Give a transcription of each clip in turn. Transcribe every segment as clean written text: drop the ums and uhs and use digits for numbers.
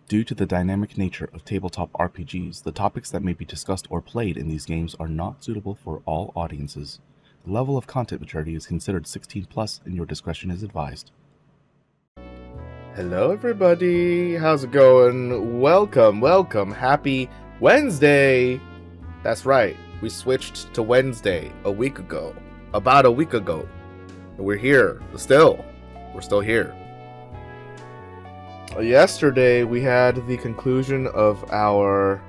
Due to the dynamic nature of tabletop RPGs, the topics that may be discussed or played in these games are not suitable for all audiences. The level of content maturity is considered 16 plus and your discretion is advised. Hello everybody, how's it going? Welcome, happy Wednesday! That's right, we switched to Wednesday about a week ago. And we're here, we're still here. Yesterday we had the conclusion of our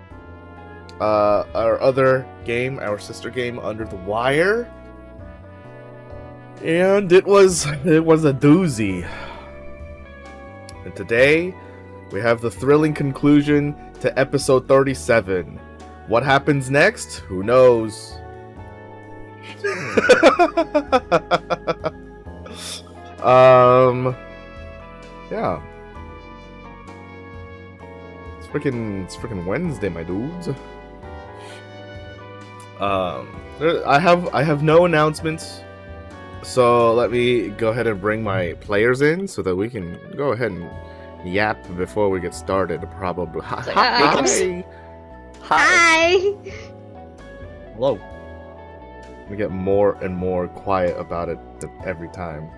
other game, our sister game, Under the Wire. And it was a doozy. And today, we have the thrilling conclusion to episode 37. What happens next? Who knows? Yeah. It's freaking Wednesday, my dudes. I have no announcements. So let me go ahead and bring my players in so that we can go ahead and yap before we get started. Probably. Hi. Hello. We get more and more quiet about it every time.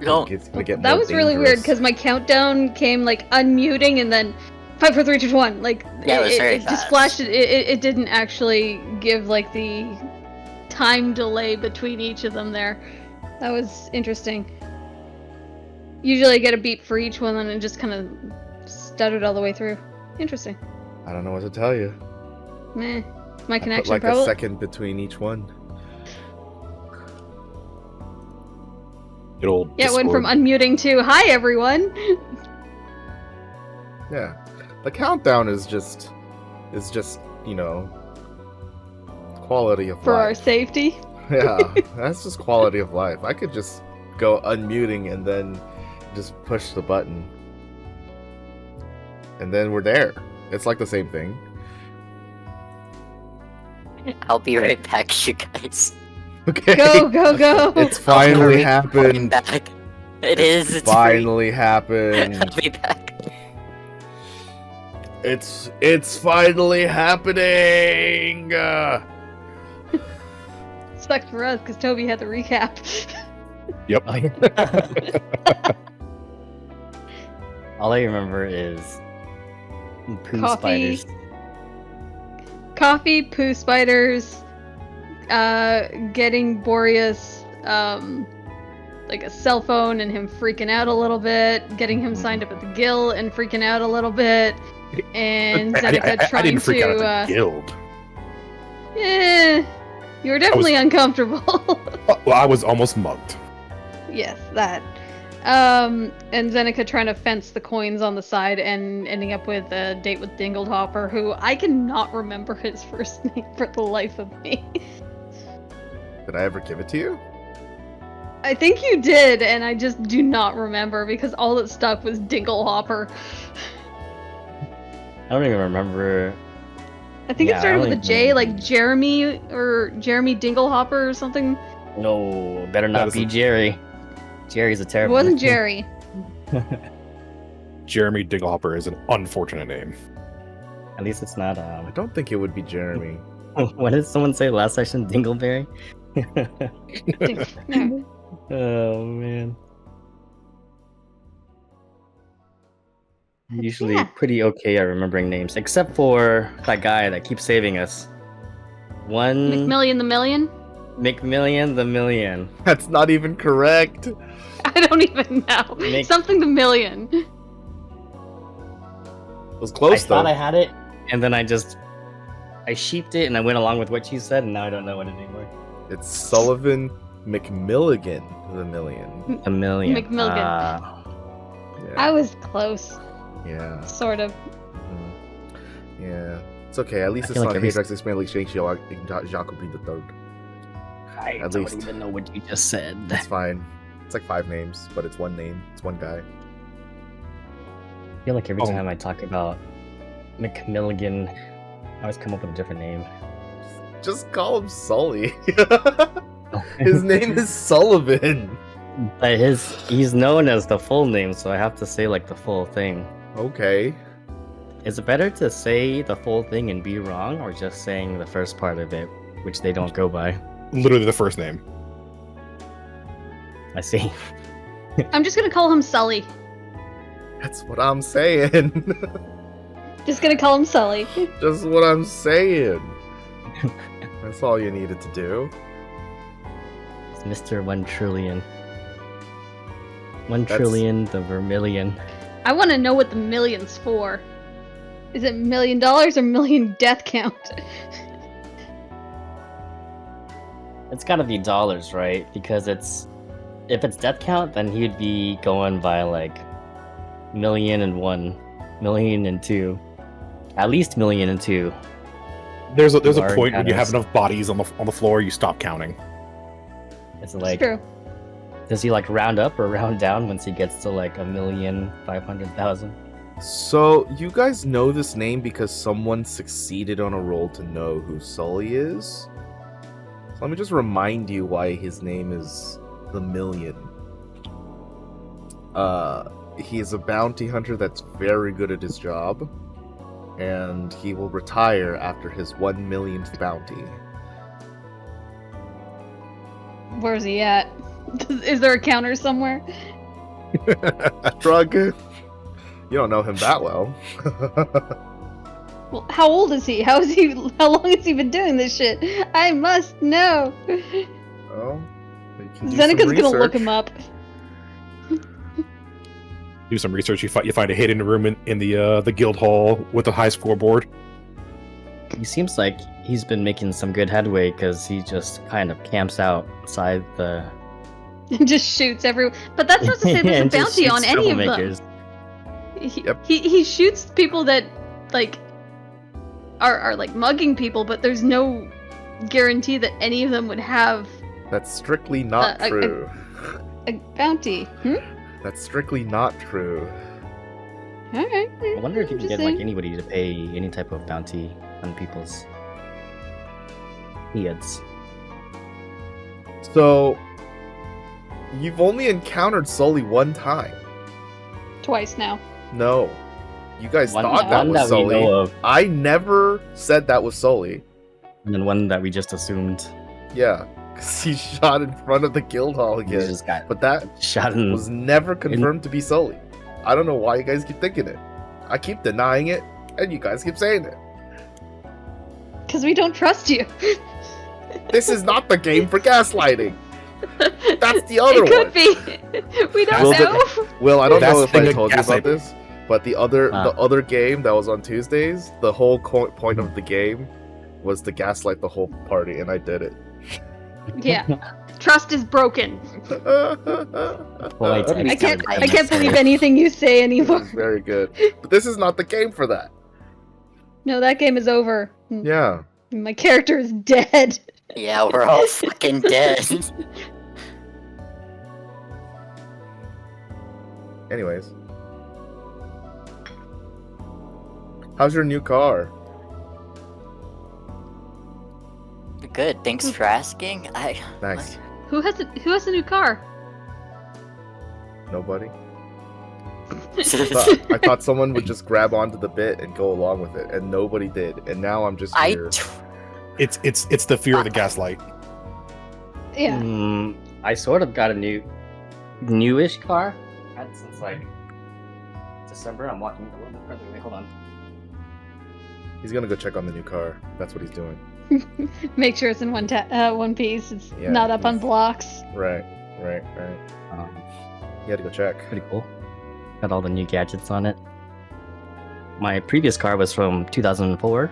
No. That was really weird because my countdown came like unmuting and then 5, 4, 3, 2, 1. Like yeah, it just flashed. It didn't actually give like the time delay between each of them there. That was interesting. Usually I get a beep for each one and it just kind of stuttered all the way through. Interesting. I don't know what to tell you. Meh. My connection I put like probably. a second between each one. Good old yeah, it Discord. went from unmuting to hi everyone. Yeah. The countdown is just quality of For life. our safety. Yeah, that's just quality of life. I could just go unmuting and then just push the button. And then we're there. It's like the same thing. I'll be right back, you guys. Okay. Go. It's finally I'll be happened. back. It's finally happened. I'll be back. It's finally happening. Sucked for us because Toby had the recap. Yep. All I remember is poo Coffee. spiders. Coffee, poo spiders, getting Boreas like a cell phone and him freaking out a little bit, getting him signed up at the guild and freaking out a little bit, and Xenika trying I didn't freak to. out at the guild. You were definitely uncomfortable. Well, I was almost mugged. Yes, that. And Xenika trying to fence the coins on the side and ending up with a date with Dinglehopper, who I cannot remember his first name for the life of me. Did I ever give it to you? I think you did, and I just do not remember because all that stuck was Dinglehopper. I don't even remember. I think Yeah, it started I with a don't J, even- like Jeremy or Jeremy Dinglehopper or something. No, better not That be isn't- Jerry. Jerry's a It terrible wasn't name. Jerry. Jeremy Dinglehopper is an unfortunate name. At least it's not. I don't think it would be Jeremy. What did someone say last session? Dingleberry. No. Oh man. Usually Yeah. pretty okay at remembering names, except for that guy that keeps saving us. One McMillion the Million? McMillion the Million. That's not even correct. I don't even know. Something the Million. It was close I though. thought I had it, and then I sheeped it, and I went along with what you said, and now I don't know what it anymore. It's Sullivan McMilligan the Million. A million. McMilligan. Yeah. I was close. Yeah. Sort of. Yeah. It's okay. At least I it's feel not like every- Hadrax Ismail Jacobi the Third. I At don't least. even know what you just said. That's fine. It's like 5 names, but it's one name. It's one guy. I feel like every Oh. time I talk about McMilligan, I always come up with a different name. Just call him Sully. His name is Sullivan. But he's known as the full name, so I have to say like the full thing. Okay. Is it better to say the full thing and be wrong, or just saying the first part of it, which they don't go by? Literally the first name. I see. I'm just gonna call him Sully. That's what I'm saying. Just gonna call him Sully. Just what I'm saying. That's all you needed to do. It's Mr. 1 trillion. 1 That's- trillion, the vermilion. I want to know what the million's for. Is it $1 million or million death count? It's gotta be dollars, right? Because if it's death count, then he'd be going by like 1,000,001, 1,000,002, at least 1,000,002. There's a You are point when you have kind of- enough bodies on the floor, you stop counting. It's It's like, true. does he like round up or round down once he gets to like 1,500,000? So, you guys know this name because someone succeeded on a roll to know who Sully is? So let me just remind you why his name is the Million. He is a bounty hunter that's very good at his job, and he will retire after his 1 millionth bounty. Where's he at? Is there a counter somewhere? Drug. You don't know him that well. Well, how old is he? How long has he been doing this shit? I must know. Well, you can do Xenika's some gonna look research. him up. Do some research. You find a hidden room in the guild hall with a high scoreboard. He seems like he's been making some good headway because he just kind of camps outside the. And just shoots everyone. But that's not to say there's a and just bounty on shoots any of them. troublemakers. Yep. He shoots people that like are like mugging people, but there's no guarantee that any of them would have That's strictly not a- true. a bounty. That's strictly not true. Alright. I wonder if you can Just get like saying. anybody to pay any type of bounty on people's heads. So, you've only encountered Sully one time. Twice now. No. You guys One, thought that one was that we Sully. know of, I never said that was Sully. and then one that we just assumed Yeah. Because he shot in front of the guild hall he again. just got But that shot in. was never confirmed to be Sully. I don't know why you guys keep thinking it. I keep denying it, and you guys keep saying it. Because we don't trust you. This is not the game for gaslighting. That's the other It could one. be. We don't Will the- know. Well, I don't That's know the if I thing with told you about gaslighting. this, but the other game that was on Tuesdays, the whole point of the game was to gaslight the whole party, and I did it. Yeah. Trust is broken. Well, It I can't That's believe fair. anything you say was anymore. very good. But this is not the game for that. No, that game is over. Yeah. My character is dead. Yeah, we're all fucking dead. Anyways. How's your new car? Good, thanks for asking. Nice. Who has a new car? Nobody? I thought someone would just grab onto the bit and go along with it, and nobody did. And now I'm just here. It's the fear of the gaslight. Yeah. I sort of got a newish car. Had it since like December. I'm walking a little bit further away. Hold on. He's gonna go check on the new car. That's what he's doing. Make sure it's in one piece. It's Yeah, not up on he's- blocks. Right. You had to go check. Pretty cool. Got all the new gadgets on it. My previous car was from 2004,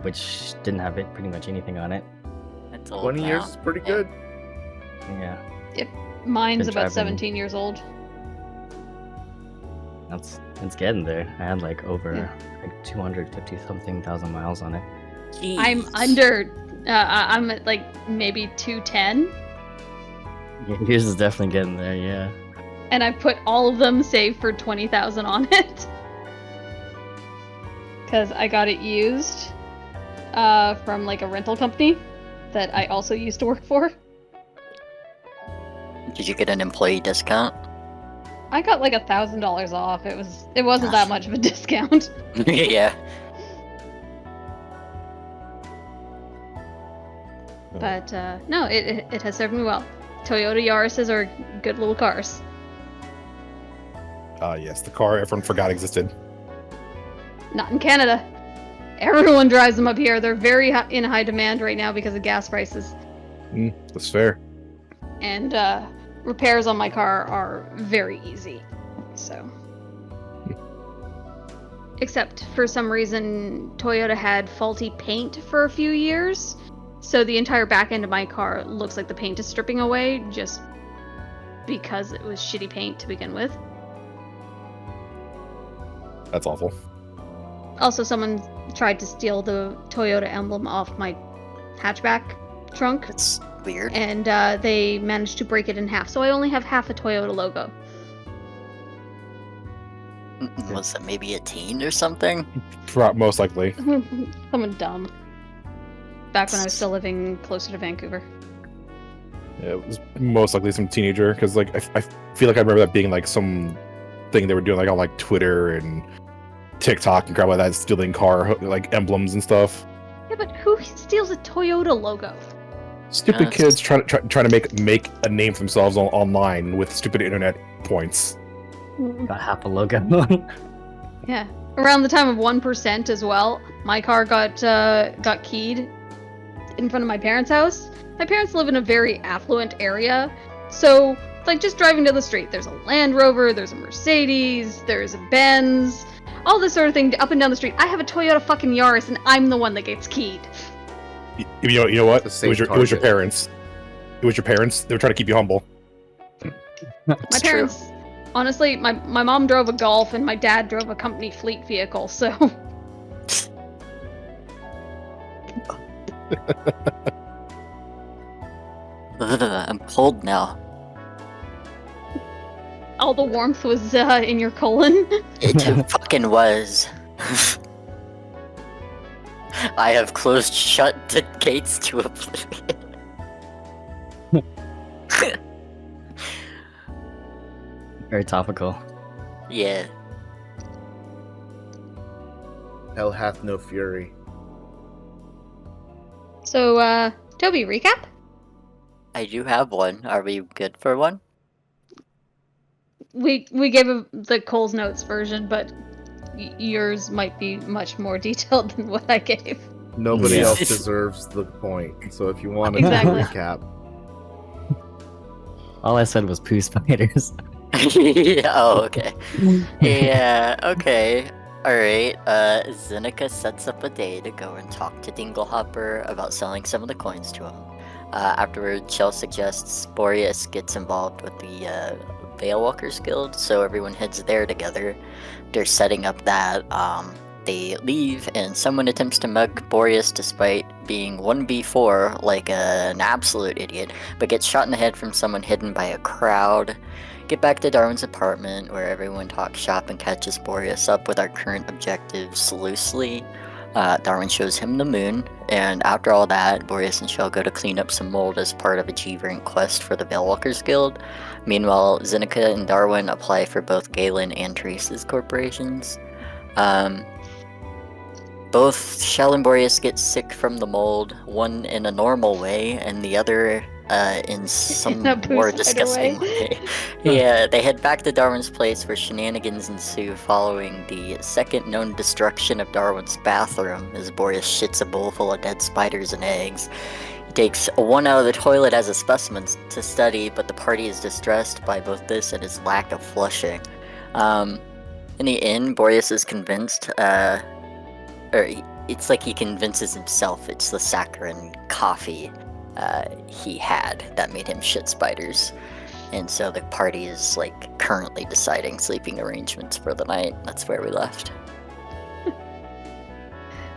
which didn't have pretty much anything on it. That's old 20 years now. is pretty Yeah. good. Yeah, Mine's Been about driving- 17 years old. it's getting there. I had like over Yeah. like 250 something thousand miles on it. I'm Jeez. under. I'm at like maybe 210, Yeah, yours is definitely getting there. Yeah. and I put all of them save for 20,000 on it. Because I got it used from like a rental company that I also used to work for. Did you get an employee discount? I got like $1,000 off. It wasn't that much of a discount. Yeah. But no, it has served me well. Toyota Yaris's are good little cars. Yes, the car everyone forgot existed. Not in Canada. Everyone drives them up here. They're very in high demand right now because of gas prices. That's fair. And repairs on my car are very easy. So. Except for some reason, Toyota had faulty paint for a few years. So the entire back end of my car looks like the paint is stripping away just because it was shitty paint to begin with. That's awful. Also, someone tried to steal the Toyota emblem off my hatchback trunk. That's weird. And they managed to break it in half. So I only have half a Toyota logo. Was it maybe a teen or something? Most likely. Someone dumb. Back when I was still living closer to Vancouver. Yeah, it was most likely some teenager, because like I feel like I remember that being like some thing they were doing like on like Twitter and TikTok and crap like that, stealing car like emblems and stuff. Yeah, but who steals a Toyota logo? Stupid Yes. kids trying to make a name for themselves online with stupid internet points. Got half a logo. Yeah. Around the time of 1% as well, my car got keyed in front of my parents' house. My parents live in a very affluent area, so like just driving down the street, there's a Land Rover, there's a Mercedes, there's a Benz, all this sort of thing up and down the street. I have a Toyota fucking Yaris, and I'm the one that gets keyed. You know what? The It same was your target. parents. It was your parents. They were trying to keep you humble. My It's true. parents, honestly, my mom drove a Golf and my dad drove a company fleet vehicle, so I'm cold now. all the warmth was in your colon. It fucking was. I have closed shut the gates to oblivion. Very topical. Yeah. Hell hath no fury. So, Toby, recap? I do have one. Are we good for one? We gave the Cole's Notes version, but yours might be much more detailed than what I gave. Nobody Yeah. else deserves the point. So if you want to Exactly. recap, All I said was poo spiders. Oh, okay. Yeah, okay. Alright, Xenika sets up a day to go and talk to Dinglehopper about selling some of the coins to him. Afterward, Chell suggests Boreas gets involved with the Veilwalkers Guild, so everyone heads there together. They're setting up that. They leave, and someone attempts to mug Boreas despite being 1v4 like an absolute idiot, but gets shot in the head from someone hidden by a crowd. Get back to Darwin's apartment, where everyone talks shop and catches Boreas up with our current objectives loosely. Darwin shows him the moon, and after all that, Boreas and Shell go to clean up some mold as part of a G-rank quest for the Veilwalkers Guild. Meanwhile, Xenika and Darwin apply for both Galen and Teresa's corporations. Both Shell and Boreas get sick from the mold, one in a normal way, and the other in some a poo more spider disgusting way. Yeah, they head back to Darwin's place where shenanigans ensue following the second known destruction of Darwin's bathroom as Boreas shits a bowl full of dead spiders and eggs. He takes one out of the toilet as a specimen to study, but the party is distressed by both this and his lack of flushing. In the end, Boreas is convinced, it's like he convinces himself it's the saccharine coffee he had that made him shit spiders. And so the party is like currently deciding sleeping arrangements for the night. That's where we left.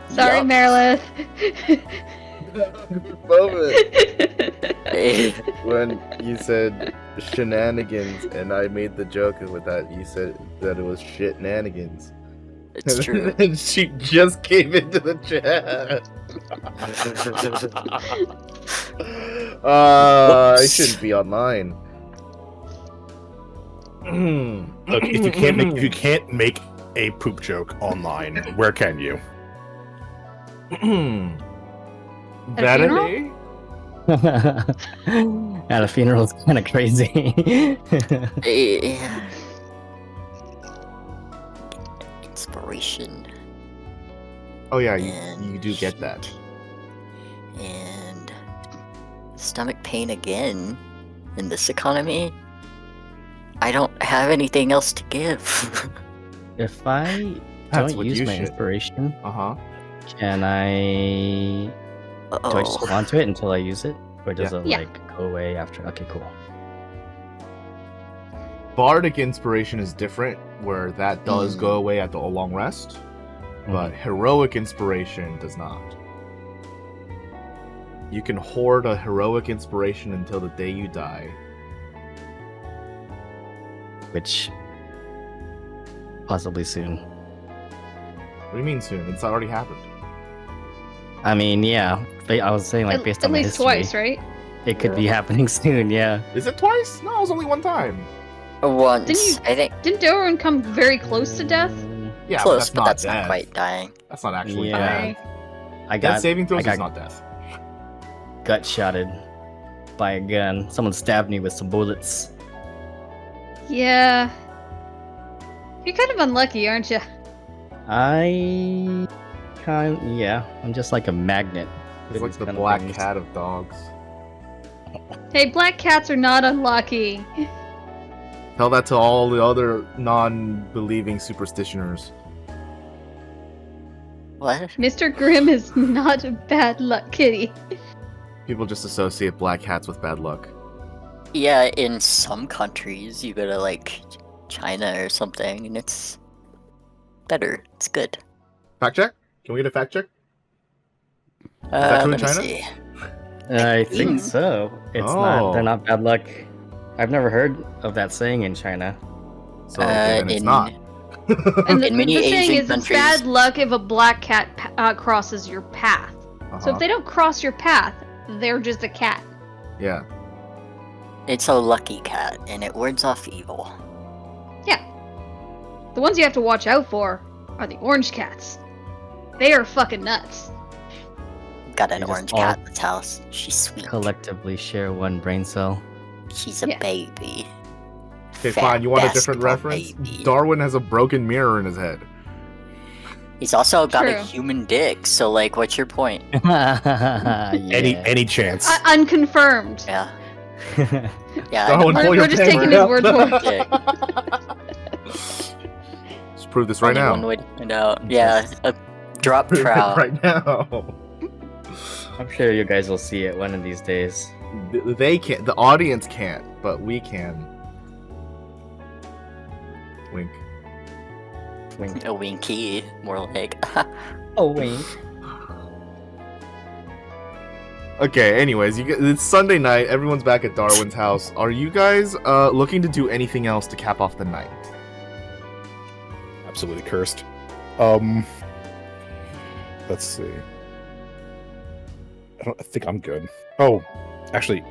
Sorry, Yup. Merilith. moment when you said shenanigans, and I made the joke with that, you said that it was shit-nanigans. It's true. And she just came into the chat. I shouldn't be online. Look, if you can't make a poop joke online, where can you? Vanity? At a funeral is kind of crazy. Yeah. Inspiration. Oh yeah, and you do get that. And stomach pain again in this economy. I don't have anything else to give. If I That's don't what use you my should. inspiration, Uh-huh. can I? Do I just hold on to it until I use it, or does it Yeah. like go away after? Okay, cool. Bardic inspiration is different, where that does go away at the long rest, but heroic inspiration does not. You can hoard a heroic inspiration until the day you die. Which possibly soon. What do you mean soon? It's already happened. I mean, yeah. I was saying like based At on my least history, twice, right? it could be happening soon. Yeah. Is it twice? No, it was only one time. Once, Didn't you- I think. Didn't Darwin come very close to death? Yeah, Close, but that's not death. quite dying. That's not actually Yeah. death. I Death got saving throws I is got not death. gut shotted by a gun. Someone stabbed me with some bullets. Yeah. You're kind of unlucky, aren't you? I'm just like a magnet. It's for like these the kind of black things. cat of dogs. Hey, black cats are not unlucky. Tell that to all the other non-believing superstitioners. What? Mr. Grimm is not a bad luck kitty. People just associate black cats with bad luck. Yeah, in some countries, you go to like China or something, and it's better. It's good. Fact check? Can we get a fact check? that true in Let me China? see. I think think- so. It's Oh. not. They're not bad luck. I've never heard of that saying in China. So then it's in- not. And the, In many the thing Asian is, it's countries- bad luck if a black cat crosses your path. So if they don't cross your path, they're just a cat. Yeah. It's a lucky cat, and it wards off evil. The ones you have to watch out for are the orange cats. They are fucking nuts. Got an They just orange all- cat in this house. She's sweet. Collectively share one brain cell. She's a Yeah. baby. Okay, Fat fine. You want a different basketball reference? baby. Darwin has a broken mirror in his head. He's also got a True. human dick, so like, what's your point? Any chance? Unconfirmed. Yeah. Yeah. Darwin, pull We're your just pants taking his out. word for it. Let's prove this right Only now. one way to find out. Yeah. Drop Prove it trout. right now. I'm sure you guys will see it one of these days. They can't. The audience can't, but we can. Wink. Wink. A winky, more like. Oh, wink. Okay. Anyways, it's Sunday night. Everyone's back at Darwin's house. Are you guys looking to do anything else to cap off the night? Absolutely cursed. Let's see. I think I'm good. Oh, actually,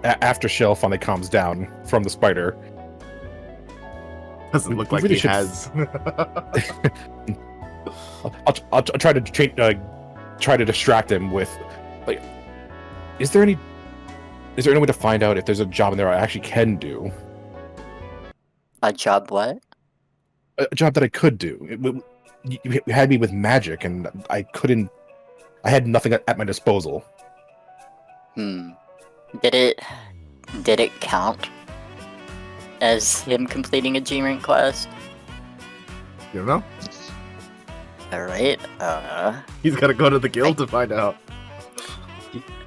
after Shell finally calms down from the spider, Doesn't look We like really he should- has. I'll try to try to distract him with, like, is there any way to find out if there's a job in there I actually can do? A job what? A job that I could do. You had me with magic, and I couldn't. I had nothing at my disposal. Did it count as him completing a G-rank quest? You don't know. Alright, He's got to go to the guild to find out.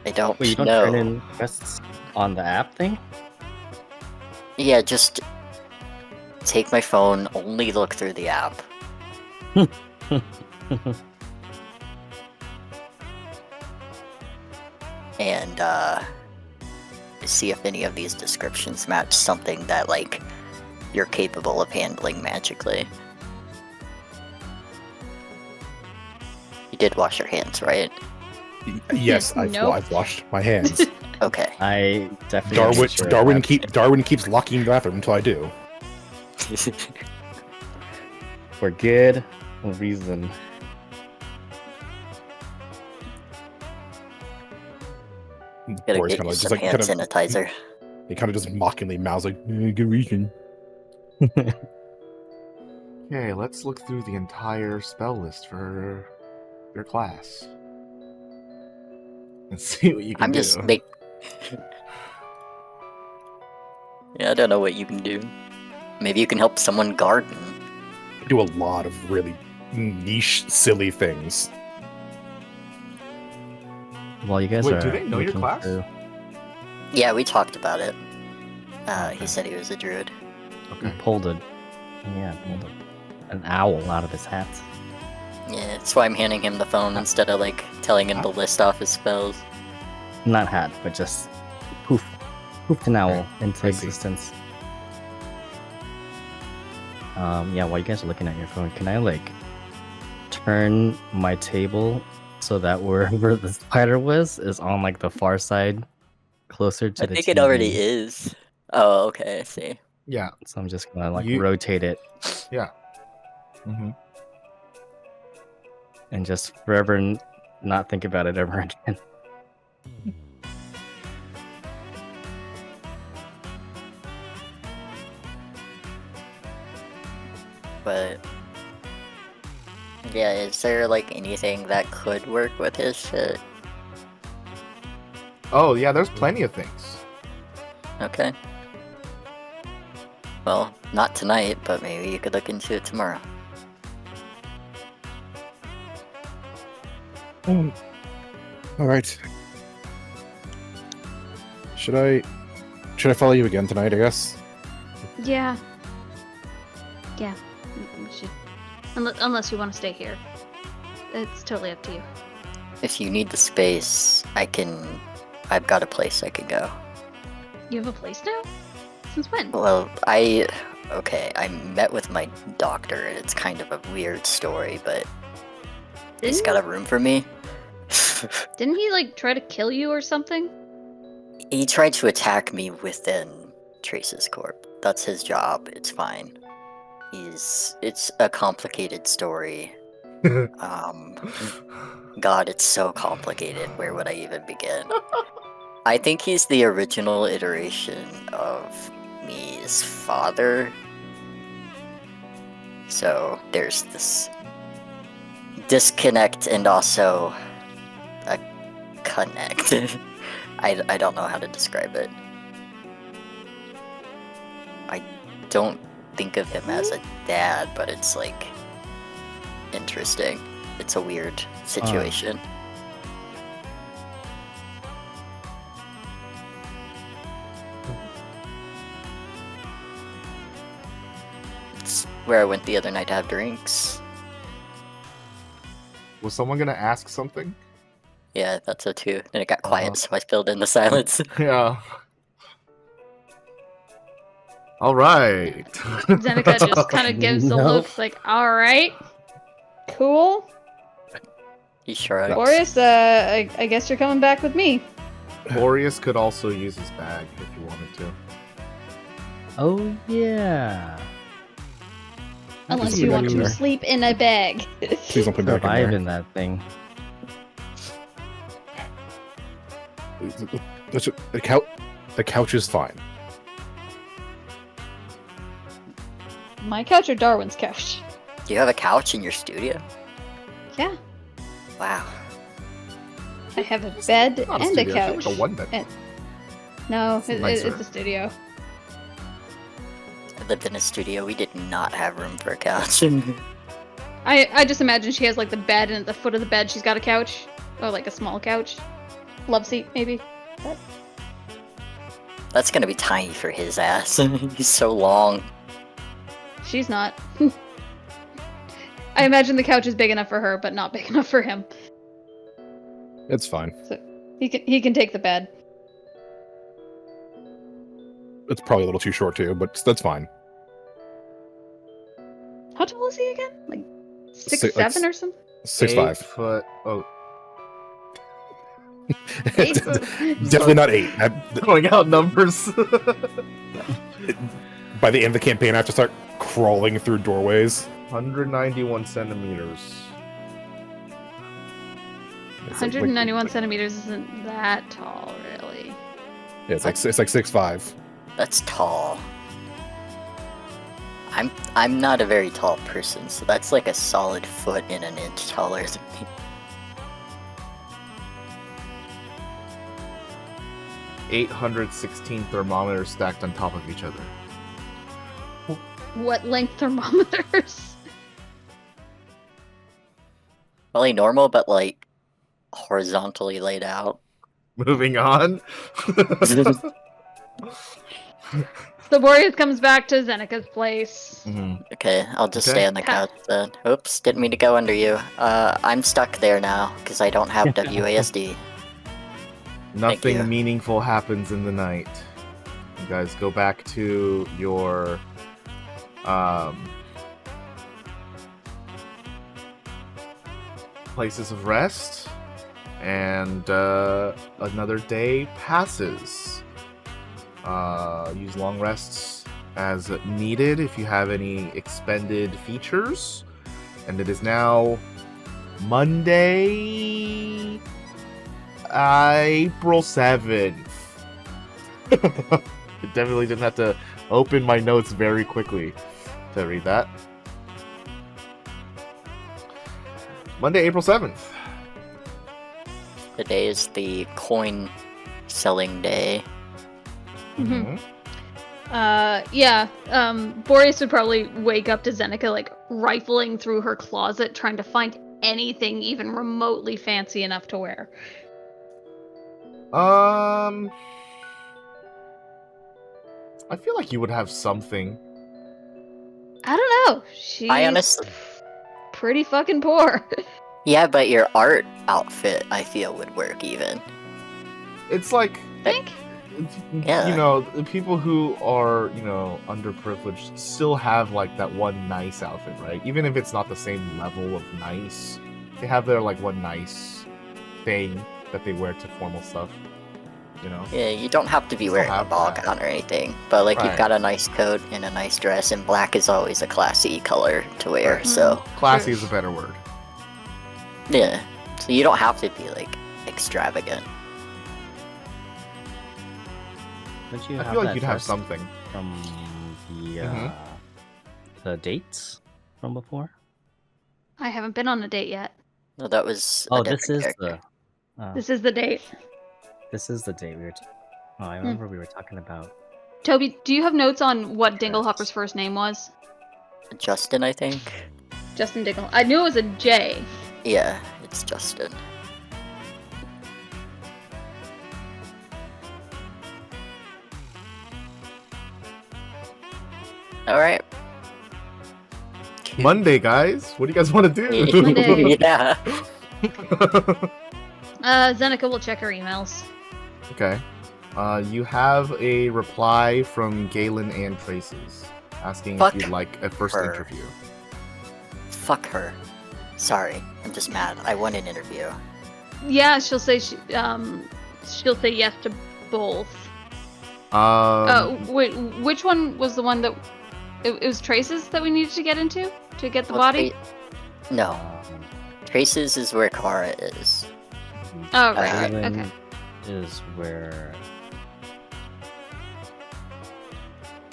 I don't Wait, you don't know. turn in quests on the app thing? Yeah, just take my phone, only look through the app. And see if any of these descriptions match something that like you're capable of handling magically. You did wash your hands, right? Yes, Nope. I've washed my hands. Okay. I definitely made sure Darwin keeps locking the bathroom until I do. for good reason. Gotta Boreas get you kinda some hand sanitizer. he kind of just mockingly mouths like, good reason. Okay, let's look through the entire spell list for your class and see what you can I'm do. just Yeah, I don't know what you can do. Maybe you can help someone garden. I do a lot of really niche, silly things. Well, you guys Wait, are. do they know your looking class? through- Yeah, we talked about it. Okay. He said he was a druid. He Okay. pulled an owl out of his hat. Yeah, that's why I'm handing him the phone instead of like telling him to list off his spells. Not hat, but just poofed an owl into I see. existence. Yeah, while you guys are looking at your phone, can I like turn my table so that wherever the spider was is on like the far side, closer to I the think it already TV? is. Oh, okay, I see. Yeah. So I'm just gonna like You- rotate it Yeah. Mm-hmm. and just forever not think about it ever again. But yeah, is there like anything that could work with his shit? Oh, yeah, there's plenty of things. Okay. Well, not tonight, but maybe you could look into it tomorrow. All right. Should I follow you again tonight? I guess. Yeah. Yeah. We should. Unless you want to stay here. It's totally up to you. If you need the space, I've got a place I could go. You have a place now? Since when? Well, I met with my doctor, and it's kind of a weird story, but he's got a room for me. Didn't he like try to kill you or something? He tried to attack me within Trace's Corp. That's his job. It's fine. It's a complicated story. God, it's so complicated. Where would I even begin? I think he's the original iteration of me's father. So there's this disconnect and also a connect. I don't know how to describe it. I don't think of him as a dad, but it's like interesting. It's a weird situation. It's where I went the other night to have drinks. Was someone gonna ask something? Yeah, that's so too. Then it got quiet, so I filled in the silence. Yeah. All right. Xenika just kind of gives the Nope. look like, all right, cool. You sure? Boreas, I guess you're coming back with me. Boreas could also use his bag if you wanted to. Oh yeah. Unless Please you don't want put to that in sleep in a bag. Please don't put back Survive in in that thing. there. The couch is fine. My couch or Darwin's couch? Do you have a couch in your studio? Yeah. Wow. I have a bed Not and a studio, couch. like a one bed. No, It's it's nicer. a studio. I lived in a studio. We did not have room for a couch. I just imagine she has like the bed, and at the foot of the bed she's got a couch. Or like a small couch. Love seat, maybe. That's gonna be tiny for his ass. He's so long. She's not. I imagine the couch is big enough for her, but not big enough for him. It's fine. He can take the bed. It's probably a little too short too, but that's fine. How tall is he again? Like Six- like 6'7" or something? 6'5". 8 foot. Oh. Definitely not 8. Throwing out numbers. By the end of the campaign, I have to start crawling through doorways. 191 centimeters. It's like- 191 centimeters isn't that tall, really. Yeah, it's like 6'5". That's tall. I'm not a very tall person, so that's like a solid foot and an inch taller than me. 816 thermometers stacked on top of each other. What length thermometers? Probably normal, but like horizontally laid out. Moving on. So Boreas comes back to Xenika's place. Mhm. Okay, I'll just Okay. stay on the couch then. Oops, didn't mean to go under you. I'm stuck there now because I don't have WASD. Nothing you. meaningful happens in the night. You guys go back to your places of rest, and another day passes. Use long rests as needed if you have any expended features. And it is now Monday, April 7th. I definitely didn't have to open my notes very quickly to read that. Monday, April 7th. Today is the coin selling day. Mhm. Boreas would probably wake up to Xenika, like, rifling through her closet, trying to find anything even remotely fancy enough to wear. I feel like you would have something. I don't know. She's honestly- pretty fucking poor. Yeah, but your art outfit, I feel, would work even. It's like, Think? Yeah. you know, the people who are, you know, underprivileged still have like that one nice outfit, right? Even if it's not the same level of nice, they have their like one nice thing that they wear to formal stuff, you know? Yeah, you don't have to be Still wearing a have ball that. gown or anything, but like Right. you've got a nice coat and a nice dress, and black is always a classy color to wear. Right. So Classy is a better word. yeah, so you don't have to be like extravagant. Don't you I have feel like that you'd have dress something. from the Mhm. the dates from before? I haven't been on a date yet. No, that was. Oh, a this different is character. the This is the date. this is the date we were. Oh, I remember we were talking about. Toby, do you have notes on what Yes. Dinglehopper's first name was? Justin, I think. Justin Dingle. I knew it was a J. Yeah, it's Justin. All right. Monday, guys. What do you guys want to do? Monday. Yeah. Xenika will check her emails. Okay. You have a reply from Galen and Traces asking Fuck if you'd like a first her. interview. Fuck her. Sorry, I'm just mad. I won an interview. Yeah, she'll say she'll say yes to both. Wait, which one was the one that it was Traces that we needed to get into to get the Well, body? No, Um, Traces is where Kara is. Oh, right. Darwin Okay. is where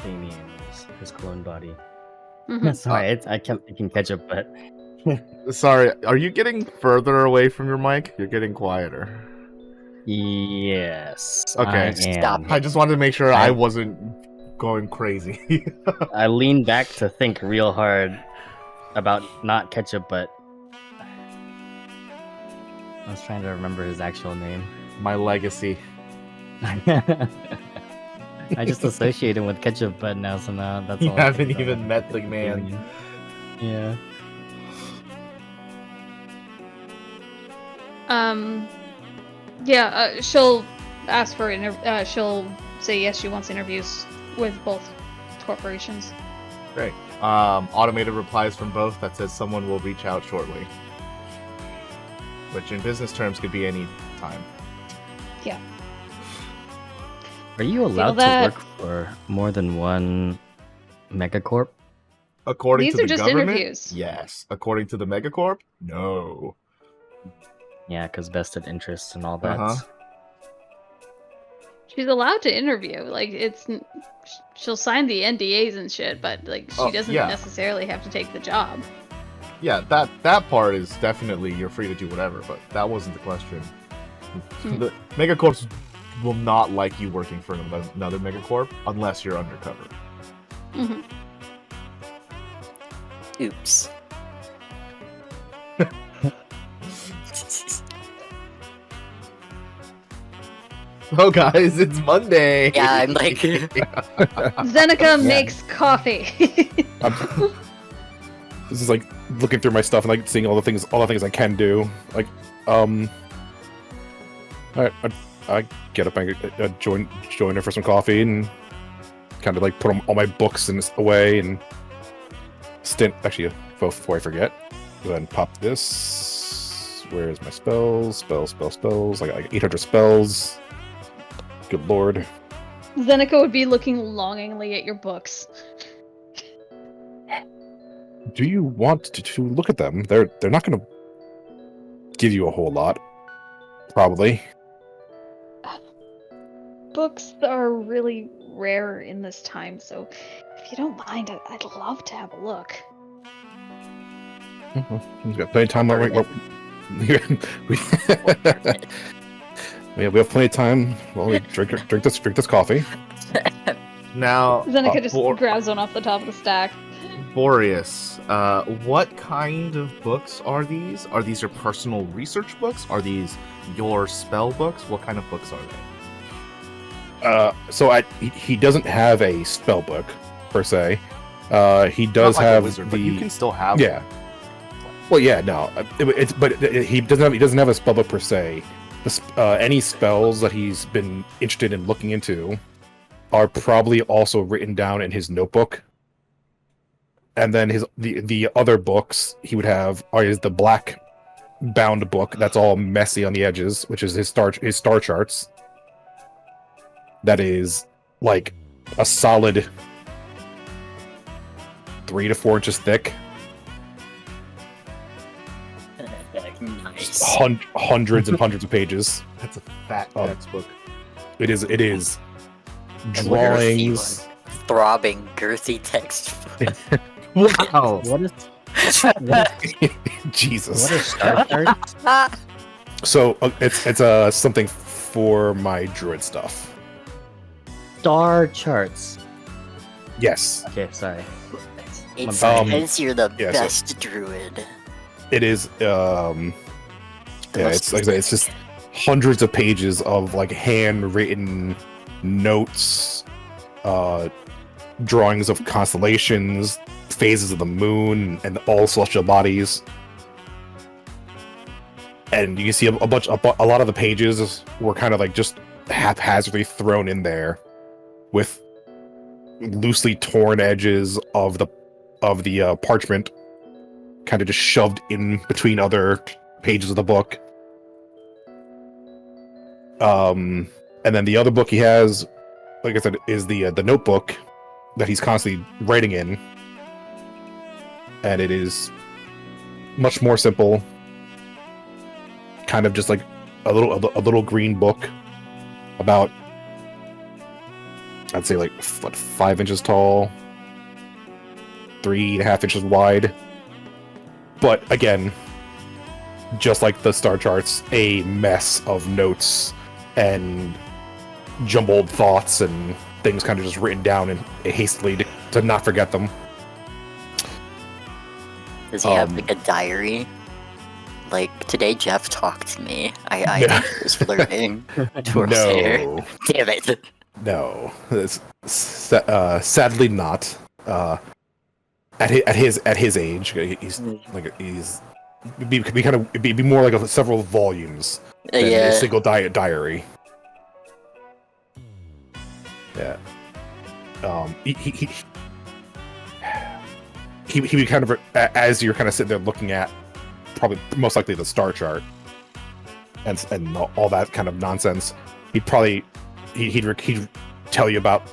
Damien is, his clone body. Mhm. Sorry, I kept thinking ketchup, but Sorry, are you getting further away from your mic? You're getting quieter. yes. Okay. I Stop am. I just wanted to make sure I- I wasn't going crazy. I leaned back to think real hard about not ketchup, but I was trying to remember his actual name. My legacy. I just associate him with ketchup, but now so now that's You all. I haven't think about. even met the man. Yeah. She'll ask for she'll say yes, she wants interviews with both corporations. Great. Automated replies from both that says someone will reach out shortly. Which in business terms could be any time. Yeah. Are you allowed to that- work for more than one megacorp? According These to are the just government, interviews. yes. According to the megacorp, no. Yeah, because vested interests and all that. Uh-huh. She's allowed to interview. Like, she'll sign the NDAs and shit, but like she doesn't yeah. necessarily have to take the job. Yeah, that part is definitely you're free to do whatever, but that wasn't the question. The megacorps will not like you working for another megacorp unless you're undercover. Mm-hmm. Oops. Oh, guys, it's Monday. Yeah, I'm like, Xenika makes coffee. This is like looking through my stuff and like seeing all the things I can do. Like, I get up and join her for some coffee and kind of like put all my books away and stint. Actually, before I forget, go ahead and pop this. Where's my spells? Spells. I got like 800 spells. Good lord. Xenika would be looking longingly at your books. Do you want to look at them? They're not going to give you a whole lot, probably. Books are really rare in this time, so if you don't mind, I'd love to have a look. We've got plenty of time. We have plenty of time while we drink this coffee. Now, Xenika just grabs one off the top of the stack. Boreas, what kind of books are these? Are these your personal research books? Are these your spell books? What kind of books are they? He doesn't have a spell book per se. He does Not like have a wizard, the. but you can still have. Yeah. Well, yeah, no, he doesn't have a spell book per se. Any spells that he's been interested in looking into are probably also written down in his notebook. And then the other books he would have is the black bound book that's all messy on the edges, which is his star charts. That is like a solid 3 to 4 inches thick. nice. Hundreds and hundreds of pages. That's a fat textbook. It is Girthy drawings. one. Throbbing, girthy text. Wow. What is Jesus. Star Charts? So it's something for my druid stuff. Star Charts. Yes, Okay, sorry. It's bad. because you're the Yeah, so- best druid. it is. Yeah, it's like I say, it's just hundreds of pages of like handwritten notes, drawings of constellations, phases of the moon, and all celestial bodies. And you can see a lot of the pages were kind of like just haphazardly thrown in there, with loosely torn edges of the parchment, kind of just shoved in between other pages of the book. And then the other book he has, like I said, is the notebook that he's constantly writing in, and it is much more simple. Kind of just like a little green book, about, I'd say, like 5 inches tall, 3.5 inches wide. But again, just like the star charts, a mess of notes and jumbled thoughts and things kind of just written down and hastily to not forget them. Does he have like a diary? Like, today Jeff talked to me. I No. think he was flirting towards her. No, Damn it. no, it's, sadly not. At his age, it'd be more like several volumes than Yeah. a single diary. Yeah. He would kind of, as you're kind of sitting there looking at probably most likely the star chart and all that kind of nonsense, he'd tell you about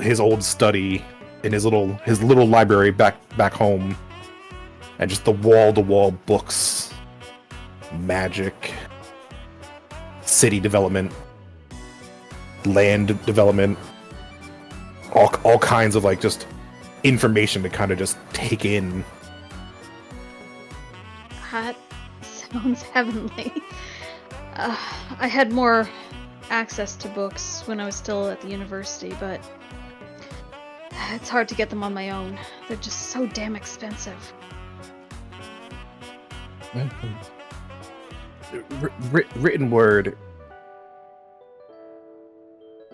his old study in his little library back home, and just the wall-to-wall books, magic, city development, land development, all kinds of like just information to kind of just take in. That sounds heavenly. I had more access to books when I was still at the university, but it's hard to get them on my own. They're just so damn expensive. Written word,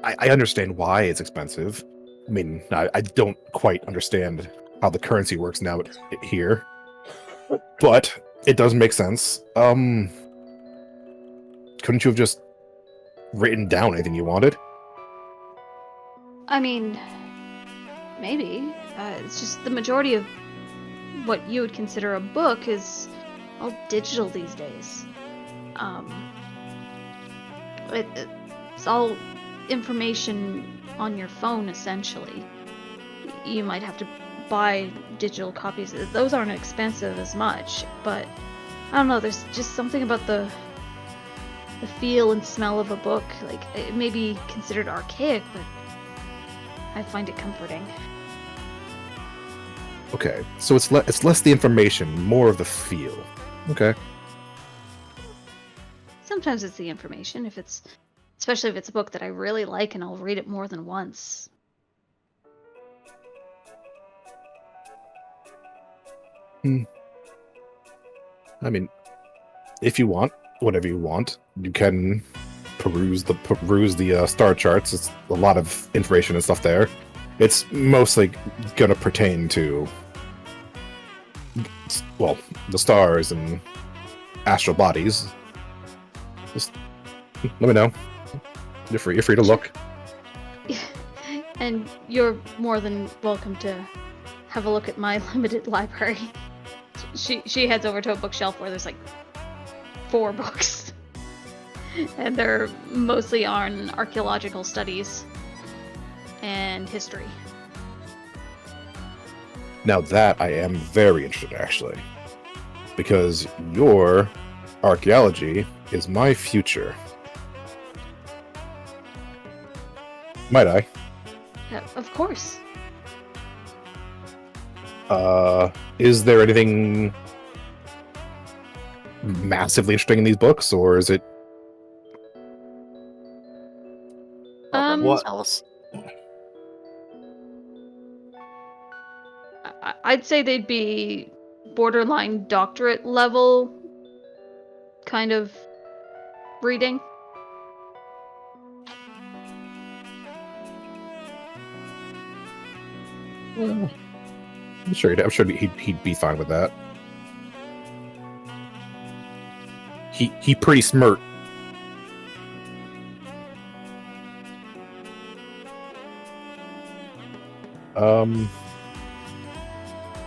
I understand why it's expensive. I mean, I don't quite understand how the currency works now here, but it does make sense. Couldn't you have just written down anything you wanted? I mean, maybe. It's just the majority of what you would consider a book is all digital these days. It's all information on your phone, essentially. You might have to buy digital copies. Those aren't expensive as much, but I don't know, there's just something about the feel and smell of a book. Like, it may be considered archaic, but I find it comforting. Okay, so it's less the information, more of the feel. Okay. Sometimes it's the information, especially if it's a book that I really like and I'll read it more than once. I mean, if you want, whatever you want, you can peruse the star charts. It's a lot of information and stuff there. It's mostly gonna pertain to, well, the stars and astral bodies. Just let me know. You're free to look. And you're more than welcome to have a look at my limited library. She heads over to a bookshelf where there's like 4 books. And they're mostly on archaeological studies and history. Now that I am very interested, actually. Because your archaeology is my future. Might I? Of course. Is there anything massively interesting in these books, or is it? What? Else? I'd say they'd be borderline doctorate level kind of reading. I'm sure he'd be fine with that. He pretty smart.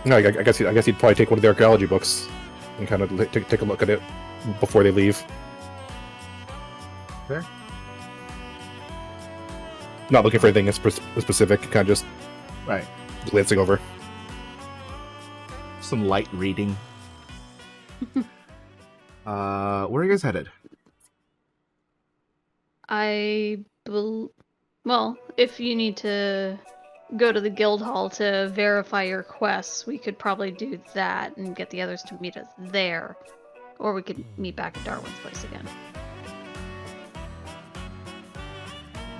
No, I guess he'd probably take one of the archaeology books and kind of take a look at it before they leave. Okay. Not looking for anything specific, kind of just Right. glancing over. Some light reading. Where are you guys headed? Well, if you need to go to the guild hall to verify your quests, we could probably do that and get the others to meet us there. Or we could meet back at Darwin's place again.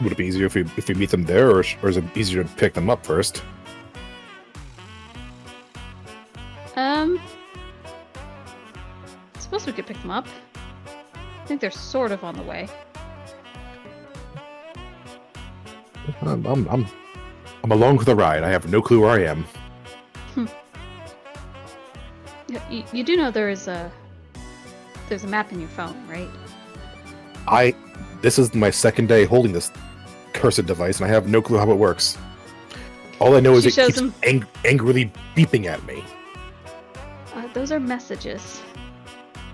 Would it be easier if we meet them there, or is it easier to pick them up first? I suppose we could pick them up. I think they're sort of on the way. I'm along for the ride. I have no clue where I am. You do know there's a map in your phone, right? This is my second day holding this cursed device, and I have no clue how it works. All I know is it keeps angrily beeping at me. Those are messages.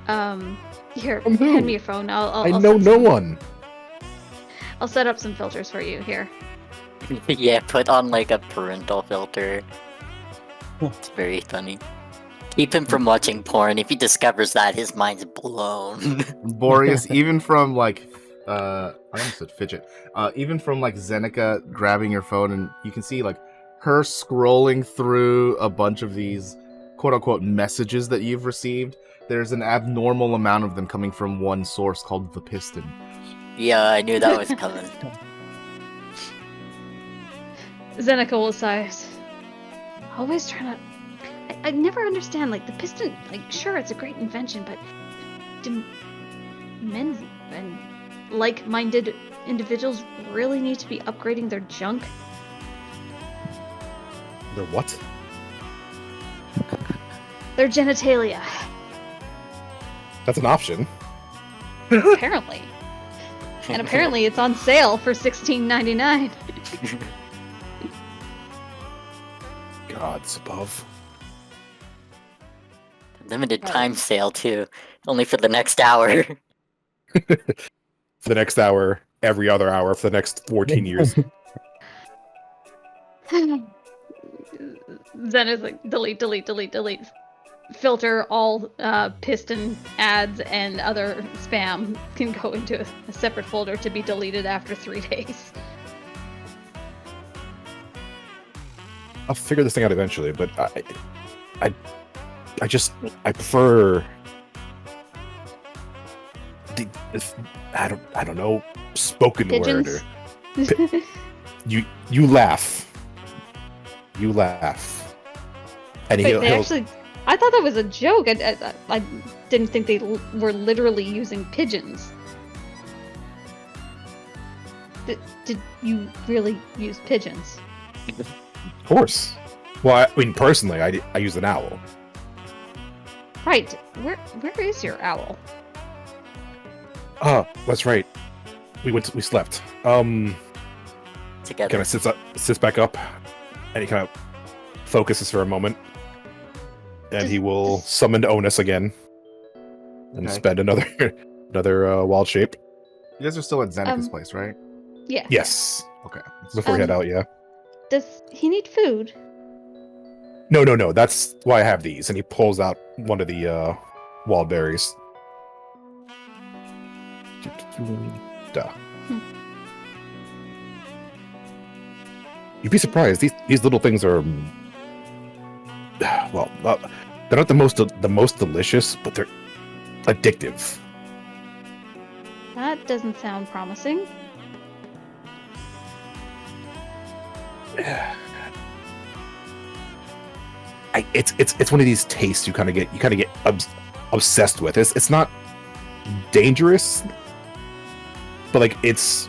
Here, From who? hand me your phone. I'll I know send no some- one. I'll set up some filters for you here. Yeah, put on like a parental filter. It's very funny. Keep him from watching porn. If he discovers that, his mind's blown. Boreas, even from like, I almost said fidget. Even from like Xenika grabbing your phone, and you can see like her scrolling through a bunch of these quote unquote messages that you've received. There's an abnormal amount of them coming from one source called the Piston. Yeah, I knew that was coming. Xenika will sigh. Always trying to. I never understand. Like the piston. Like sure, it's a great invention, but do men and like-minded individuals really need to be upgrading their junk? The what? Their genitalia. That's an option. Apparently. And apparently it's on sale for $16.99. Gods above. Limited time sale too. Only for the next hour. For the next hour, every other hour for the next 14 years. Zen is like delete. Filter all piston ads and other spam can go into a separate folder to be deleted after 3 days. I'll figure this thing out eventually, but I prefer the I don't know, spoken Pigeons? word. Or, you laugh, and Wait, he'll actually, I thought that was a joke. I didn't think they were literally using pigeons. Did you really use pigeons? of course. Well, I mean, personally, I use an owl. Right. Where is your owl? Oh, that's right. We slept. Together. Kind of sits back up, and he kind of focuses for a moment, and he will summon Onus again, and Okay. spend another wild shape. You guys are still at Zenika's place, right? Yeah. Yes, Okay. before we head out. Yeah. Does he need food? No. That's why I have these. And he pulls out one of the wild berries. Duh. You'd be surprised. These little things are, well, they're not the most delicious, but they're addictive. That doesn't sound promising. It's one of these tastes you kind of get obsessed with. It's not dangerous, but like it's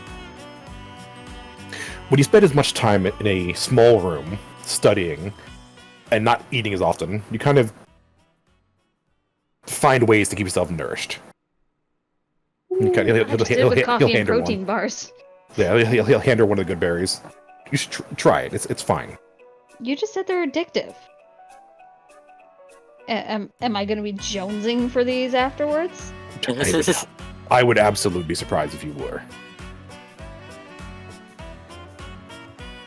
when you spend as much time in a small room studying and not eating as often, you kind of find ways to keep yourself nourished. He'll I just did with coffee and hand her protein one. bars. Yeah, he'll hand her one of the good berries. You should try it. It's fine. You just said they're addictive. Am I going to be jonesing for these afterwards? I would absolutely be surprised if you were.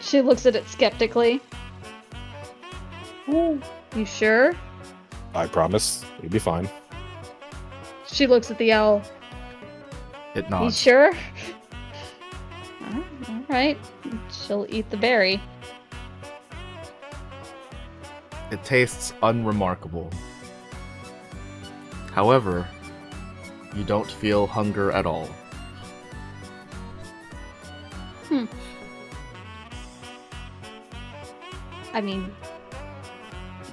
She looks at it skeptically. You sure? I promise. You'll be fine. She looks at the owl. It You nods. sure? All right. She'll eat the berry. It tastes unremarkable. However, you don't feel hunger at all. I mean,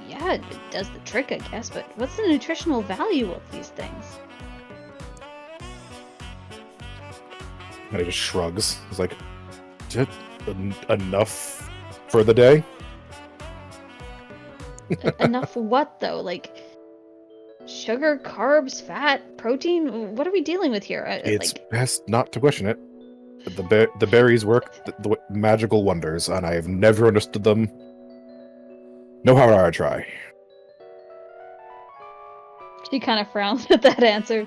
yeah, it does the trick, I guess, but what's the nutritional value of these things? And he just shrugs. He's like, "Just enough for the day?" Enough what, though? Like, sugar, carbs, fat, protein? What are we dealing with here? It's best not to question it. The berries work the magical wonders, and I have never understood them. No harm I try. She kind of frowns at that answer.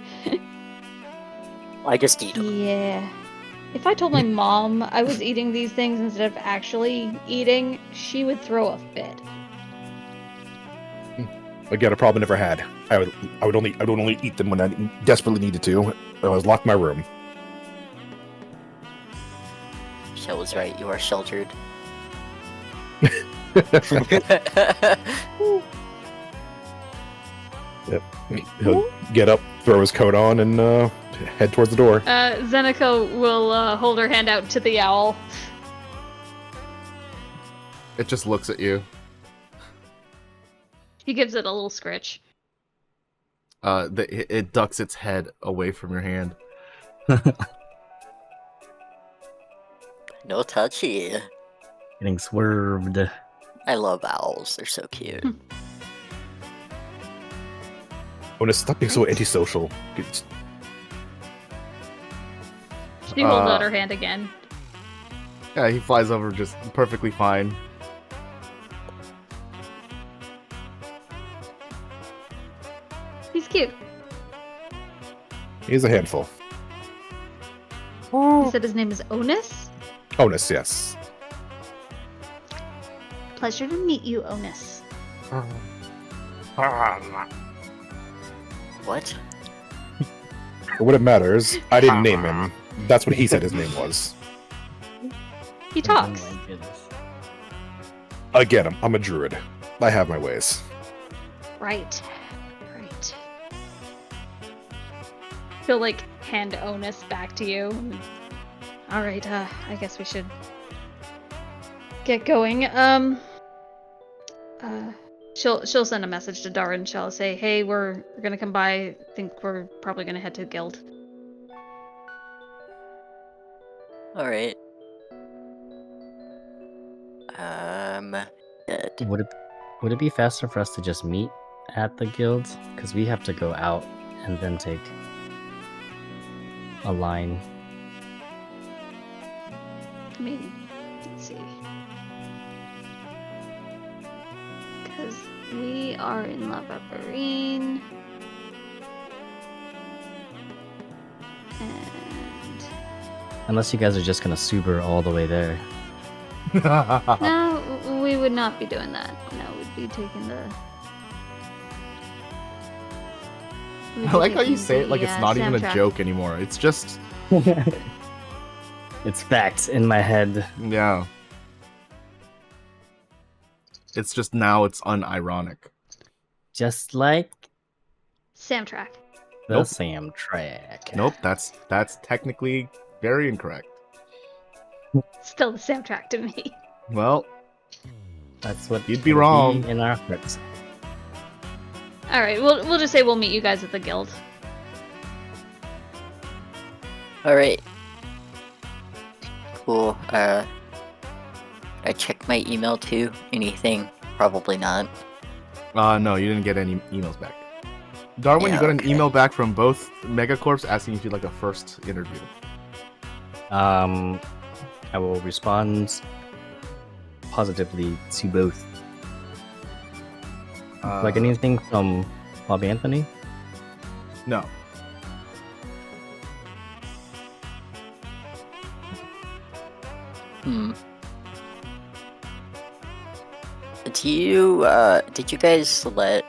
I just eat them. Yeah. If I told my mom I was eating these things instead of actually eating, she would throw a fit. Again, a problem I never had. I would only eat them when I desperately needed to. I was locked in my room. Shell was right. You are sheltered. He'll get up, throw his coat on, and head towards the door. Xenika will hold her hand out to the owl. It just looks at you. He gives it a little scritch. It ducks its head away from your hand. No touchy. Getting swerved. I love owls. They're so cute. When stop being so antisocial. She holds out her hand again. Yeah, he flies over just perfectly fine. He's cute. He's a handful. You said his name is Onus? Onus, yes. Pleasure to meet you, Onus. What? What it matters, I didn't name him. That's what he said his name was. He talks. Oh my goodness. Again, I'm a druid. I have my ways. Right. Right. He'll, like, hand Onus back to you. Alright, I guess we should get going. She'll send a message to Darwin. She'll say, hey, we're gonna come by. I think we're probably gonna head to the guild. Alright. Good. Would it be faster for us to just meet at the guild? Because we have to go out and then take a line. I mean, let's see. Because we are in La Vaporine. And... Unless you guys are just gonna Subaru all the way there. no, we would not be doing that. No, we'd be taking the... I like how you say it like it's not even a Samtrack. joke anymore. It's just, It's facts in my head. yeah. It's just now it's unironic. Just like Samtrack. the Nope. Sam track. Nope, that's technically very incorrect. Still the Samtrack to me. Well, That's what You'd be it'll wrong. in our hearts. Alright, we'll just say we'll meet you guys at the guild. Alright. Cool. I checked my email too. Anything? Probably not. no, you didn't get any emails back. Darwin, Yeah, you got an okay. email back from both Megacorps asking if you'd like a first interview. I will respond positively to both. Like anything from Bob Anthony? No. Did you guys let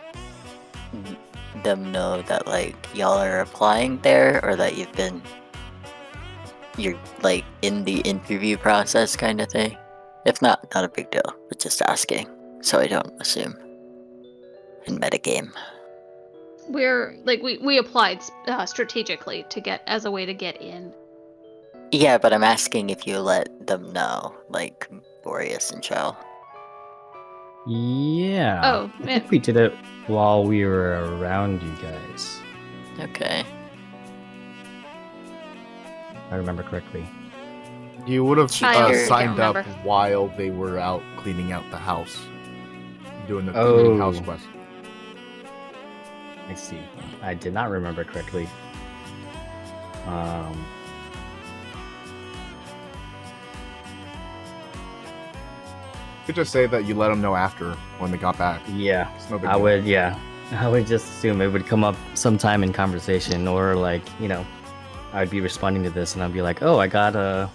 them know that, like, y'all are applying there, or that you're, like, in the interview process kind of thing? If not, not a big deal, but just asking, so I don't assume. In metagame. We're, like, we applied strategically to get, as a way to get in. Yeah, but I'm asking if you let them know, like, Boreas and Chow. Yeah. Oh, I man. think we did it while we were around you guys. Okay. If I remember correctly. You would have I honestly signed can't up remember. while they were out cleaning out the house. Doing the Oh. house quest. I see. I did not remember correctly. You could just say that you let them know after, when they got back. Yeah. It's no big I deal. would, yeah. I would just assume it would come up sometime in conversation or, like, I'd be responding to this, and I'd be like, "Oh, I got a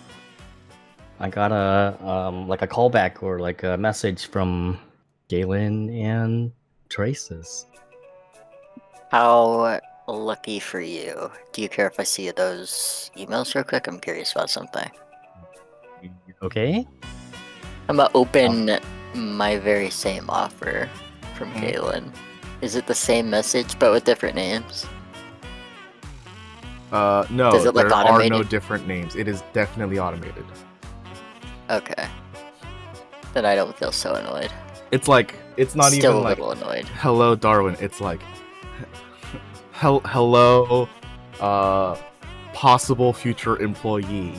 like a callback or like a message from Galen and Traces." How lucky for you. Do you care if I see those emails real quick? I'm curious about something. Okay. I'm gonna open my very same offer from Mm. Galen. Is it the same message but with different names? No, Does it look there are no automated? different names. It is definitely automated. Okay. Then I don't feel so annoyed. It's like it's not Still even a like little annoyed. hello Darwin. It's like hello possible future employee.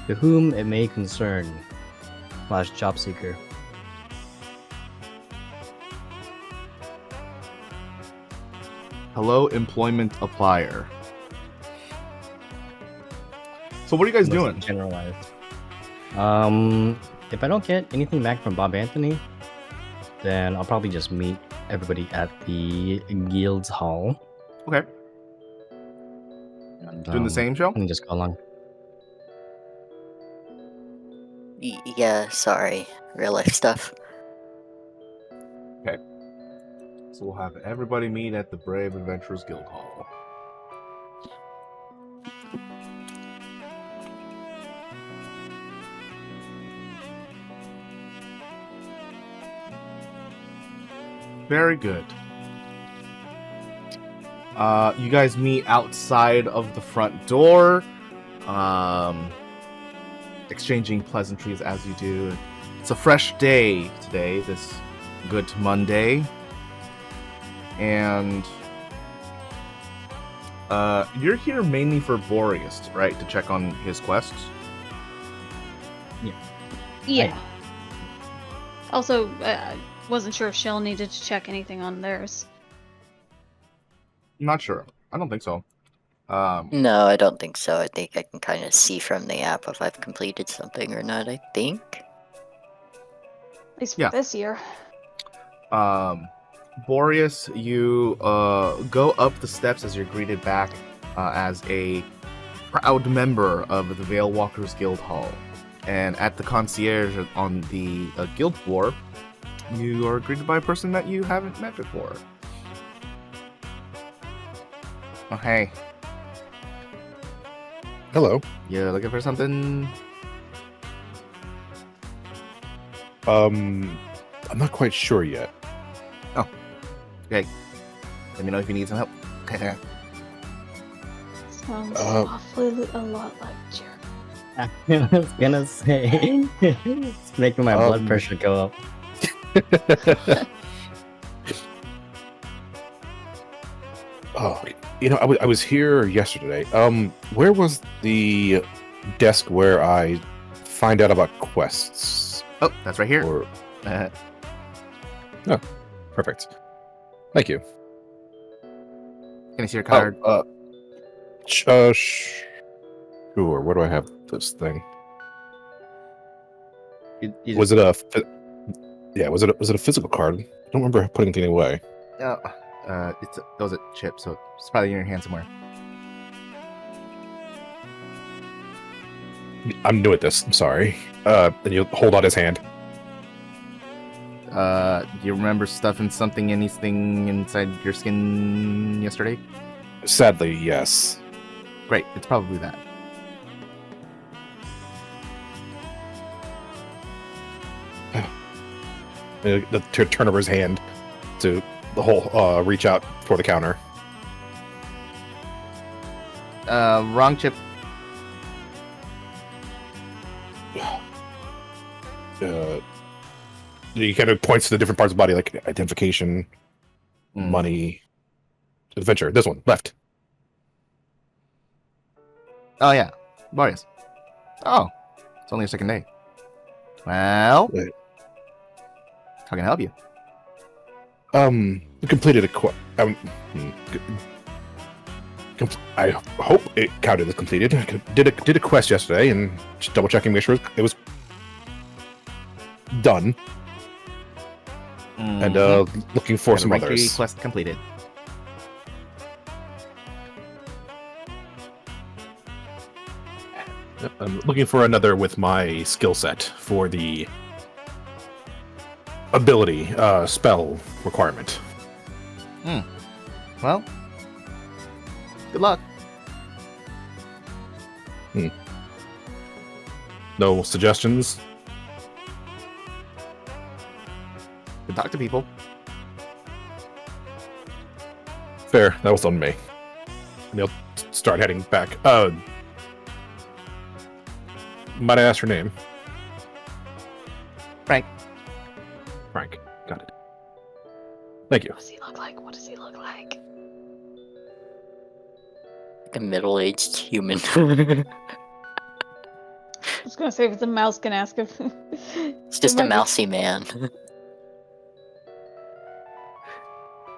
To whom it may concern. / job seeker. Hello employment applier. So what are you guys doing? Generalized. If I don't get anything back from Bob Anthony, then I'll probably just meet everybody at the Guild's Hall. Okay. And, Doing the same show? And just go along. Yeah, sorry. Real life stuff. So we'll have everybody meet at the Brave Adventurers Guild Hall. Very good. You guys meet outside of the front door, exchanging pleasantries as you do. It's a fresh day today, this good Monday. And you're here mainly for Boreas, right? To check on his quests. Yeah. Also, wasn't sure if Shell needed to check anything on theirs. Not sure. I don't think so. No, I don't think so. I think I can kind of see from the app if I've completed something or not, I think. At least for Yeah. this year. Boreas, you go up the steps as you're greeted back as a proud member of the Veil Walkers Guild Hall. And at the concierge on the guild floor, you are greeted by a person that you haven't met before. Oh, hey. Hello. You looking for something? I'm not quite sure yet. Okay. Let me know if you need some help. Sounds Uh, awfully a lot like Jeremy. I was gonna say, it's making my blood pressure go up. Oh, I was here yesterday. Where was the desk where I find out about quests? Oh, that's right here. Or perfect. Thank you. Can I see your card? Sure. Where do I have this thing? Was it a physical card? I don't remember putting anything away. It was a chip, so it's probably in your hand somewhere. I'm new at this. I'm sorry. Then you hold out his hand. Do you remember stuffing anything inside your skin yesterday? Sadly, yes. Great, it's probably that. To turn over his hand to the whole reach out for the counter. Wrong chip. He kind of points to the different parts of the body, like identification, money, adventure. This one, left. Oh yeah, Boreas. Oh, it's only your second day. Well, Wait. how can I help you? Completed a I hope it counted as completed. Did a quest yesterday and just double checking, make sure it was done. and looking for some Rank 3 others. quest completed. I'm looking for another with my skill set for the ability spell requirement. Well, good luck. No suggestions? Can talk to people. Fair, that was on me. And they'll start heading back. Might I ask your name? Frank. Frank. Got it. Thank you. What does he look like? What does he look like? A middle-aged human. I was gonna say if it's a mouse, can ask if It's just a mousy man.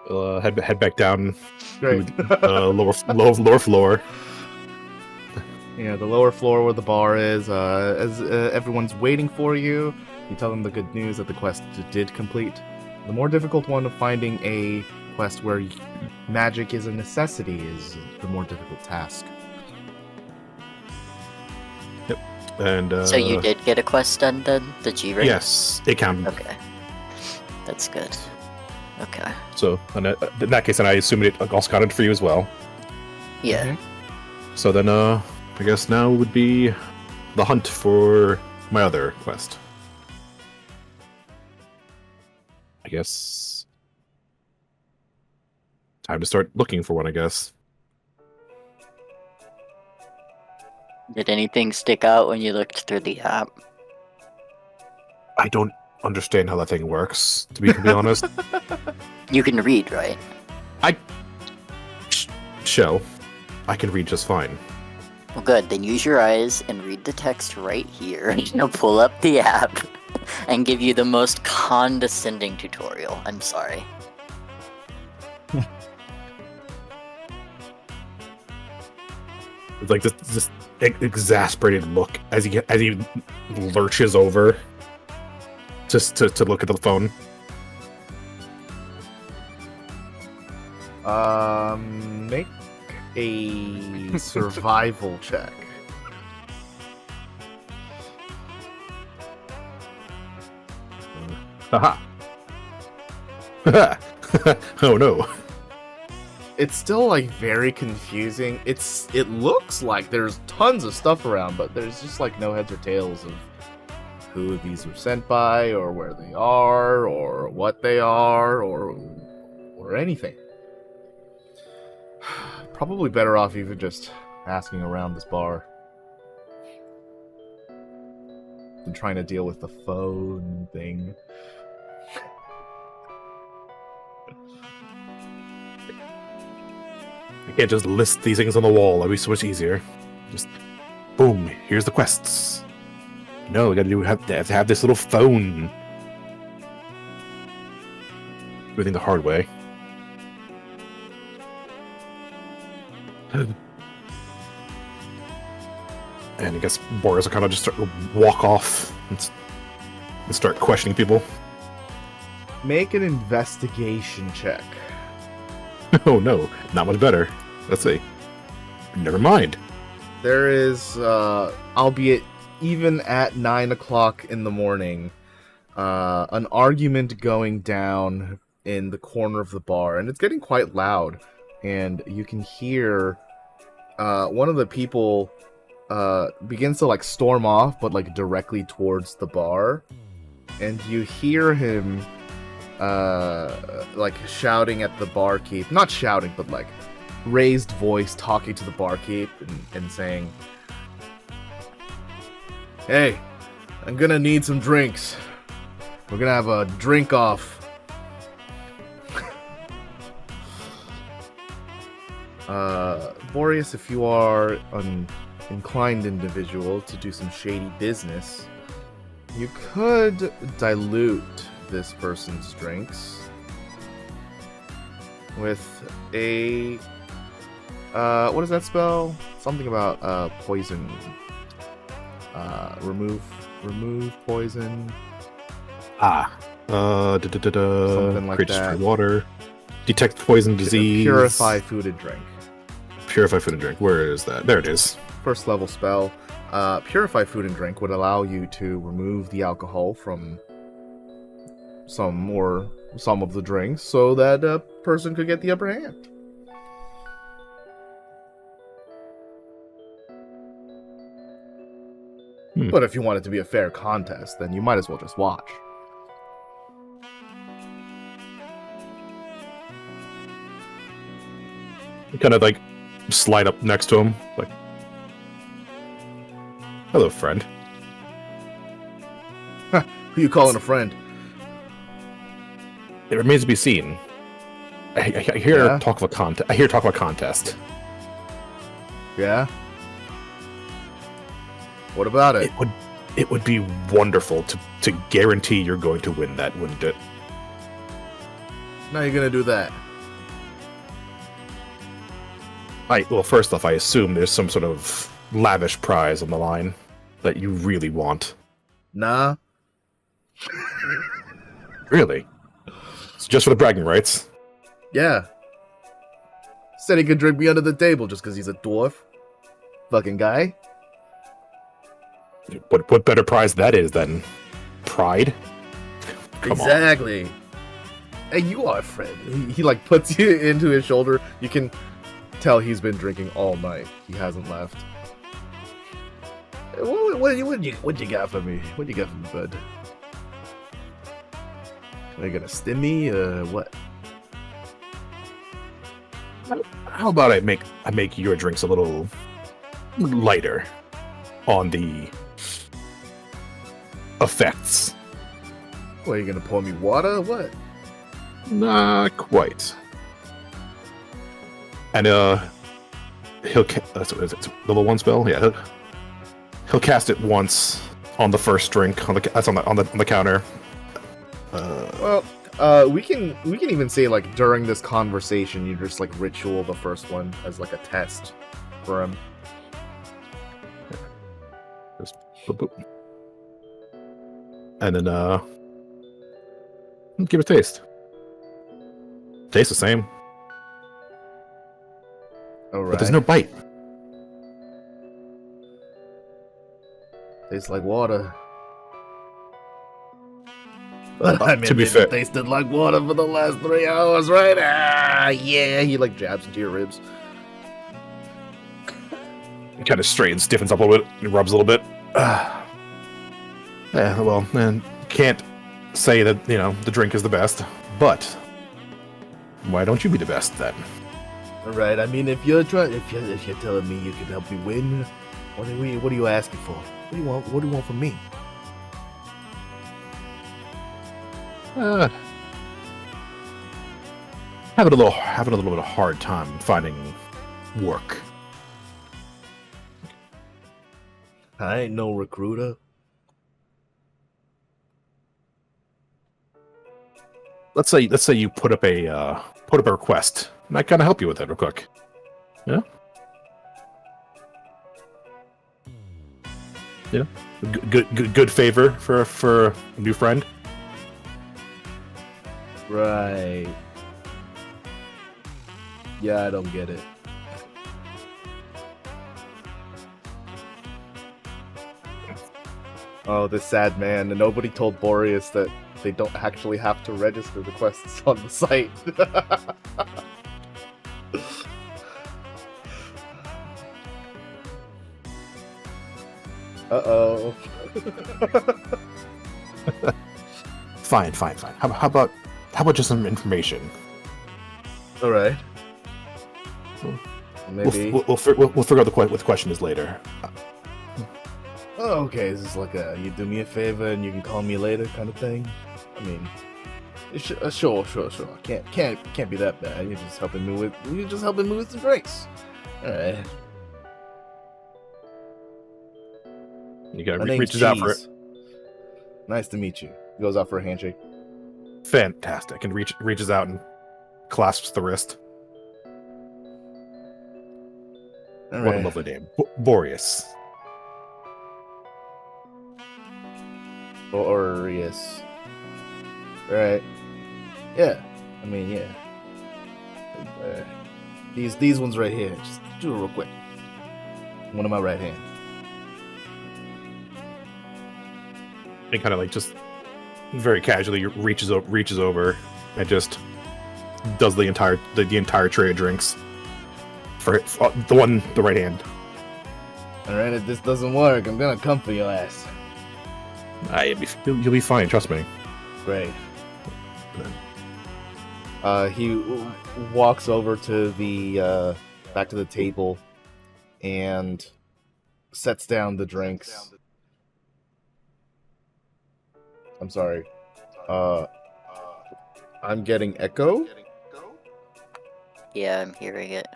Head back down Great. to lower floor. Yeah, the lower floor where the bar is. As everyone's waiting for you, you tell them the good news that the quest did complete. The more difficult one of finding a quest where magic is a necessity is the more difficult task. And So you did get a quest done then? The G ring? Yes, it counted. Okay. That's good. Okay. So in that case, then I assume it also counted for you as well. Yeah. So then, I guess now would be the hunt for my other quest. I guess time to start looking for one, I guess. Did anything stick out when you looked through the app? I don't understand how that thing works, to be completely honest. You can read, right? Shell, I can read just fine. Well, good. Then use your eyes and read the text right here. I'll pull up the app and give you the most condescending tutorial. I'm sorry. It's like this exasperated look as he lurches over just to look at the phone. Make a survival check. Haha. Oh no. It's still like very confusing. It looks like there's tons of stuff around, but there's just like no heads or tails of who these were sent by, or where they are, or what they are, or anything. Probably better off even just asking around this bar than trying to deal with the phone thing. I can't just list these things on the wall. That'd be so much easier. Just boom, here's the quests. No, we gotta have to have this little phone. Everything the hard way. And I guess Boreas will kind of just walk off and start questioning people. Make an investigation check. Oh no, not much better. Let's see. Never mind. There is, albeit even at 9 o'clock in the morning, an argument going down in the corner of the bar, and it's getting quite loud. And you can hear one of the people begins to like storm off, but like directly towards the bar, and you hear him like shouting at the barkeep, not shouting, but like raised voice talking to the barkeep and saying, "Hey, I'm gonna need some drinks. We're gonna have a drink off." Boreas, if you are an inclined individual to do some shady business, you could dilute this person's drinks with a what does that spell? Something about poison. Remove poison. Something like create that. destroy water. Detect poison disease. Purify food and drink. Purify food and drink. Where is that? There it is. First level spell. Purify food and drink would allow you to remove the alcohol from some of the drinks so that a person could get the upper hand. But if you want it to be a fair contest, then you might as well just watch. You kind of like slide up next to him, like, "Hello, friend." Who you calling a friend? It remains to be seen. I hear Yeah? talk of a contest. I hear talk of a contest. Yeah? What about it? It would be wonderful to guarantee you're going to win that, wouldn't it? Now you're gonna do that. Well, first off, I assume there's some sort of lavish prize on the line that you really want. Nah. Really? It's just for the bragging rights. Yeah. Said he could drink me under the table just because he's a dwarf. Fucking guy. What better prize that is than pride? Come on. Exactly. Hey, you are a friend. He like puts you into his shoulder. You can tell he's been drinking all night. He hasn't left. What you got for me? What you got for me, bud? Are you gonna stim me? What? How about I make your drinks a little lighter on the effects? What, are you gonna pour me water? What? Not quite. And he'll what is it? Level 1 spell. Yeah, he'll cast it once on the first drink. That's on the counter. Well, we can even say like during this conversation, you just like ritual the first one as like a test for him. Just boop, boop. And then give it a taste. Tastes the same, All right. but there's no bite. Tastes like water. But I mean, to be it fair, tasted like water for the last 3 hours, right? Ah, yeah. He like jabs into your ribs. it kind of straightens, stiffens up a little bit, and rubs a little bit. Yeah, well, man, can't say that the drink is the best, but why don't you be the best then? All right. I mean, if you're telling me you can help me win, what are you asking for? What do you want? What do you want from me? Having a little bit of a hard time finding work. I ain't no recruiter. Let's say you put up a request, and I kind of help you with that real quick. Yeah. Yeah. Good favor for a new friend. Right. Yeah, I don't get it. Oh, this sad man. And nobody told Boreas that they don't actually have to register the quests on the site. Uh-oh. Fine. How about just some information? All right. Maybe. We'll figure out what the question is later. Oh, okay. This is like a you do me a favor and you can call me later kind of thing. I mean, sure. Can't be that bad. You're just helping me with the drinks. All right. You gotta My name's reaches out for it. Cheese. Nice to meet you. Goes out for a handshake. Fantastic, and reaches out and clasps the wrist. All What a right. lovely name, Boreas. Boreas. Right. Yeah. I mean, yeah. These ones right here. Just do it real quick. One in my right hand. And kind of like just very casually reaches over and just does the entire tray of drinks for the right hand. Alright, if this doesn't work, I'm gonna come for your ass. You'll be fine, trust me. Great. He walks over to the back to the table and sets down the drinks. I'm sorry. I'm getting echo? Yeah, I'm hearing it.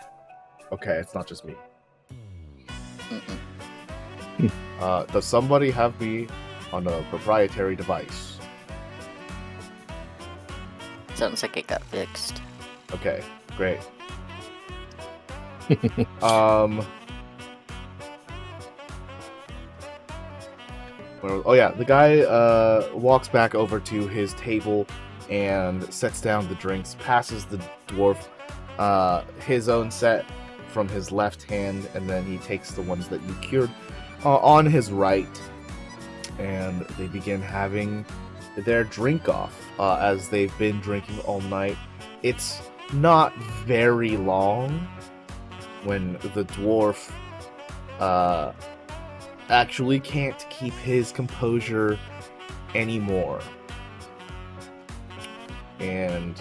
Okay, it's not just me. Mm-mm. Does somebody have me on a proprietary device? Sounds like it got fixed. Okay, great. Oh yeah, the guy walks back over to his table and sets down the drinks, passes the dwarf his own set from his left hand, and then he takes the ones that you cured on his right, and they begin having their drink off as they've been drinking all night. It's not very long when the dwarf actually can't keep his composure anymore. And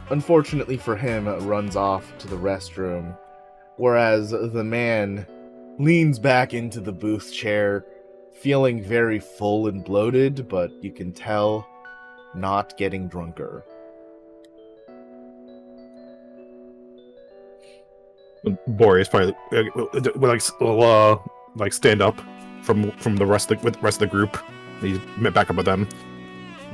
unfortunately for him, runs off to the restroom, whereas the man leans back into the booth chair, feeling very full and bloated, but you can tell not getting drunker. Boreas probably will stand up from the rest of the group. He's met back up with them.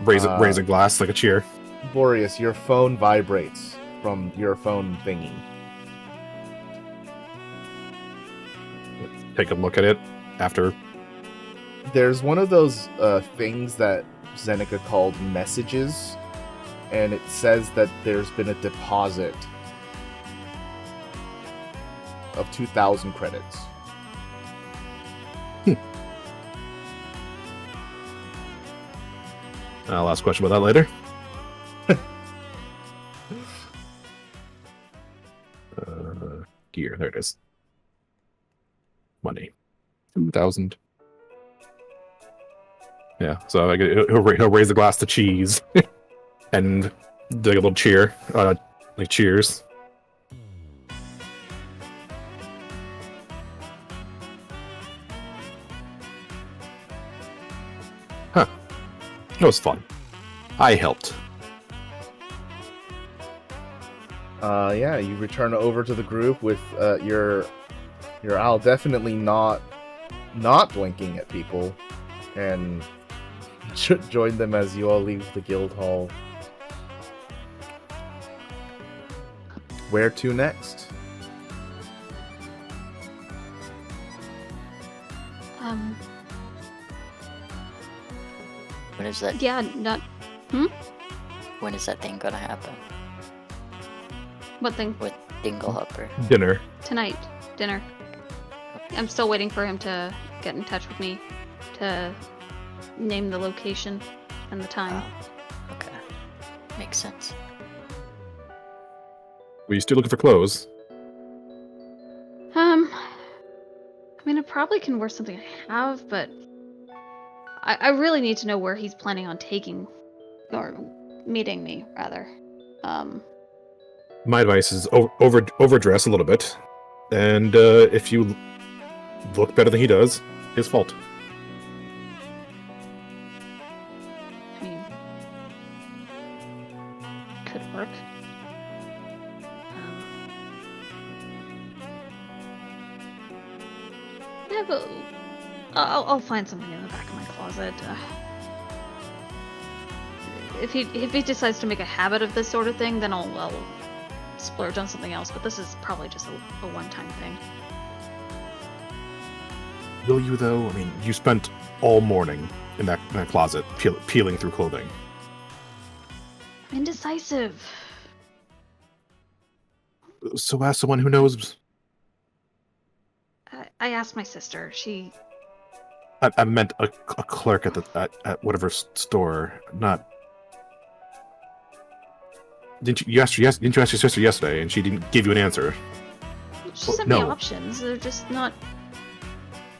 Raise a glass like a cheer. Boreas, your phone vibrates from your phone thingy. Take a look at it after. There's one of those things that Xenika called messages, and it says that there's been a deposit of 2,000 credits. I'll ask a question about that later. Gear, there it is. Money, 2,000. Yeah, so he'll raise the glass to cheese and do a little cheer, like cheers. Huh. It was fun. I helped. Yeah, you return over to the group with your owl definitely not blinking at people, and join them as you all leave the guild hall. Where to next? When is that? Yeah, not. When is that thing gonna happen What thing? with Dinglehopper? Dinner. Tonight. Dinner. I'm still waiting for him to get in touch with me to name the location and the time. Oh, okay, makes sense. Were you still looking for clothes? I mean, I probably can wear something I have, but I really need to know where he's planning on taking or meeting me, rather. My advice is overdress a little bit, and if you look better than he does, his fault. I mean, could work. Yeah, but I'll find something in the back of my closet. If he decides to make a habit of this sort of thing, then I'll splurge on something else. But this is probably just a one-time thing. Will you, though? I mean, you spent all morning in that closet peeling through clothing. Indecisive. So ask someone who knows. I asked my sister. She. I meant a clerk at whatever store, not. Didn't you ask your sister yesterday, and she didn't give you an answer? She sent me options. They're just not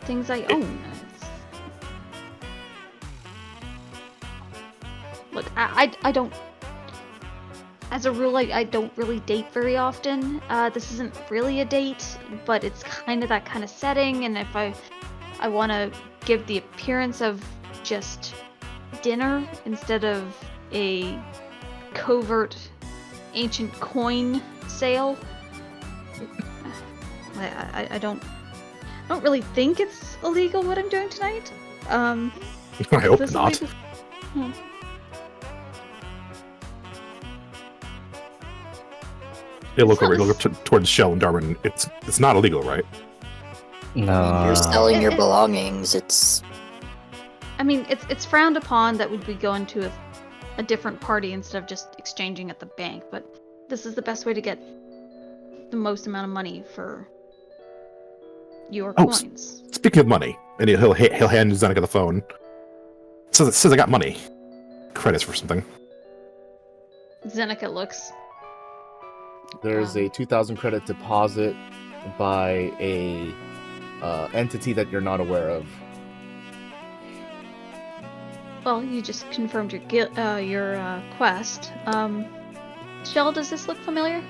things I own. Look, I don't. As a rule, I don't really date very often. This isn't really a date, but it's kind of that kind of setting, and if I want to give the appearance of just dinner instead of a covert ancient coin sale. I don't really think it's illegal what I'm doing tonight. I hope not. They look over towards Shell and Darwin. It's not illegal, right? No. You're selling your belongings. It's. I mean, it's frowned upon that would be going to a different party instead of just exchanging at the bank. But this is the best way to get the most amount of money for your coins. Speaking of money, and he'll hand Xenika the phone. Says I got money. Credits for something. Xenika looks. There's a 2,000 credit deposit by a entity that you're not aware of. Well, you just confirmed your quest. Shell, does this look familiar?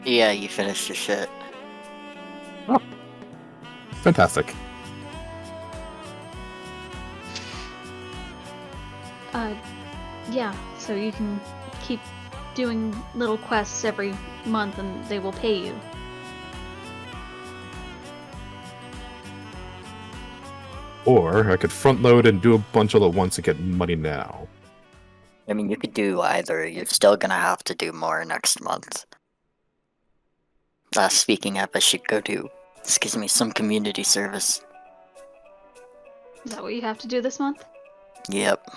Yeah, you finished your shit. Oh, fantastic. Yeah. So you can keep doing little quests every month, and they will pay you. Or I could front load and do a bunch all at once and get money now. I mean, you could do either. You're still gonna have to do more next month. Speaking of, I should go do, some community service. Is that what you have to do this month? Yep.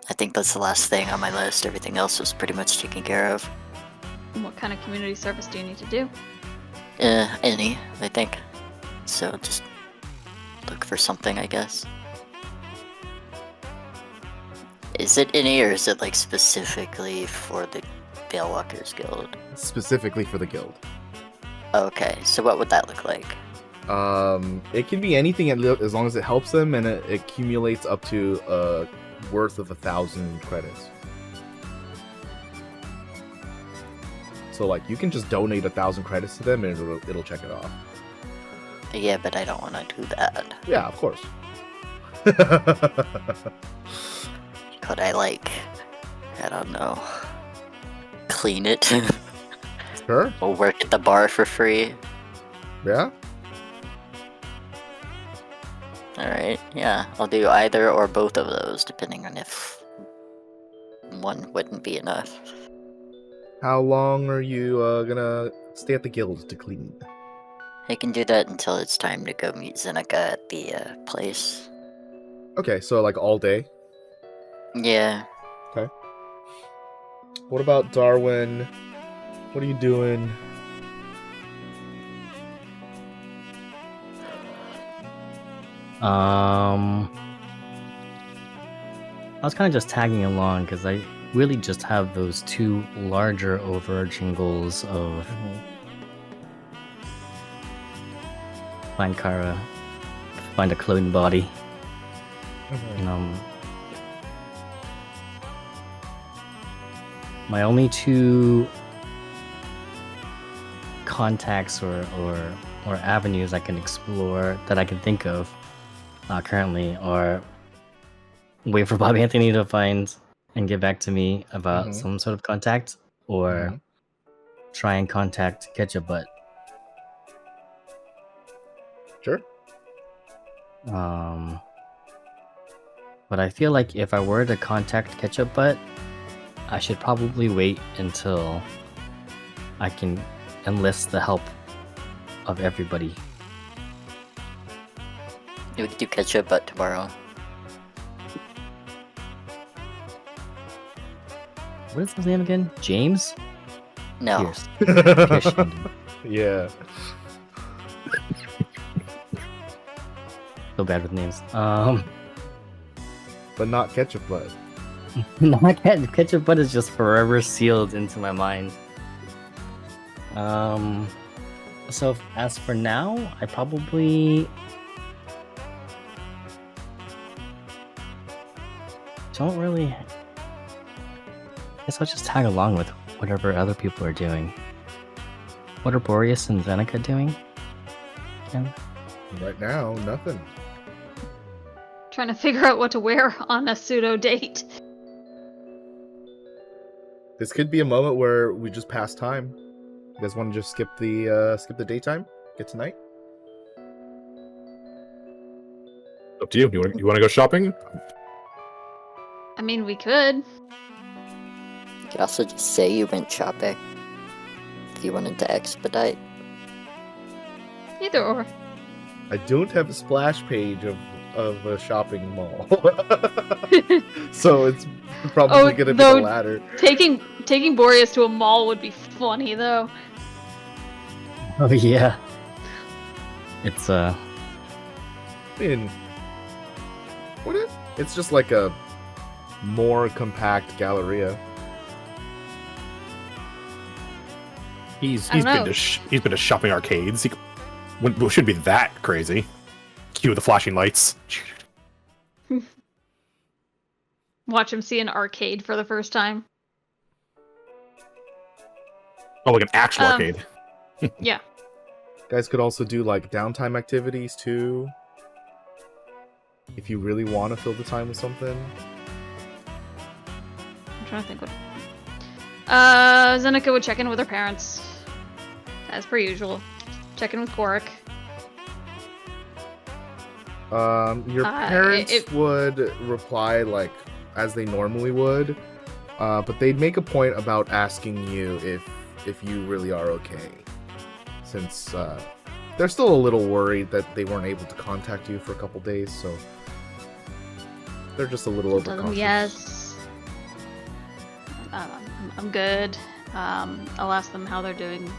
I think that's the last thing on my list. Everything else was pretty much taken care of. And what kind of community service do you need to do? Any, I think. So just look for something, I guess. Is it any, or is it like specifically for the Veilwalkers Guild? Specifically for the guild. Okay, so what would that look like? It can be anything as long as it helps them, and it accumulates up to worth of 1,000 credits. So like you can just donate 1,000 credits to them, and it'll check it off. Yeah, but I don't want to do that. Yeah, of course. Could I I don't know, clean it? Sure. Or work at the bar for free? Yeah. Alright, yeah, I'll do either or both of those, depending on if one wouldn't be enough. How long are you gonna stay at the guild to clean? I can do that until it's time to go meet Xenika at the place. Okay, so like all day. Yeah. Okay. What about Darwin? What are you doing? I was kind of just tagging along because I really just have those two larger overarching goals of find Kara, find a clone body. My only two contacts or avenues I can explore that I can think of currently are wait for Bob Anthony to find and get back to me about some sort of contact, or try and contact Ketchup Butt. Sure. But I feel like if I were to contact Ketchup Butt, I should probably wait until I can enlist the help of everybody. We could do Ketchup Butt tomorrow. what is his name again? James? No. Pierce. Pierce Shandon. Yeah. So bad with names. But not ketchup butt. Not ketchup butt is just forever sealed into my mind. So as for now, I probably don't really. I guess I'll just tag along with whatever other people are doing. What are Boreas and Xenika doing? Ken? Right now, nothing. Trying to figure out what to wear on a pseudo date. This could be a moment where we just pass time. You guys want to just skip the daytime? Get tonight? Up to you. You want to go shopping? I mean, we could. You could also just say you went shopping if you wanted to expedite. Either or. I don't have a splash page of a shopping mall. So it's probably gonna be the latter. Taking Boreas to a mall would be funny though. Oh yeah. It's I mean, what is? It's just like a more compact Galleria. He's I don't been know. he's been to shopping arcades. It shouldn't be that crazy. Cue the flashing lights. Watch him see an arcade for the first time. Oh, like an actual Um, arcade. Yeah. Guys could also do like downtime activities too. If you really want to fill the time with something. I'm trying to think what. Xenika would check in with her parents, as per usual. Check in with Gorik. Your parents would reply like as they normally would, but they'd make a point about asking you if you really are okay, since they're still a little worried that they weren't able to contact you for a couple days, so they're just a little Tell them overcautious. yes. I'm good. I'll ask them how they're doing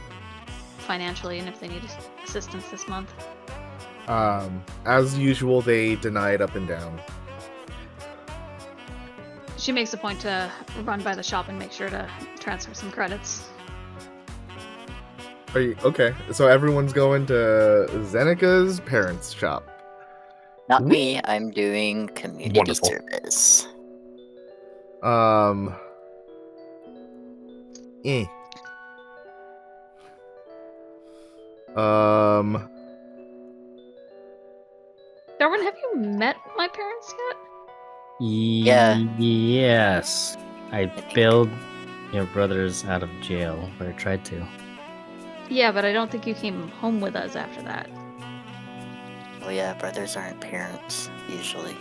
financially and if they need assistance this month. As usual, they deny it up and down. She makes a point to run by the shop and make sure to transfer some credits. Are you okay? So everyone's going to Xenika's parents' shop. Not me, I'm doing community Wonderful. service. Eh. Darwin, have you met my parents yet? Yeah. Yes. I bailed your brothers out of jail, or tried to. Yeah, but I don't think you came home with us after that. Oh yeah, brothers aren't parents, usually.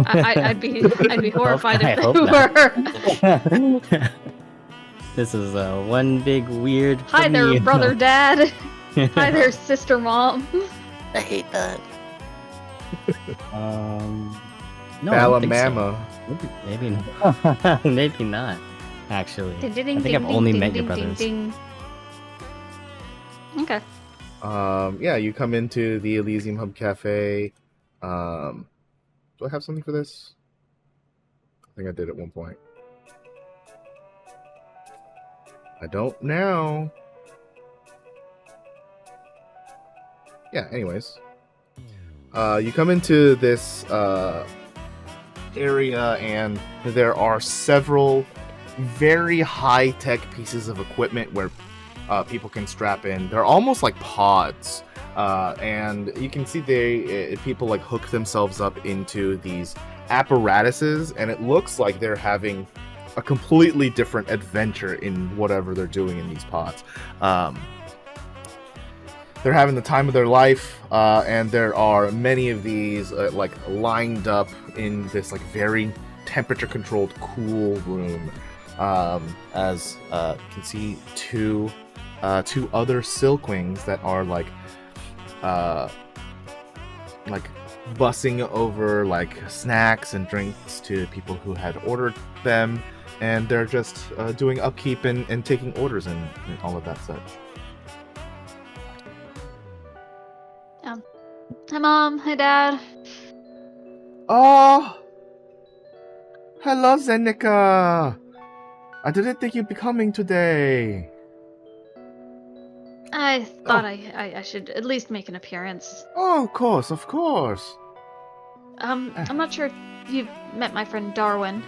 I'd be horrified I if hope they not. were. This is one big weird. Hi there, funny- brother, dad. Hi there, sister, mom. I hate that. No, I don't think so. Balamama. Maybe, maybe not. Actually, I think I've only met your brothers. Okay. Yeah, you come into the Elysium Hub Cafe. Do I have something for this? I think I did at one point. I don't now. Yeah, anyways. You come into this area and there are several very high-tech pieces of equipment where people can strap in. They're almost like pods. And you can see people like hook themselves up into these apparatuses, and it looks like they're having a completely different adventure in whatever they're doing in these pods. They're having the time of their life, and there are many of these like lined up in this like very temperature-controlled, cool room. As you can see, two other Silkwings that are like bussing over like snacks and drinks to people who had ordered them. and they're just doing upkeep and taking orders and all of that such. Hi, Mom. Hi, Dad. Oh, hello, Xenika. I didn't think you'd be coming today. I thought I should at least make an appearance. Oh, of course, of course. I'm not sure if you've met my friend Darwin.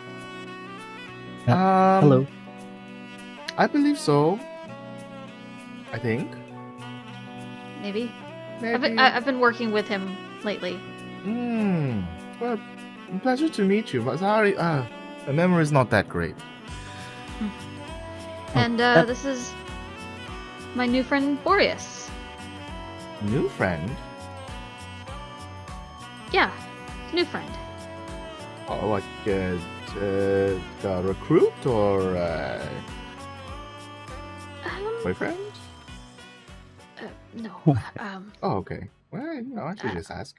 Hello. I believe so. I think. Maybe. Maybe. I've been working with him lately. Well, pleasure to meet you, but sorry, the memory's not that great. And this is my new friend Boreas. New friend? Yeah, new friend. Oh, like a recruit or boyfriend? No. Oh, okay. Well, I should just ask.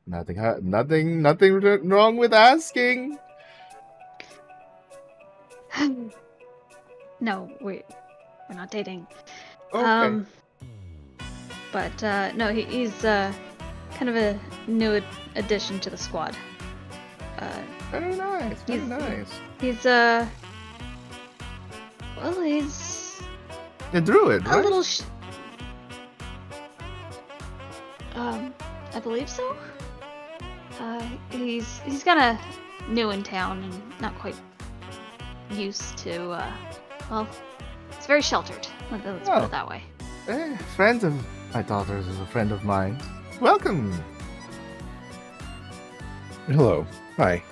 Nothing wrong with asking. No, we're not dating. Okay. But no, he's kind of a new addition to the squad. Very nice. Very he's- nice. He's well, he's The druid, a right? little. I believe so. He's kind of new in town and not quite used to. Well, it's very sheltered. Let's put Oh. it that way. Friend of my daughter's is a friend of mine. Welcome. Hello. Hi.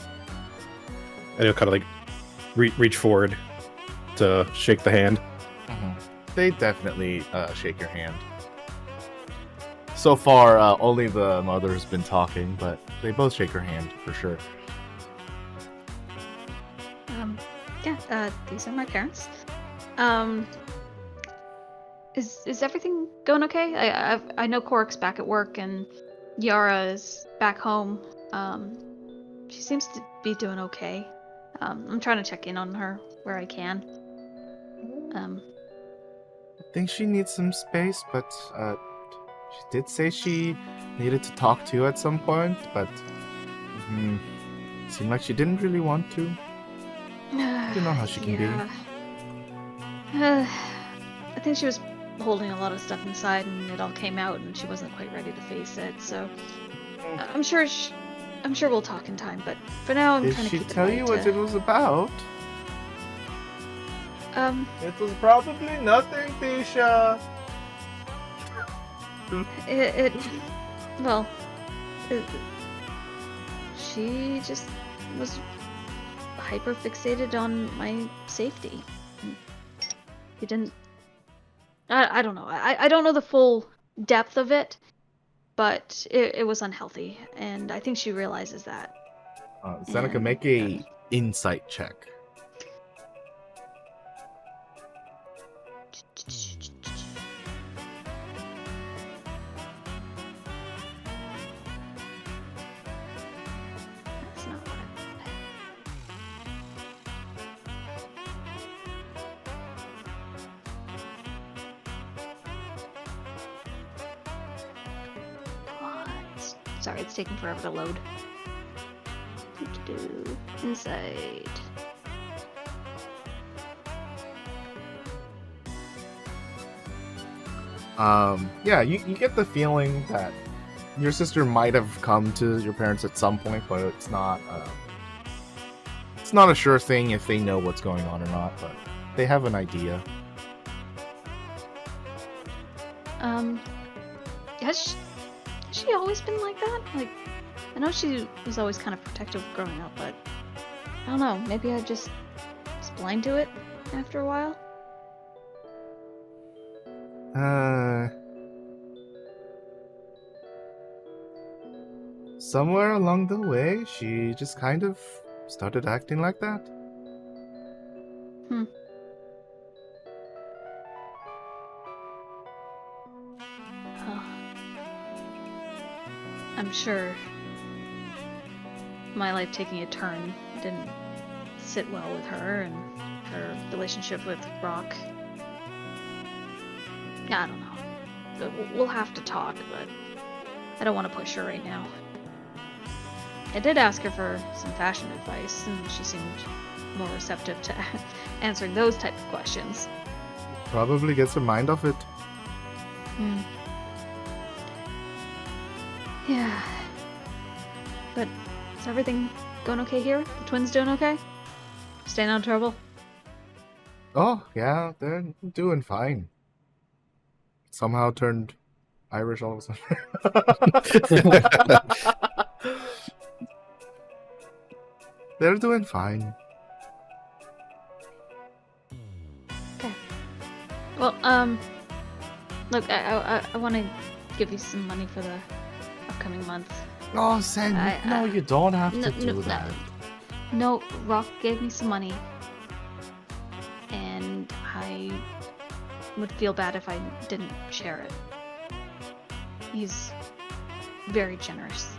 And he'll kind of like reach forward to shake the hand. They definitely shake your hand. So far, only the mother's been talking, but they both shake her hand for sure. Yeah. These are my parents. Is everything going okay? I know Cork's back at work and Yara is back home. She seems to be doing okay. I'm trying to check in on her where I can. I think she needs some space, but she did say she needed to talk to you at some point, but seemed like she didn't really want to. You know how she can be. I think she was holding a lot of stuff inside, and it all came out, and she wasn't quite ready to face it. So I'm sure we'll talk in time. But for now, I'm Did trying to she keep it tell you light, what it was about? It was probably nothing, Tisha. Well, she just was hyper fixated on my safety. He didn't. I don't know. I don't know the full depth of it, but it was unhealthy, and I think she realizes that. Xenika, make a insight check. That's not what What? Sorry, it's taking forever to load. Insight. Yeah, you get the feeling that your sister might have come to your parents at some point, but it's not a sure thing if they know what's going on or not, but they have an idea. Has she always been like that? Like, I know she was always kind of protective growing up, but I don't know, maybe I just was blind to it after a while? Somewhere along the way, she just kind of started acting like that. Oh. I'm sure my life taking a turn didn't sit well with her and her relationship with Rock. Yeah, I don't know. We'll have to talk, but I don't want to push her right now. I did ask her for some fashion advice, and she seemed more receptive to answering those type of questions. Probably gets her mind off it. Yeah. But is everything going okay here? The twins doing okay? Staying out of trouble? Oh, yeah, they're doing fine. Somehow turned Irish all of a sudden. They're doing fine. Okay. Well, look, I want to give you some money for the upcoming month. Oh, Sen, no, you don't have to do no, that. No, Rock gave me some money, and I would feel bad if I didn't share it. He's very generous.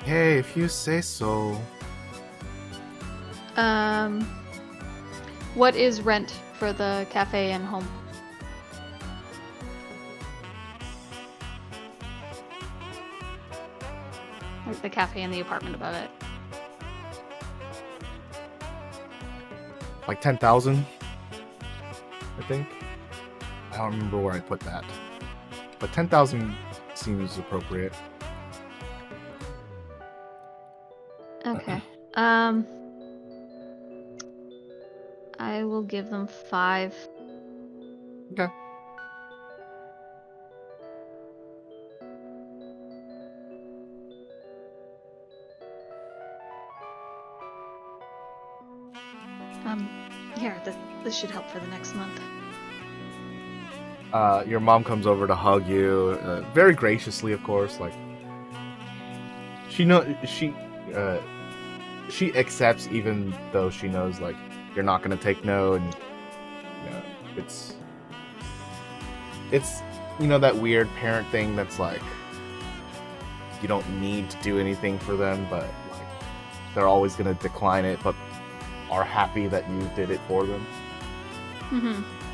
Hey, if you say so. What is rent for the cafe and home? Or the cafe and the apartment above it. Like 10,000, I think. I don't remember where I put that. But 10,000 seems appropriate. Okay. I will give them 5. Okay. Here, this should help for the next month. Your mom comes over to hug you, very graciously, of course. Like she accepts, even though she knows like you're not gonna take no, and it's that weird parent thing that's like you don't need to do anything for them, but like they're always gonna decline it, but are happy that you did it for them.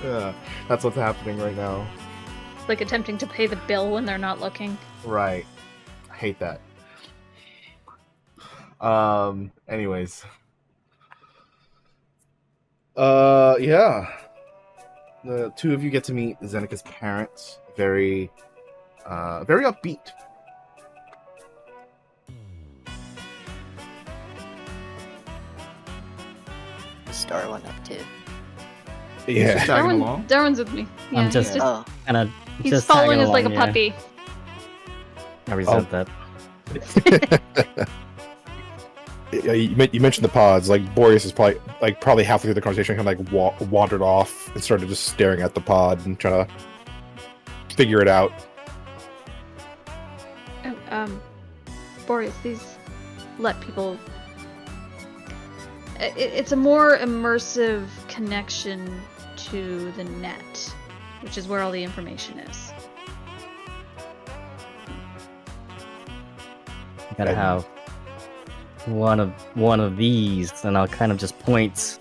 Yeah, that's what's happening right now. Like attempting to pay the bill when they're not looking. Right. I hate that. Anyways. Yeah. The two of you get to meet Xenika's parents. Very upbeat. What's Darwin up to? Yeah. Just tagging along. Darwin's with me. Yeah, I'm just he's Oh, kind of he's just following tagging us like a along, yeah. puppy. I resent that. Yeah, you mentioned the pods. Like Boreas is probably halfway through the conversation, kind of like wandered off and started just staring at the pod and trying to figure it out. Oh, Boreas, these let people. It's a more immersive connection to the net, which is where all the information is. You gotta have one of these, and I'll kind of just point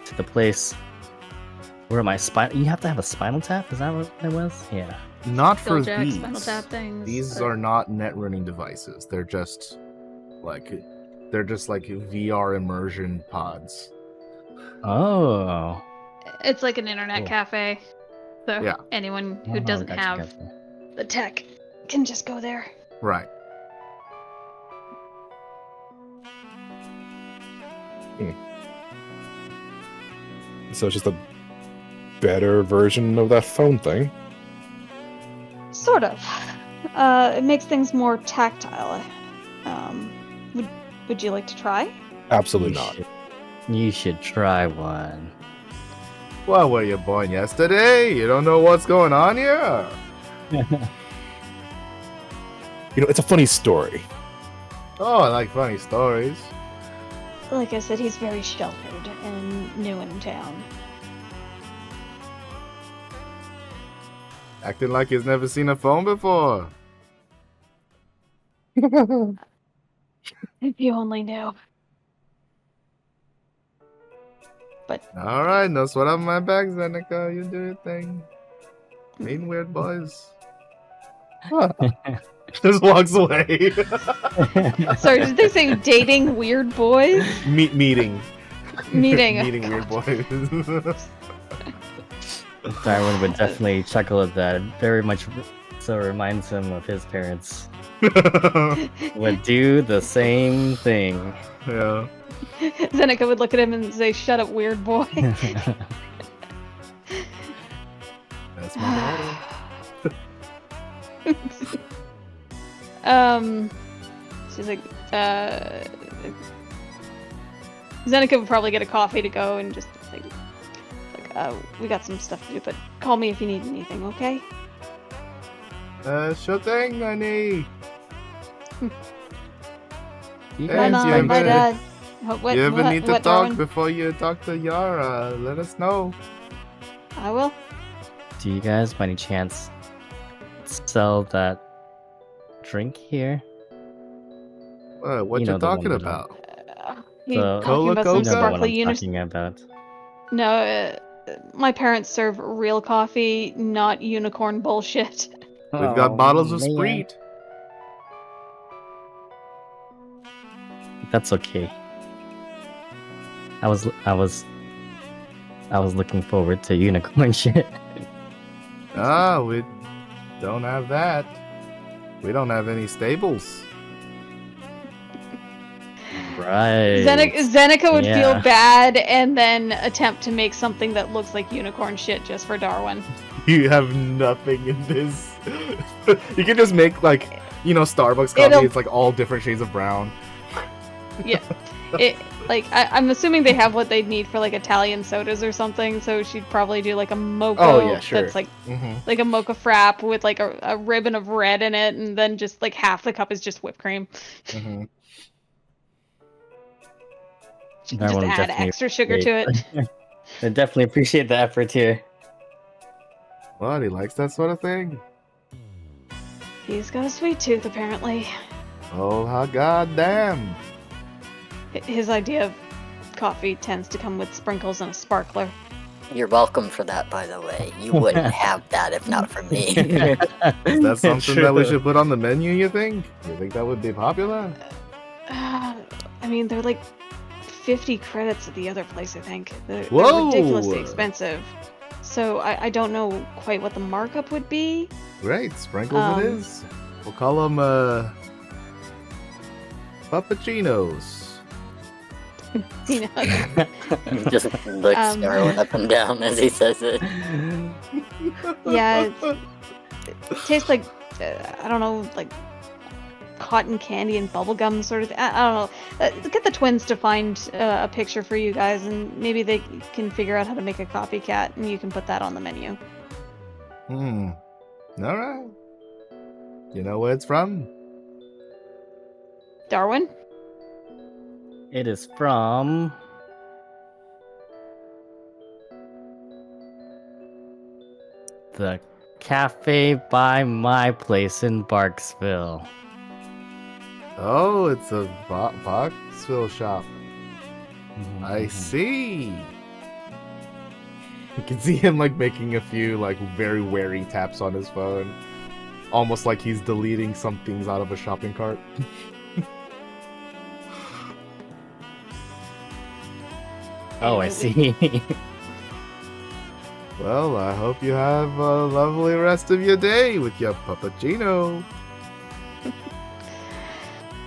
to the place where my spine. You have to have a spinal tap. Is that what it was? Yeah. Not for Skulljack, these. spinal tap things. These but- are not net running devices. They're just like VR immersion pods. Oh. It's like an internet Cool. cafe. So Yeah. anyone who Oh, doesn't gotcha, have gotcha. the tech can just go there. Right. So it's just a better version of that phone thing. Sort of. It makes things more tactile. Would you like to try? Absolutely You not. should- You should try one. Well, were you born yesterday? You don't know what's going on here? It's a funny story. Oh, I like funny stories. Like I said, he's very sheltered and new in town. Acting like he's never seen a phone before. If you only knew. All right, no sweat on my back, Xenika. You do your thing. Mean weird boys. Just walks away. Sorry, did they say dating weird boys? Meeting. Meeting. Meeting weird boys. Darwin would definitely chuckle at that. Very much so reminds him of his parents. Would do the same thing. Yeah. Xenika would look at him and say, "Shut up, weird boy." That's my daughter. She's like, Xenika would probably get a coffee to go and just like, we got some stuff to do, but call me if you need anything, okay? Sure thing, honey. You Bye, Hey, guys do Mom. you Bye, ever- Dad. You ever need to what, talk Darwin? before you talk to Yara? Let us know. I will. Do you guys, by any chance, sell that drink What You you know the one talking that about? You The- talking Cola about Coca? some You know the one sparkly I'm units? talking about. No, my parents serve real coffee, not unicorn bullshit. We've got bottles of man. Sprite. That's okay. I was looking forward to unicorn shit. Ah, we don't have that. We don't have any stables. Right. Xenika would feel Yeah. bad and then attempt to make something that looks like unicorn shit just for Darwin. You have nothing in this. You can just make like, Starbucks coffee. It'll- It's like all different shades of brown. Yeah. I'm assuming they have what they'd need for like Italian sodas or something, so she'd probably do like a mocha Oh, yeah, sure. that's like Mm-hmm. a mocha frap with like a ribbon of red in it, and then just like half the cup is just whipped cream. Mm-hmm. Just That one would add definitely extra sugar to it. I definitely appreciate the effort here. Well, he likes that sort of thing. He's got a sweet tooth, apparently. Oh, how goddamn. His idea of coffee tends to come with sprinkles and a sparkler. You're welcome for that, by the way. You wouldn't have that if not for me. Is that something that we should put on the menu, you think? You think that would be popular? I mean, they're like 50 credits at the other place, I think. They're Whoa! ridiculously expensive. So I don't know quite what the markup would be. Great, sprinkles it is. We'll call them, puppuccinos. You know, Just looks Darwin up and down as he says it. yeah, it tastes like, I don't know, like cotton candy and bubblegum sort of thing. I don't know. Get the twins to find a picture for you guys, and maybe they can figure out how to make a copycat, and you can put that on the menu. Alright. You know where it's from? Darwin? It is from the cafe by my place in Barksville. Oh, it's a Boxville shop. I see. You can see him like making a few like very wary taps on his phone. Almost like he's deleting some things out of a shopping cart. Oh, I see. Well, I hope you have a lovely rest of your day with your puppuccino.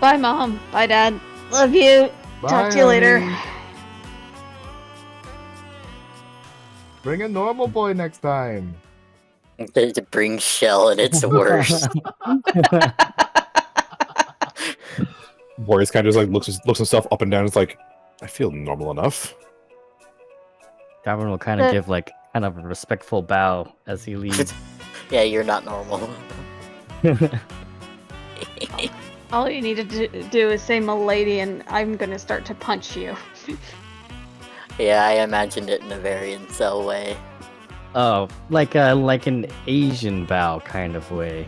Bye, Mom. Bye, Dad. Love you. Talk to you later. honey. Bring a normal boy next time. To bring Shell at its worst. Boreas kind of just like looks himself up and down. It's like, I feel normal enough. Darwin will kind of give like kind of a respectful bow as he leaves. Yeah, you're not normal. All you need to do is say "milady," and I'm gonna start to punch you. Yeah, I imagined it in a very incel way. Oh, like an Asian bow kind of way.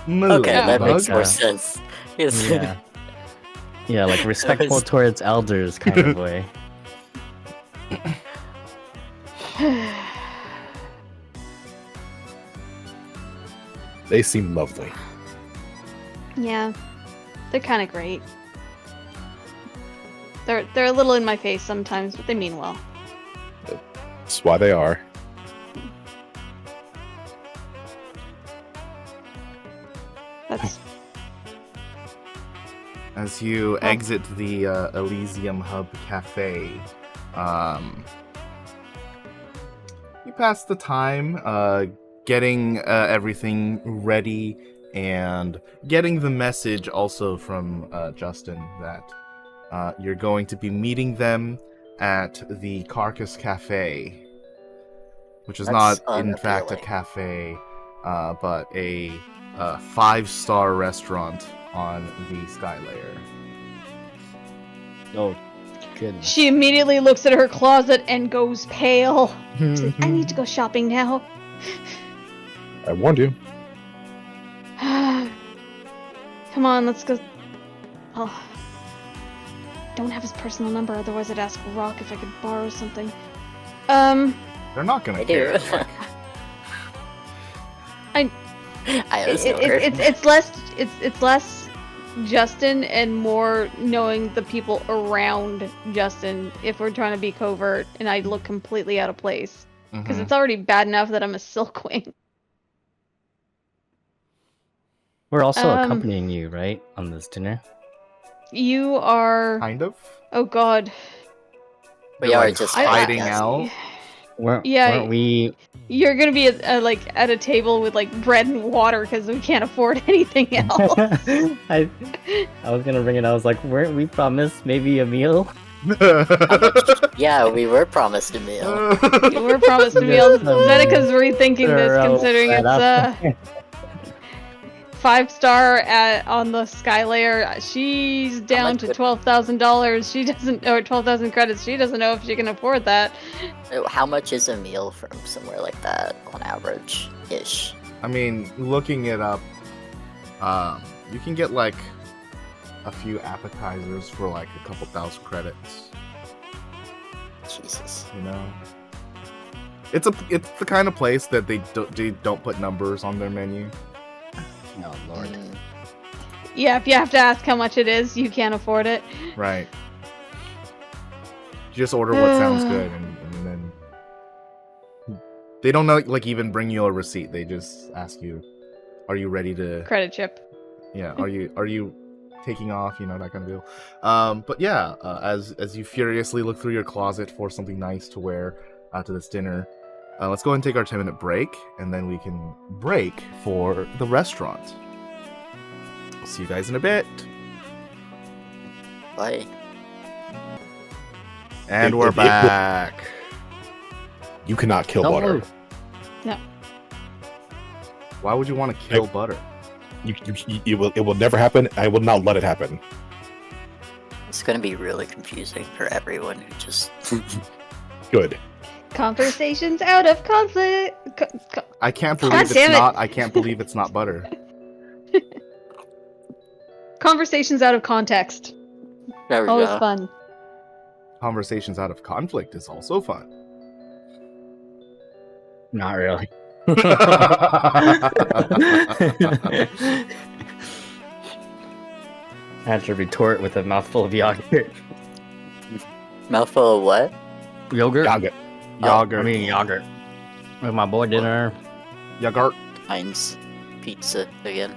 Okay, that Bug? makes more Yeah. sense. Yes. Yeah. Yeah, like respectful towards elders kind of way. They seem lovely. Yeah, they're kind of great. They're a little in my face sometimes, but they mean well. That's why they are. That's As you exit the Elysium Hub Cafe, you pass the time getting everything ready and getting the message also from Justin that you're going to be meeting them at the Carcass Cafe, which is That's not in fact a unappealing. cafe, but a 5-star restaurant on the Sky Layer. Oh, goodness. She immediately looks at her closet and goes pale. She's like, I need to go shopping now. I warned you. Come on, let's go. Oh, don't have his personal number, otherwise I'd ask Rock if I could borrow something. They're not gonna I do. care. Like, I have no care. it's less Justin and more knowing the people around Justin if we're trying to be covert and I look completely out of place. Because mhm. it's already bad enough that I'm a Silkwing. We're also Um, accompanying you, right, on this dinner? You are... Kind of. Oh god. We They're, are like, just hiding podcasts. out. Weren't Yeah. You're gonna be at a table with like bread and water because we can't afford anything else. I was gonna bring it. I was like, weren't we promised maybe a meal? Yeah, we were promised a meal. We're promised a meal. Zenica's rethinking this, Throw considering that it's up. 5-star on the Sky Layer. She's down much to would- $12,000. She doesn't, or 12,000 credits. She doesn't know if she can afford that. How much is a meal from somewhere like that on average? Ish. I mean, looking it up, you can get like a few appetizers for like a couple thousand credits. Jesus. You know, it's the kind of place that they don't put numbers on their menu. Oh lord. Mm. Yeah, if you have to ask how much it is, you can't afford it. Right. You just order what sounds good, and then they don't know, like even bring you a receipt. They just ask you, "Are you ready to?" Credit chip. Yeah. Are you taking off? You know, that kind of deal. But yeah, as you furiously look through your closet for something nice to wear to this dinner, let's go ahead and take our 10-minute break, and then we can break for the restaurant. See you guys in a bit. Bye. And we're back. You cannot kill Don't butter. move. Why would you want to kill butter? It will never happen. I will not let it happen. It's gonna be really confusing for everyone who just. Good. Conversations out of conflict. I can't God believe it's damn it. not. I can't believe it's not butter. Conversations out of context. There we Always go. fun. Conversations out of conflict is also fun. Not really. I had to retort with a mouthful of yogurt. Mouthful of what? Yogurt? Yogurt. I mean yogurt. With my boy dinner. Yogurt. Heinz pizza again.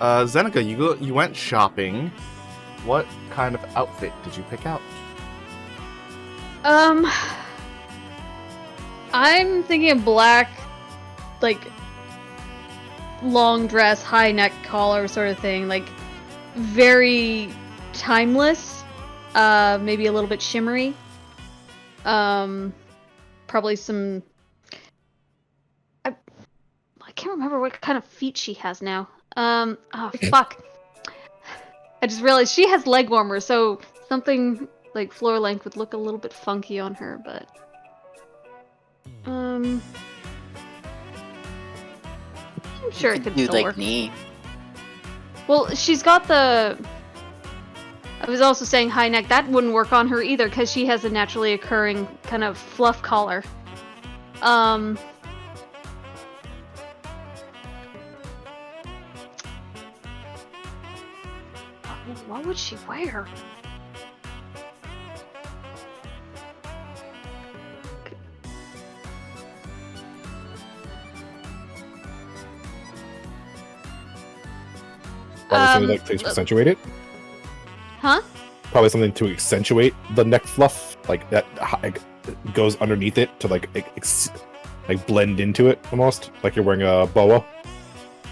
Xenika, you went shopping. What kind of outfit did you pick out? I'm thinking of black, like, long dress, high neck collar sort of thing. Like, very timeless. Maybe a little bit shimmery. Probably some... I can't remember what kind of feet she has now. Oh, fuck. I just realized she has leg warmers, so something like floor length would look a little bit funky on her, but... I'm sure it could could do still like work. me. Well, she's got the. I was also saying high neck. That wouldn't work on her either because she has a naturally occurring kind of fluff collar. What would she wear? Probably something like to accentuate it. Huh? Probably something to accentuate the neck fluff, like that goes underneath it to like blend into it almost, like you're wearing a boa.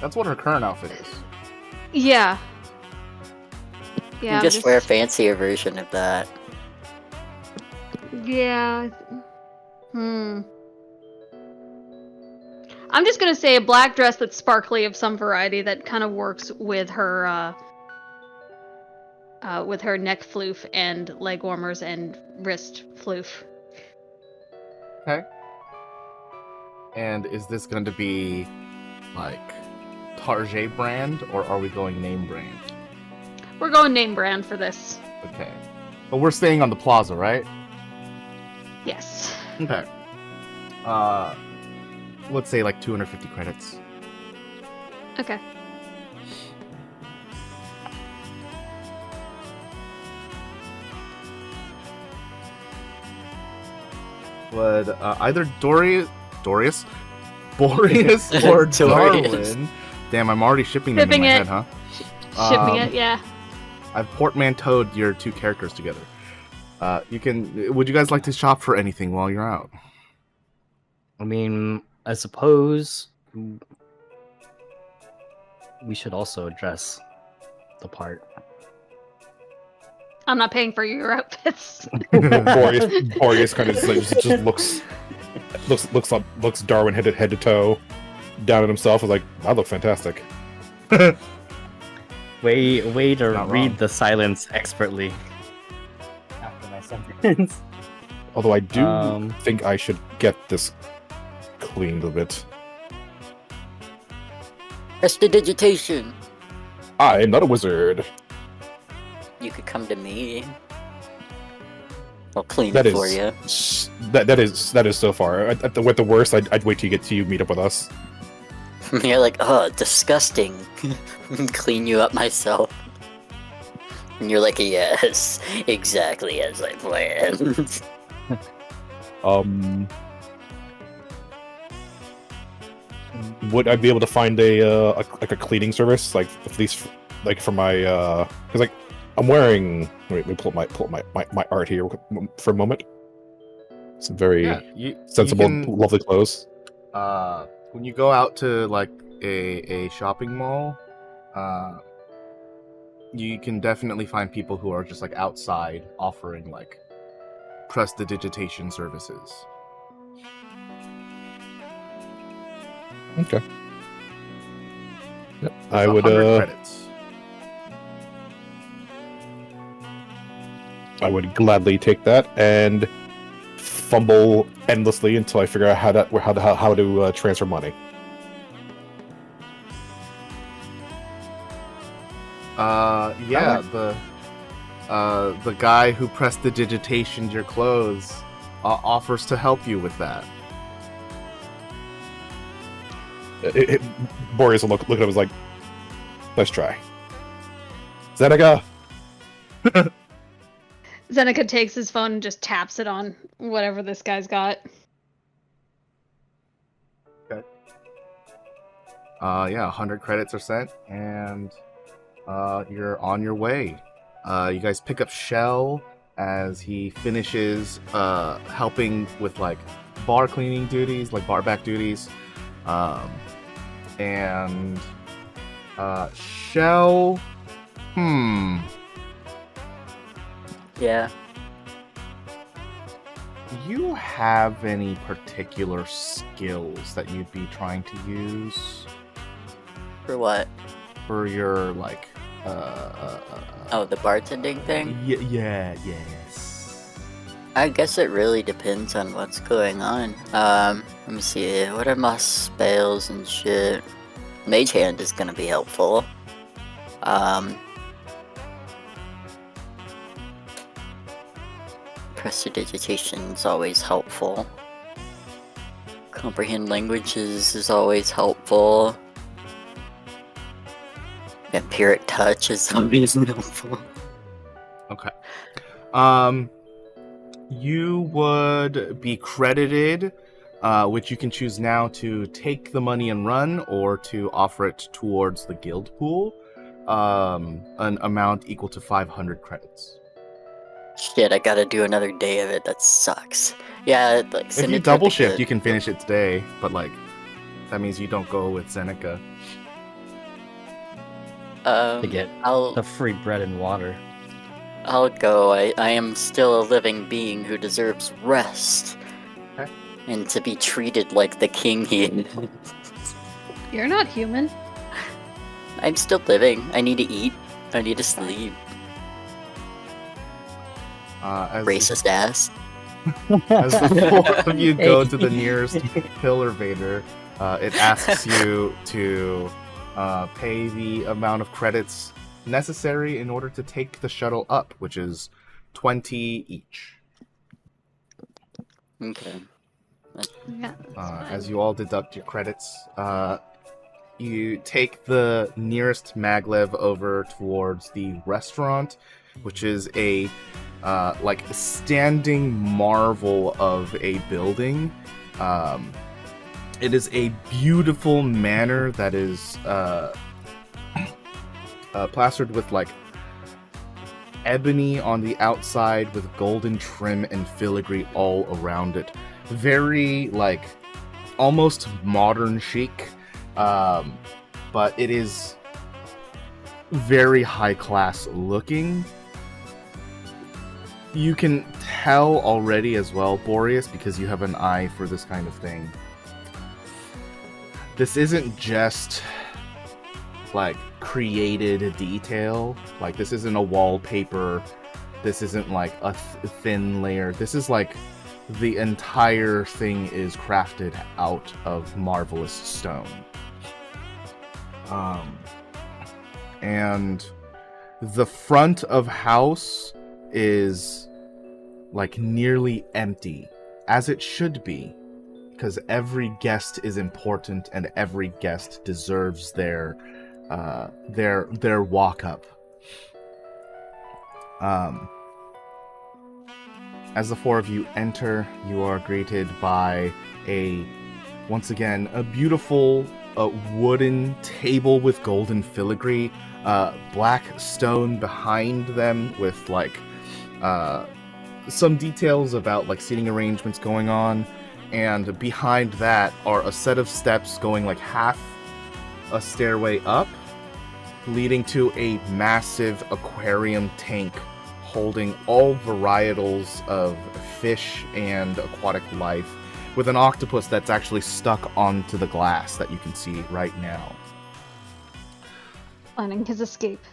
That's what her current outfit is. Yeah. You Yeah. can just wear a fancier version of that. Yeah. I'm just gonna say a black dress that's sparkly of some variety that kind of works with her neck floof and leg warmers and wrist floof. Okay. And is this going to be like Target brand, or are we going name brand? We're going name brand for this. Okay. But we're staying on the plaza, right? Yes. Okay. Let's say like 250 credits. Okay. Would either Boreas or Darwin? Damn, I'm already shipping them in my head, huh? Shipping it, yeah. I've portmanteaued your two characters together. Would you guys like to shop for anything while you're out? I mean, I suppose we should also address the part. I'm not paying for your outfits. Boreas kind of just looks Darwin head to toe, down at himself, is like, I look fantastic. Way to Not read wrong. the silence expertly. After my sentence. Although I do think I should get this cleaned a bit. Prestidigitation. I am not a wizard. You could come to me. I'll clean That it for you. that is so far. At the worst, I'd wait till you meet up with us. You're like, oh, disgusting. Clean you up myself. And you're like, yes, exactly as I planned. Would I be able to find a cleaning service, like at least like for my because like I'm wearing. Wait, let me pull up my art here for a moment. Some very sensible, lovely clothes. When you go out to like a shopping mall, you can definitely find people who are just like outside offering like prestidigitation services. Okay. Yep. It's I would 100 credits. I would gladly take that and fumble endlessly until I figure out how to transfer money. Yeah, the guy who prestidigitationed your clothes offers to help you with that. Boreas will look at him, was like, let's try. Xenika! Xenika takes his phone and just taps it on whatever this guy's got. Okay. Yeah, 100 credits are sent, and you're on your way. You guys pick up Shell as he finishes helping with like bar cleaning duties, like bar back duties. And Shell, Yeah. do you have any particular skills that you'd be trying to use For what? for your like Oh, the bartending thing? yes. I guess it really depends on what's going on. Let me see. What are my spells and shit? Mage Hand is gonna be helpful. Prestidigitation is always helpful. Comprehend languages is always helpful. Vampiric touch is always helpful. Okay. You would be credited, which you can choose now to take the money and run, or to offer it towards the guild pool, an amount equal to 500 credits. Shit, I gotta do another day of it. That sucks. Yeah, like If you double shift, you can finish it today, but like that means you don't go with Xenika. To get I'll the free bread and water. I'll go. I am still a living being who deserves rest. Okay. And to be treated like the king he is. You're not human. I'm still living. I need to eat. I need to sleep. As Racist ass. As the four of you go to the nearest pillar vader, it asks you to pay the amount of credits necessary in order to take the shuttle up, which is 20 each. Okay. Yeah. As you all deduct your credits, you take the nearest maglev over towards the restaurant, which is a like standing marvel of a building. It is a beautiful manor that is plastered with like ebony on the outside with golden trim and filigree all around it. Very like almost modern chic, but it is very high class looking. You can tell already as well, Boreas, because you have an eye for this kind of thing. This isn't just like created detail. Like this isn't a wallpaper. This isn't like a thin layer. This is like the entire thing is crafted out of marvelous stone. And the front of house is like nearly empty, as it should be, because every guest is important and every guest deserves their walk up. As the four of you enter, you are greeted by once again a beautiful wooden table with golden filigree, black stone behind them with like some details about like seating arrangements going on, and behind that are a set of steps going like half a stairway up, leading to a massive aquarium tank holding all varietals of fish and aquatic life, with an octopus that's actually stuck onto the glass that you can see right now. Planning his escape.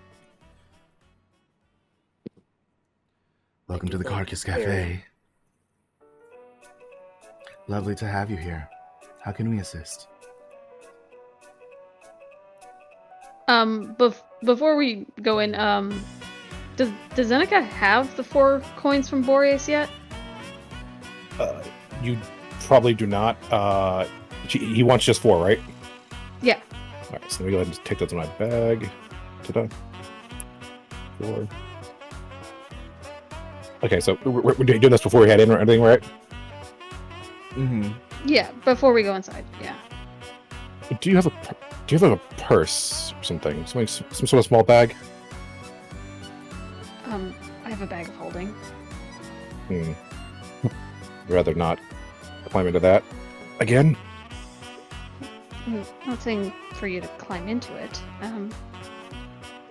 Welcome to the Carcass Cafe. Lovely to have you here. How can we assist? Before we go in, does Xenika have the 4 coins from Boreas yet? You probably do not. He wants just 4, right? Yeah. All right, so let me go ahead and just take those in my bag. Ta-da. 4. Okay, so we're doing this before we head in or anything, right? Mm-hmm. Yeah, before we go inside. Yeah. Do you have a purse or something? Some sort of small bag? I have a bag of holding. I'd rather not climb into that again. I'm not saying for you to climb into it.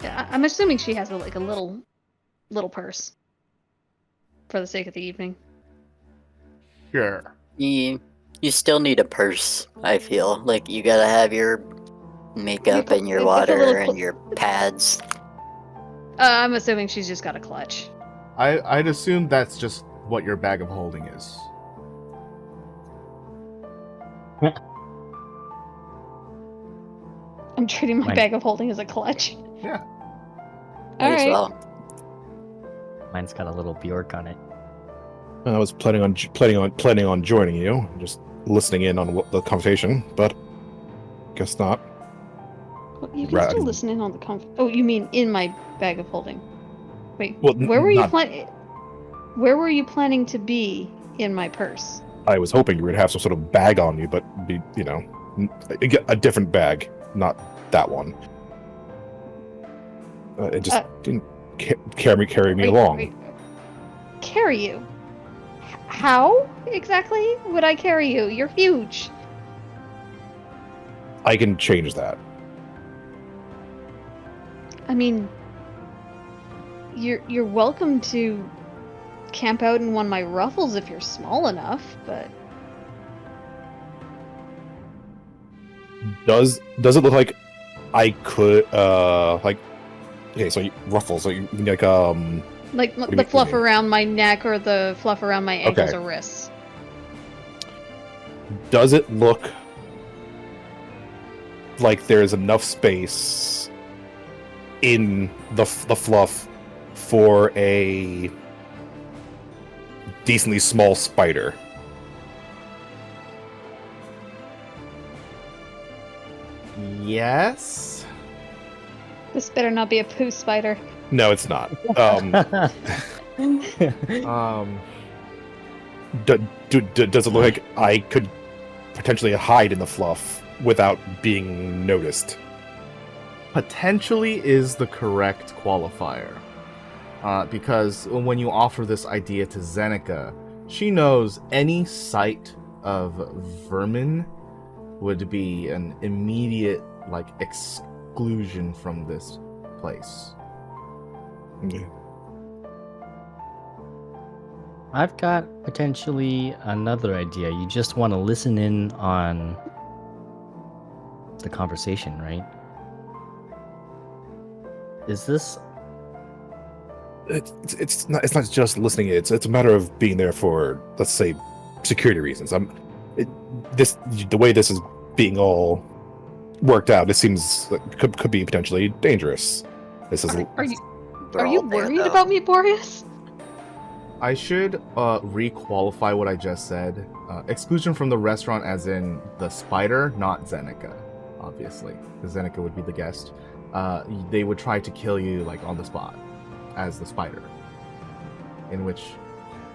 Yeah, I'm assuming she has a little purse for the sake of the evening. Sure. You still need a purse, I feel. Like, you gotta have your makeup and your It's a water little and your pads. I'm assuming she's just got a clutch. I'd assume that's just what your bag of holding is. I'm treating my Mine- bag of holding as a clutch. Yeah. All Might as right. well. Mine's got a little Bjork on it. I was planning on joining you, just listening in on the conversation, but guess not. Well, you can Right. still listen in on the Oh, you mean in my bag of holding? Wait, Well, where were you not- Where were you planning to be in my purse? I was hoping you would have some sort of bag on you, but a different bag, not that one. It just didn't carry me along. Wait. Carry you? How exactly would I carry you? You're huge. I can change that. I mean, you're welcome to camp out in one of my ruffles if you're small enough, but Does it look like I could okay, so ruffles, so you like like do the you fluff mean? around my neck or the fluff around my ankles Okay. or wrists. does it look like there's enough space in the fluff for a decently small spider? Yes. This better not be a poo spider. No, it's not. Um. Does it look like I could potentially hide in the fluff without being noticed? Potentially is the correct qualifier. Because when you offer this idea to Xenika, she knows any sight of vermin would be an immediate exclusion from this place. I've got potentially another idea. You just want to listen in on the conversation, right? Is this It's not just listening. It's a matter of being there for, let's say, security reasons. The way this is being all worked out, it seems like could be potentially dangerous. This is Are you They're are you all there, worried though. about me, Boreas? I should re-qualify what I just said. Exclusion from the restaurant as in the spider, not Xenika, obviously. Because Xenika would be the guest. They would try to kill you on the spot as the spider. In which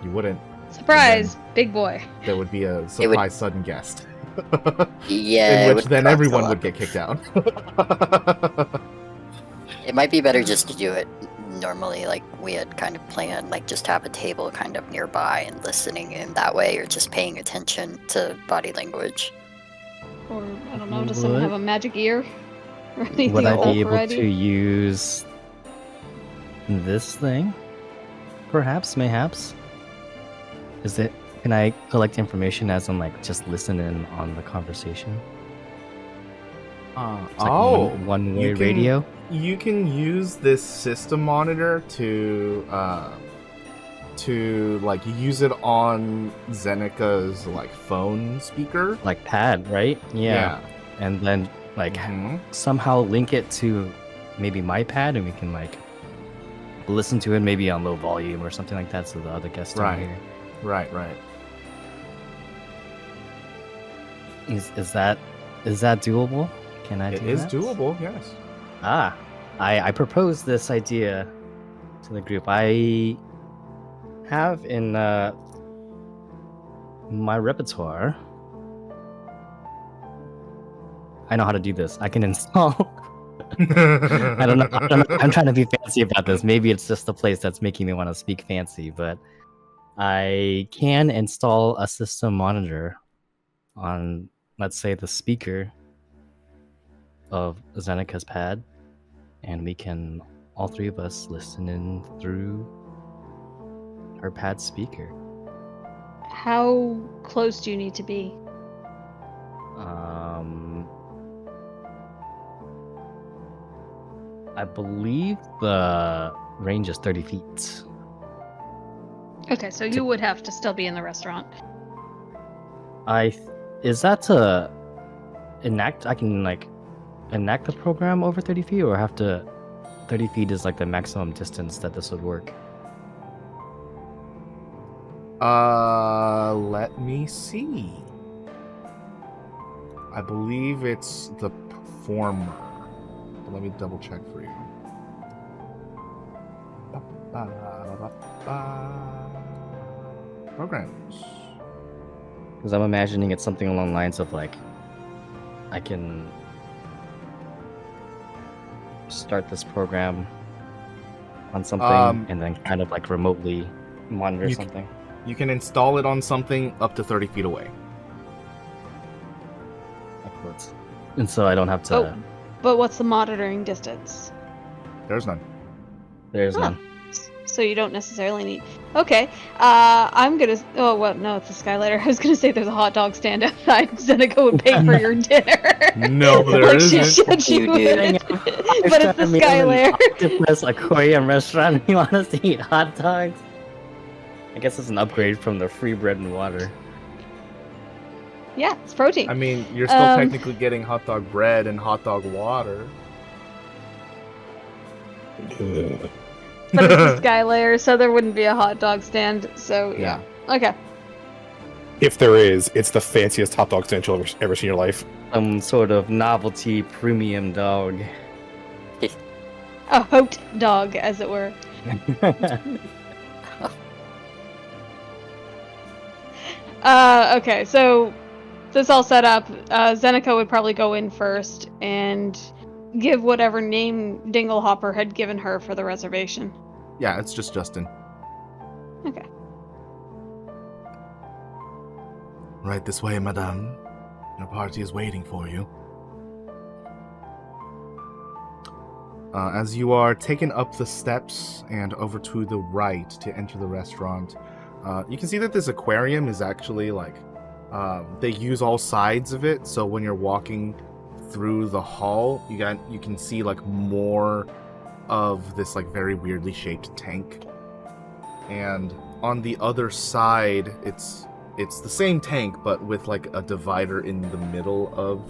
you wouldn't. Surprise, big boy. There would be a surprise sudden guest. Yeah. it in which would then cost a everyone lot. would get kicked out. It might be better just to do it normally, like we had kind of planned, just have a table kind of nearby and listening in that way, or just paying attention to body language. Or I don't know, does someone have a magic ear? Or anything would I of be that able variety? to use this thing? Perhaps, mayhaps. Can I collect information as in just listen in on the conversation? It's like one-way you can- radio. You can use this system monitor to use it on Zenika's phone speaker. Like pad, right? Yeah. And then Mhm. somehow link it to maybe my pad, and we can listen to it maybe on low volume or something like that, so the other guests don't Right. hear. Right. Is that doable? Can I It do is that? doable, yes. I propose this idea to the group. I have in my repertoire. I know how to do this. I can install. I don't know. I'm trying to be fancy about this. Maybe it's just the place that's making me want to speak fancy, but I can install a system monitor on, let's say, the speaker of Xenika's pad, and we can, all three of us, listen in through her pad speaker. How close do you need to be? I believe the range is 30 feet. Okay, so you would have to still be in the restaurant. Is that to enact? I can enact the program over 30 feet, or have to 30 feet is like the maximum distance that this would work? Let me see. I believe it's the performer. But let me double check for you. Programs. Because I'm imagining it's something along the lines of like, I can start this program on something and then kind of like remotely monitor something. You can install it on something up to 30 feet away. Upwards. And so I don't have to. Oh, but what's the monitoring distance? There's none. There's Huh. none. So you don't necessarily need. Okay. I'm gonna. Oh well, no, it's a skylighter. I was gonna say there's a hot dog stand outside. Xenika would pay for your dinner. No, there Like she isn't. should, You would. did. But it's the skylayer. Octopus aquarium restaurant. You want us to eat hot dogs? I guess it's an upgrade from the free bread and water. Yeah, it's protein. I mean, you're still technically getting hot dog bread and hot dog water. But it's a skylayer, so there wouldn't be a hot dog stand. So yeah. Okay. If there is, it's the fanciest hot dog stand you'll ever seen in your life. Some sort of novelty premium dog. A hot dog, as it were. Okay, so this all set up. Xenika would probably go in first and give whatever name Dinglehopper had given her for the reservation. Yeah, it's just Justin. Okay. Right this way, madame. Your party is waiting for you. As you are taken up the steps and over to the right to enter the restaurant, you can see that this aquarium is actually like, they use all sides of it, so when you're walking through the hall, you can see like more of this like very weirdly shaped tank. And on the other side, it's the same tank, but with like a divider in the middle of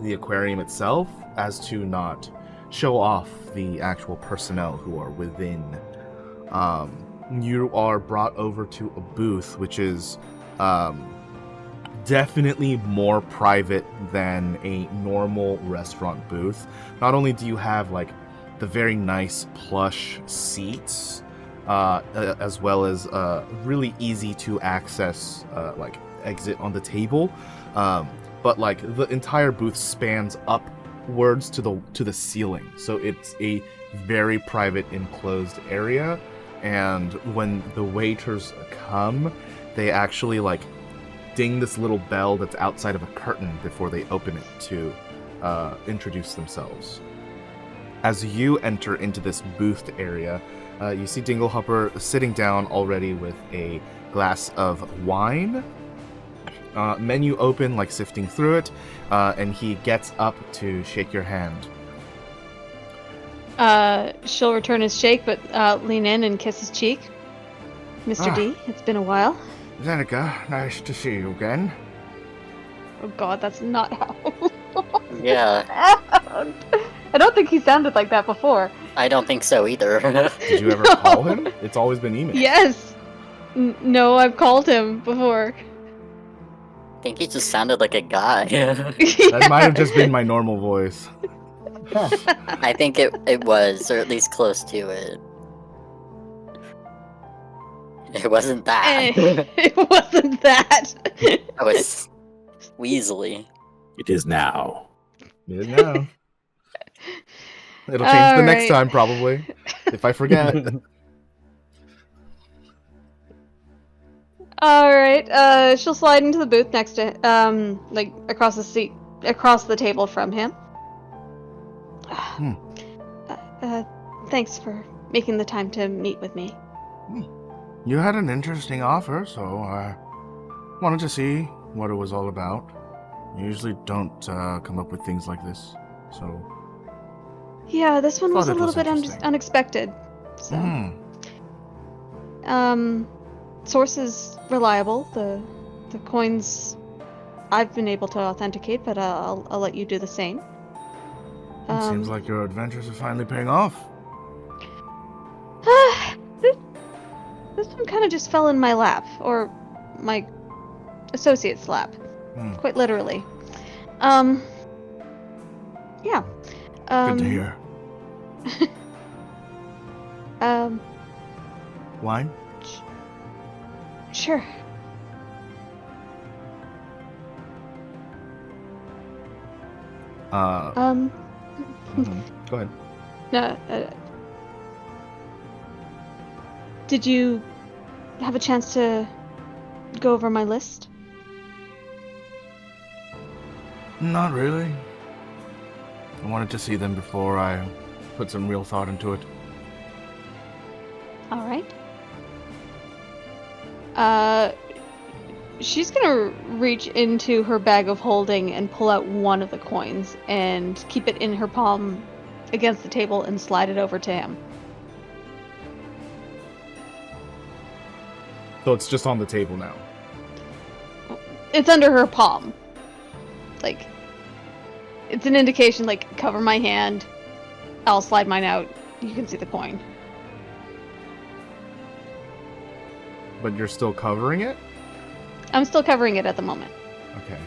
the aquarium itself, as to not show off the actual personnel who are within. You are brought over to a booth, which is definitely more private than a normal restaurant booth. Not only do you have like the very nice plush seats, as well as really easy to access like exit on the table, but like the entire booth spans upwards to the ceiling, so it's a very private enclosed area. And when the waiters come, they actually like ding this little bell that's outside of a curtain before they open it to introduce themselves. As you enter into this booth area, you see Dinglehopper sitting down already with a glass of wine. Menu open, like sifting through it, and he gets up to shake your hand. She'll return his shake, but lean in and kiss his cheek. Mr. D, it's been a while. Xenika, nice to see you again. Oh god, that's not how. Yeah, I don't think he sounded like that before. I don't think so either. Did you ever call him? It's always been email. Yes! No, I've called him before. I think he just sounded like a guy. That might have just been my normal voice. I think it was, or at least close to it. It wasn't that. It wasn't that. It was Weasley. It is now. Yeah, no. It'll change the next Alright. time, probably. If I forget. Alright, she'll slide into the booth next to like across the table from him. Thanks for making the time to meet with me. You had an interesting offer, so I wanted to see what it was all about. I usually don't come up with things like this, so... Yeah, this one was Thought a it little was bit interesting. unexpected. So, source is reliable. The coins I've been able to authenticate, but I'll let you do the same. It seems like your adventures are finally paying off. This one kind of just fell in my lap, or my associate's lap, quite literally. Yeah. Good to hear. Wine? Sure. Go ahead. Did you have a chance to go over my list? Not really. I wanted to see them before I put some real thought into it. All right. She's gonna reach into her bag of holding and pull out one of the coins and keep it in her palm against the table and slide it over to him. So it's just on the table now. It's under her palm. Like, it's an indication, like, cover my hand, I'll slide mine out, you can see the coin. But you're still covering it? I'm still covering it at the moment. Okay.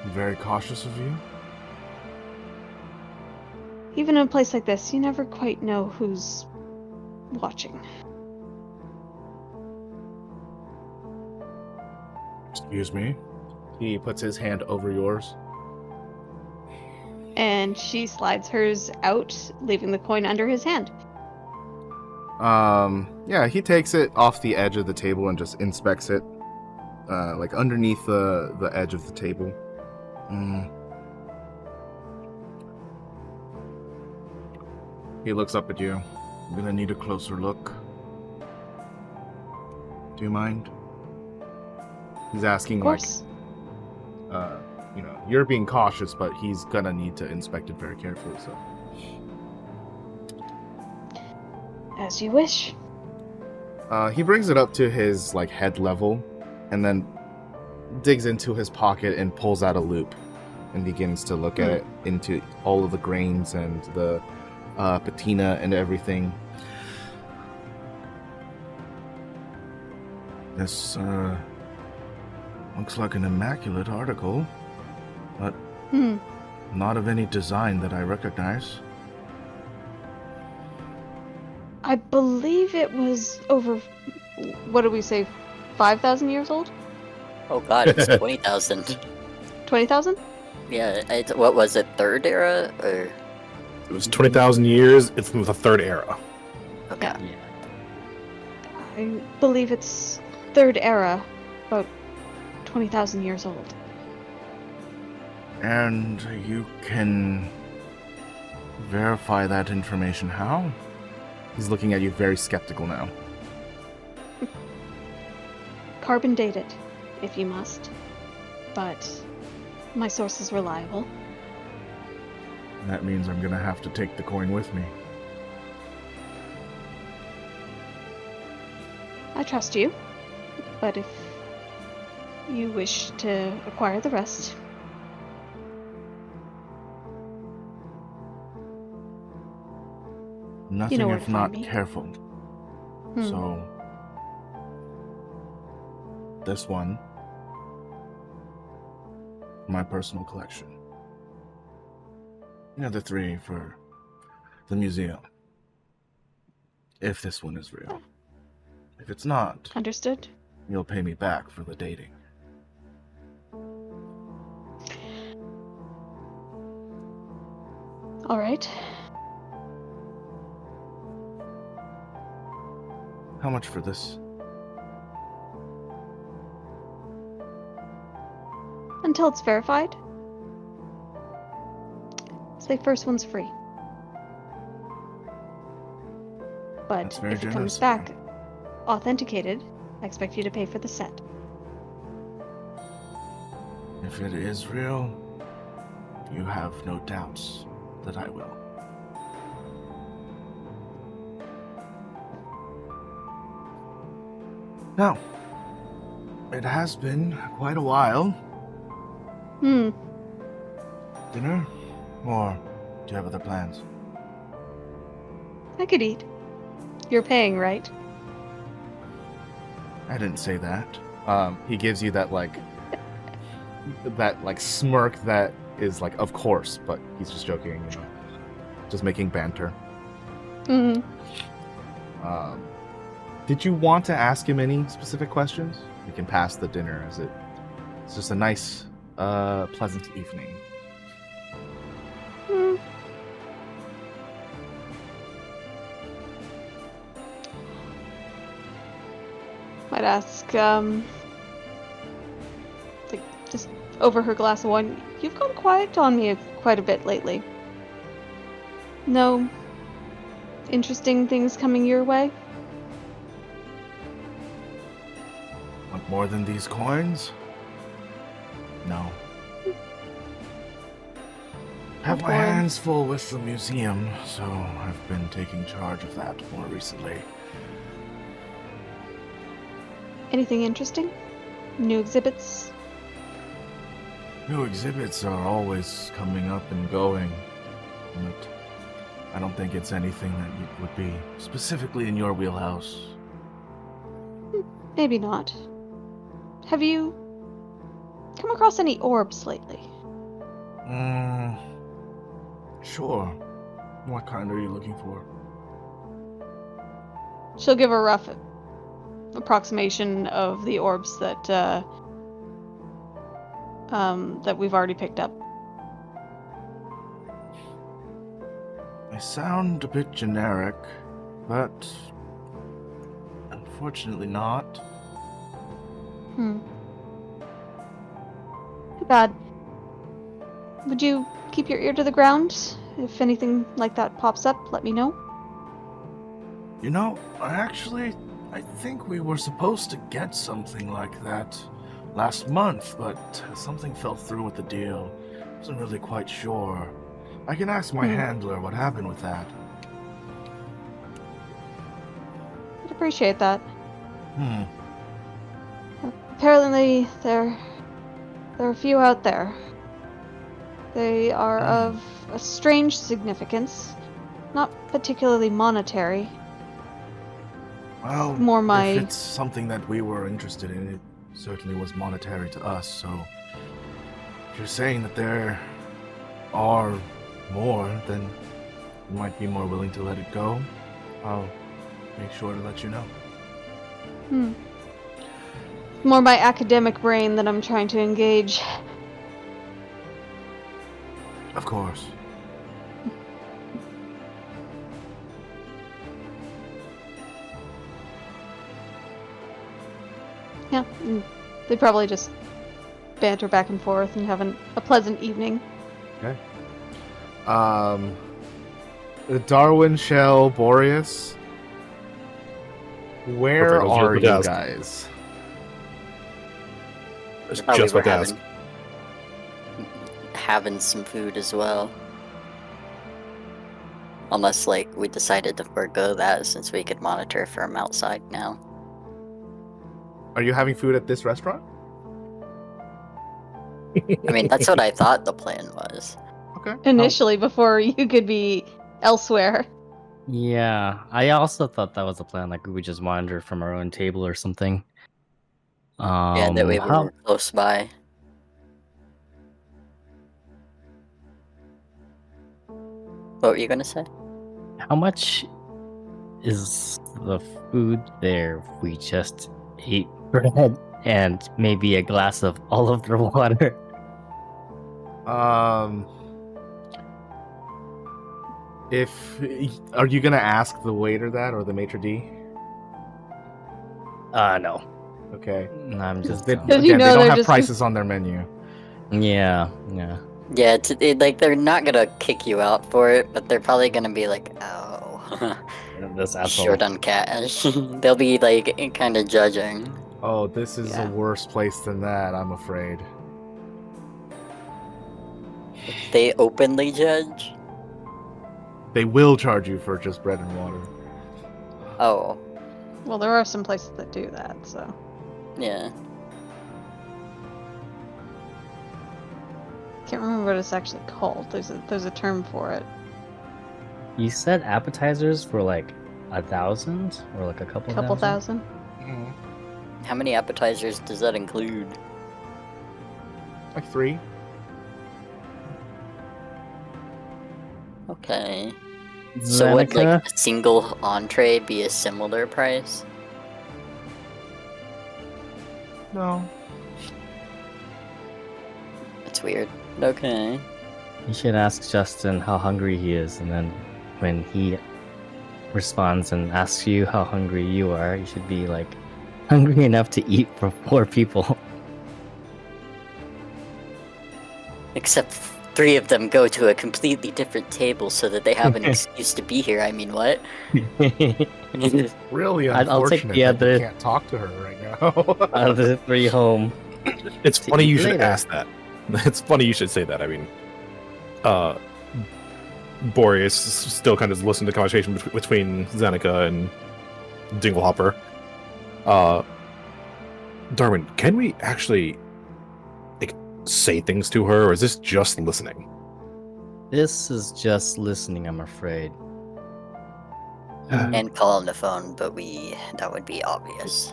Very cautious of you. Even in a place like this, you never quite know who's watching. Excuse me. He puts his hand over yours. And she slides hers out, leaving the coin under his hand. Yeah, he takes it off the edge of the table and just inspects it. Like underneath the edge of the table. He looks up at you. I'm gonna need a closer look. Do you mind? He's asking, Of course. you're being cautious, but he's gonna need to inspect it very carefully, so. As you wish. He brings it up to his, head level, and then digs into his pocket and pulls out a loop and begins to look at it into all of the grains and the patina and everything. This looks like an immaculate article, but not of any design that I recognize. I believe it was over, what did we say, 5,000 years old? Oh god, it's 20,000. 20,000? Yeah, what was it, third era? Or... It was 20,000 years. It's the third era. Okay. Yeah. I believe it's third era, about 20,000 years old. And you can verify that information how? He's looking at you very skeptical now. Carbon date it, if you must. But my source is reliable. That means I'm gonna have to take the coin with me. I trust you, but if you wish to acquire the rest, Nothing know where if to not find me. careful. So, this one, my personal collection. The other three for the museum. If this one is real. If it's not, Understood? you'll pay me back for the dating. All right. How much for this? Until it's verified. Say first one's free. But That's very if it generous comes of back you. authenticated, I expect you to pay for the set. If it is real, you have no doubts that I will. Now, it has been quite a while. Dinner? Or do you have other plans? I could eat. You're paying, right? I didn't say that. He gives you that smirk that is like, of course, but he's just joking, just making banter. Mm. Did you want to ask him any specific questions? We can pass the dinner as it's just a nice, pleasant evening. Mm. Might ask, just over her glass of wine, you've gone quiet on me quite a bit lately. No interesting things coming your way? Want more than these coins? No. Have my boring. hands full with the museum, so I've been taking charge of that more recently. Anything interesting? New exhibits? New exhibits are always coming up and going, but I don't think it's anything that would be specifically in your wheelhouse. Maybe not. Have you come across any orbs lately? Sure. What kind are you looking for? She'll give a rough approximation of the orbs that that we've already picked up. They sound a bit generic, but unfortunately not. Too bad. Would you keep your ear to the ground? If anything like that pops up, let me know. You know, I think we were supposed to get something like that last month, but something fell through with the deal. Wasn't really quite sure. I can ask my handler what happened with that. I'd appreciate that. Apparently, there are a few out there. They are of a strange significance, not particularly monetary. Well, More my- if it's something that we were interested in, it certainly was monetary to us, so if you're saying that there are more, then you might be more willing to let it go. I'll make sure to let you know. More my academic brain that I'm trying to engage. Of course. Yeah, they probably just banter back and forth and have a pleasant evening. Okay. Darwin, Shell, Boreas. Where Perfect, I was are just you about to guys? I was Probably just we're about to ask. having some food as well. Unless, like, we decided to forego that since we could monitor from outside now. Are you having food at this restaurant? I mean, that's what I thought the plan was. Okay. Initially, before you could be elsewhere. Yeah, I also thought that was the plan. Like we would just wander from our own table or something. Yeah, that we How were close by. What were you gonna say? much is the food there if we just ate bread and maybe a glass of olive water? Are you gonna ask the waiter that or the maitre d'? No. Okay. I'm just They, Does he again, know they don't they're have just- prices on their menu. Yeah. Yeah, like they're not gonna kick you out for it, but they're probably gonna be like, "Oh, This asshole. short on cash." They'll be like kind of judging. Oh, this is Yeah. a worse place than that, I'm afraid. They openly judge. They will charge you for just bread and water. Oh, Well, there are some places that do that, so. yeah. Can't remember what it's actually called. There's a term for it. You said appetizers for like 1,000 or like a couple Thousand. Mm, How many appetizers does that include? like 3. Okay. So would Xenika? like a single entree be a similar price? No. That's weird. Okay. You should ask Justin how hungry he is, and then when he responds and asks you how hungry you are, you should be like, hungry enough to eat for 4 people. Except 3 of them go to a completely different table so that they have an excuse to be here. I mean, what? Really I'll take unfortunate the that other- you can't talk to her right now. Out of the 3 home. It's To funny eat you should later. ask that. It's funny you should say that. I mean, Boreas still kind of listening to the conversation between Xenika and Dinglehopper. Darwin, can we actually like say things to her, or is this just listening? This is just listening, I'm afraid. And call on the phone, but that would be obvious.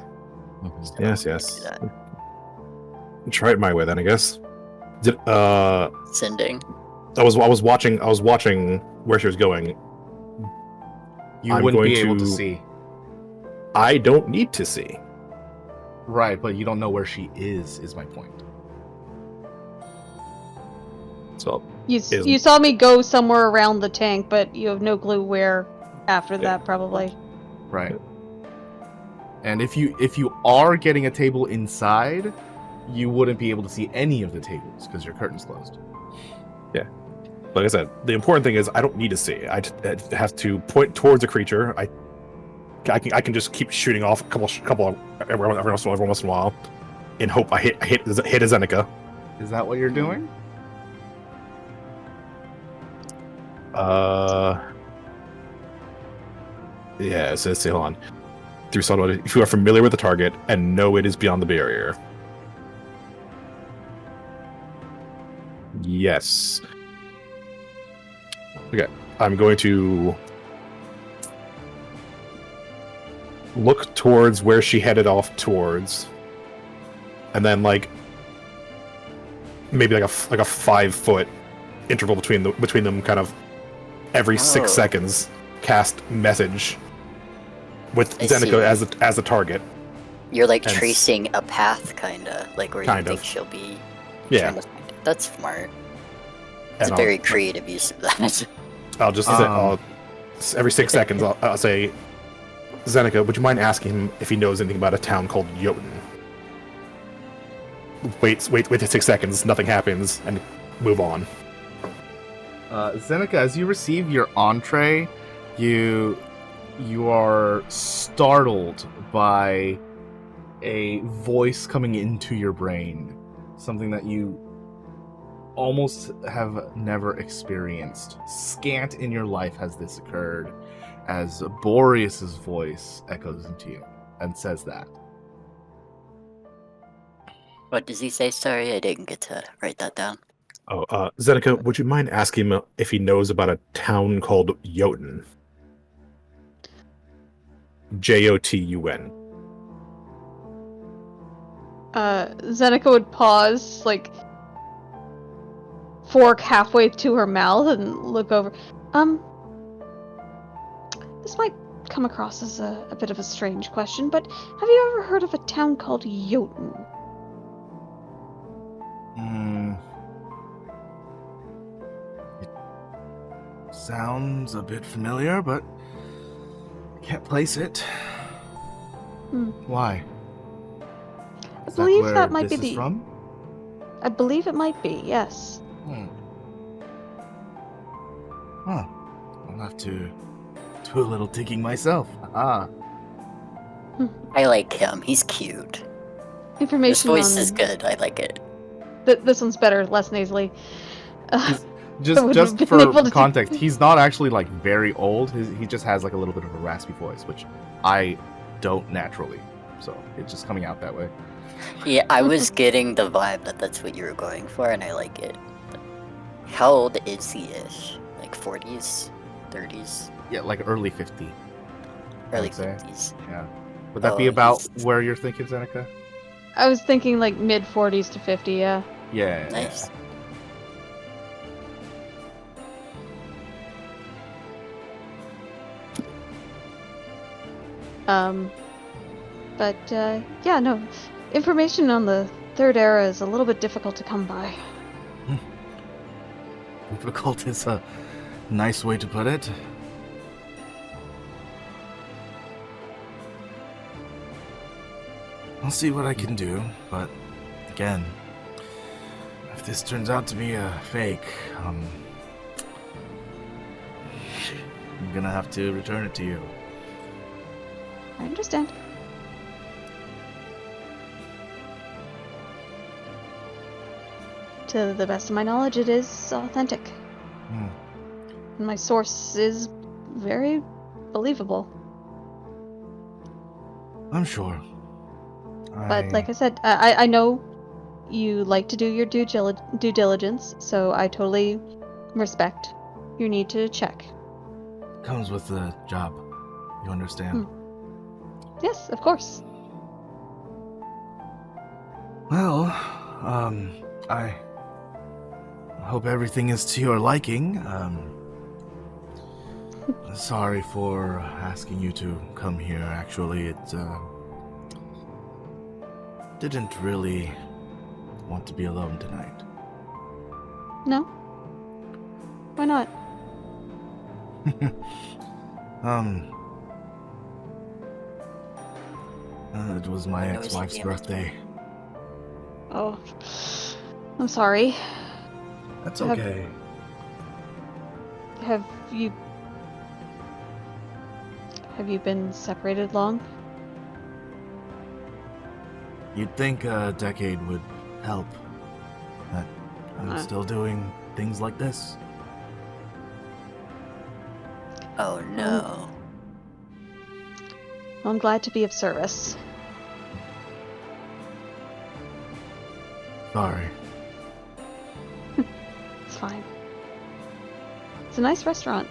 Mhm. So Yes, we yes. do that. Try it my way then, I guess. Did Sending. I was watching where she was going. You I'm wouldn't be going able to to- see. I don't need to see. Right, but you don't know where she is my point. So You Is- you saw me go somewhere around the tank, but you have no clue where after that, probably. Right. And if you are getting a table inside, you wouldn't be able to see any of the tables because your curtain's closed. like I said, the important thing is I don't need to see. I just have to point towards a creature. I can just keep shooting off a couple every once in a while, in hope I hit a Xenika. Is that what you're doing? Yeah, it says, hold on. Through solid, if you are familiar with the target and know it is beyond the barrier. Yes. Okay, I'm going to look towards where she headed off towards, and then like maybe like a 5-foot interval between them, kind of every 6 Oh. seconds, cast message with I Xenika see. as a target. You're like And s- tracing a path, kinda, like where Kind you of. think she'll be. Yeah, trying to find it. That's smart. It's and a very creative use of that. I'll just say, Um, every 6 seconds I'll say, Xenika, would you mind asking him if he knows anything about a town called Jotun? Wait 6 seconds, nothing happens, and move on. Xenika, as you receive your entree, you are startled by a voice coming into your brain, something that you almost have never experienced. Scant in your life has this occurred, as Boreas's voice echoes into you and says that. What does he say? Sorry, I didn't get to write that down. Oh, Xenika, would you mind asking him if he knows about a town called Jotun? Jotun. Xenika would pause, like fork halfway to her mouth and look over. This might come across as a bit of a strange question, but have you ever heard of a town called Jotun? It sounds a bit familiar, but I can't place it. Hmm. Why? I Is believe where that might this be is the. from? I believe it might be. Yes. Huh. I'll have to do a little digging myself. Ah. I like him. He's cute. His Information voice on is good. I like it. This one's better, less nasally. I Just wouldn't just have been for able to do- context, he's not actually like very old. He just has like a little bit of a raspy voice, which I don't naturally. So it's just coming out that way. Yeah, I was getting the vibe that that's what you were going for, and I like it. How old is he-ish? Like 40s? 30s? Yeah, like early 50. I Early would say. 50s? Yeah. Would that be Oh, about he's- where you're thinking, Xenika? I was thinking like mid 40s to 50. Yeah. Yeah. Nice. But yeah, no. Information on the third era is a little bit difficult to come by. Difficult is a nice way to put it. I'll see what I can do, but again, if this turns out to be a fake, I'm gonna have to return it to you. I understand. To the best of my knowledge, it is authentic. Hmm. And my source is very believable. I'm sure. But like I said, I know you like to do your due diligence, so I totally respect your need to check. Comes with the job. You understand? Yes, of course. Well, I hope everything is to your liking. Sorry for asking you to come here. Actually, it didn't really want to be alone tonight. No? Why not? It was my I know it's ex-wife's the birthday. Oh, I'm sorry. That's Have- okay. Have you been separated long? You'd think a decade would help. That I'm still doing things like this. Oh no. Well, I'm glad to be of service. Sorry. It's fine. It's a nice restaurant.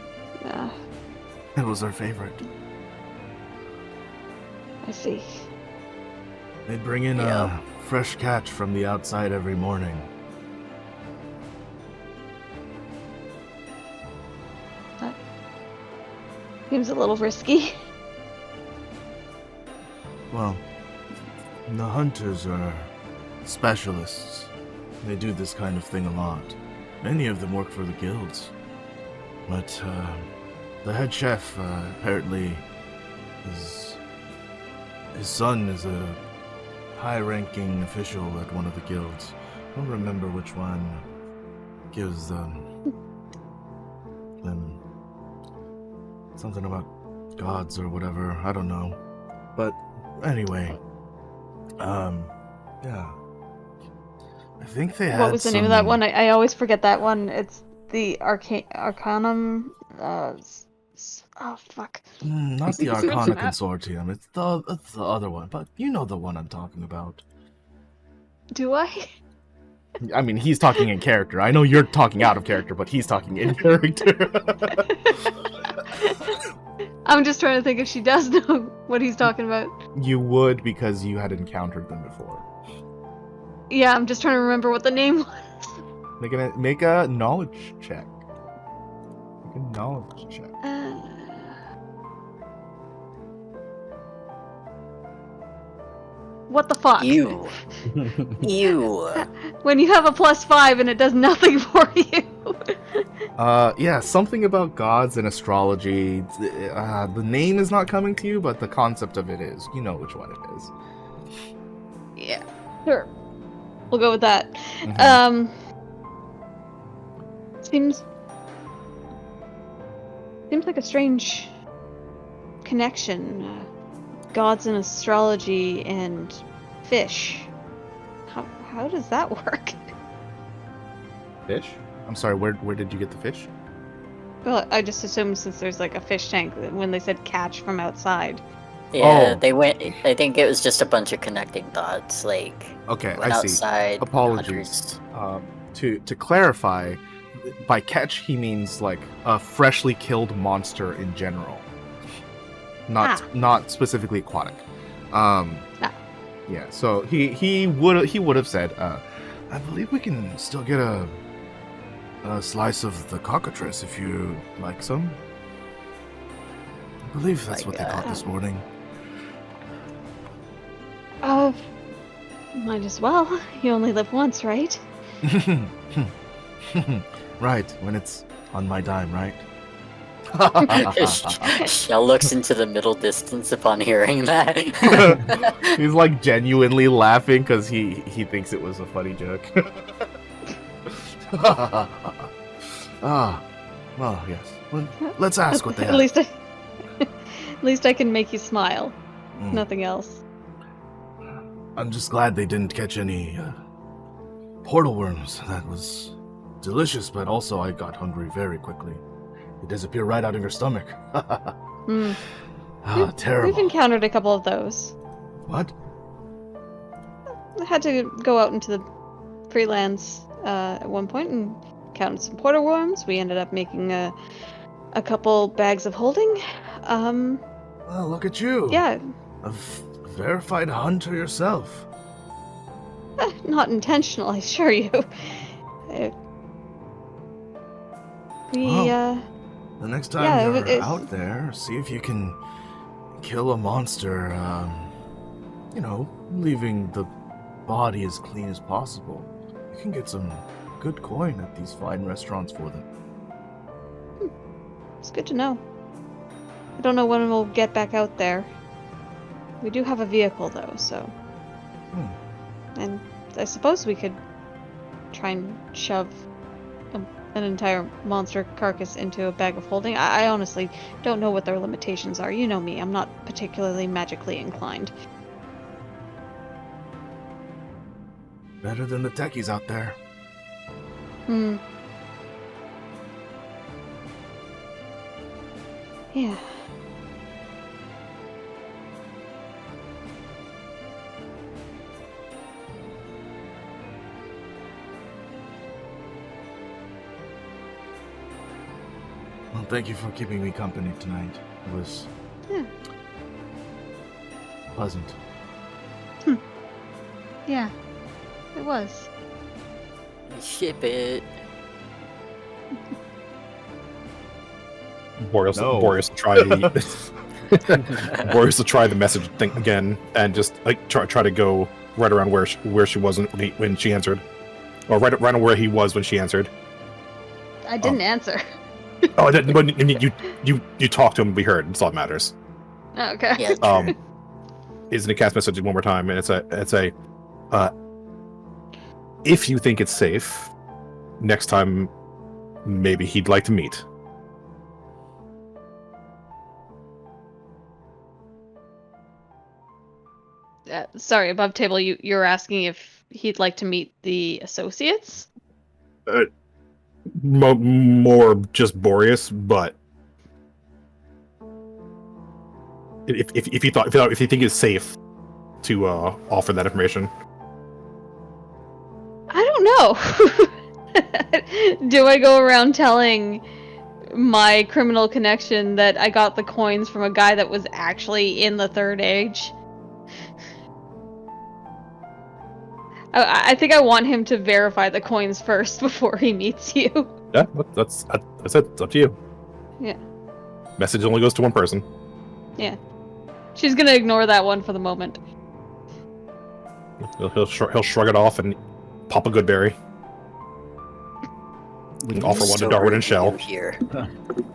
It was our favorite. I see. They bring in Yeah. a fresh catch from the outside every morning. That seems a little risky. Well, the hunters are specialists. They do this kind of thing a lot. Many of them work for the guilds. But the head chef apparently his son is a high-ranking official at one of the guilds. I don't remember which one gives them something about gods or whatever. I don't know. But anyway, yeah. I think they had What was the name of that some- one? I always forget that one. It's the Arcanum. Oh fuck. Not the Switch Arcana map. Consortium. It's the other one. But you know the one I'm talking about. Do I? I mean, he's talking in character. I know you're talking out of character, but he's talking in character. I'm just trying to think if she does know what he's talking about. You would because you had encountered them before. Yeah, I'm just trying to remember what the name was. Make a knowledge check. Make a knowledge check. What the fuck? You. You. When you have a +5 and it does nothing for you. Yeah, something about gods and astrology. The name is not coming to you, but the concept of it is. You know which one it is. Yeah, sure. We'll go with that. Mhm. Seems like a strange connection. Gods and astrology and fish. How does that work? Fish? I'm sorry, where did you get the fish? Well, I just assumed since there's like a fish tank when they said catch from outside. Yeah, Oh. they went. I think it was just a bunch of connecting dots. Like Okay, went I see. outside. Apologies. hunters- To clarify, by catch he means like a freshly killed monster in general, not specifically aquatic. Yeah. So he would have said, I believe we can still get a slice of the cockatrice if you like some. I believe that's what they caught this morning. Oh, might as well. You only live once, right? Right, when it's on my dime, right? Shell looks into the middle distance upon hearing that. He's like genuinely laughing because he thinks it was a funny joke. Well, yes. Well, let's ask what they have. At least I can make you smile. Nothing else. I'm just glad they didn't catch any portal worms. That was delicious, but also I got hungry very quickly. It disappeared right out of your stomach. Terrible. We've encountered a couple of those. What? I had to go out into the freelands at one point and counted some portal worms. We ended up making a couple bags of holding. Well, look at you. Yeah. A verified hunter yourself. Not intentional, I assure you. The next time you're out there, see if you can kill a monster, leaving the body as clean as possible. You can get some good coin at these fine restaurants for them. It's good to know. I don't know when we'll get back out there. We do have a vehicle, though, so... And I suppose we could try and shove an entire monster carcass into a bag of holding. I honestly don't know what their limitations are. You know me, I'm not particularly magically inclined. Better than the techies out there. Yeah. Well, thank you for keeping me company tonight. It was pleasant. Yeah, it was. Ship it. Boreas will try Boreas will try the message thing again and just like try to go right around where she was when she answered, or right around where he was when she answered. I didn't answer. Oh, you talked to him. We heard. That's all that matters. Oh, okay. Yeah, Is the cast message one more time, and it's a if you think it's safe, next time maybe he'd like to meet. Sorry, above table, you're asking if he'd like to meet the associates? More just Boreas, but if you think it's safe to offer that information. I don't know. Do I go around telling my criminal connection that I got the coins from a guy that was actually in the Third Age? I think I want him to verify the coins first before he meets you. Yeah, that's it. It's up to you. Yeah. Message only goes to one person. Yeah. She's gonna ignore that one for the moment. He'll shrug it off and pop a good berry. Offer one to Darwin and Shell. Here.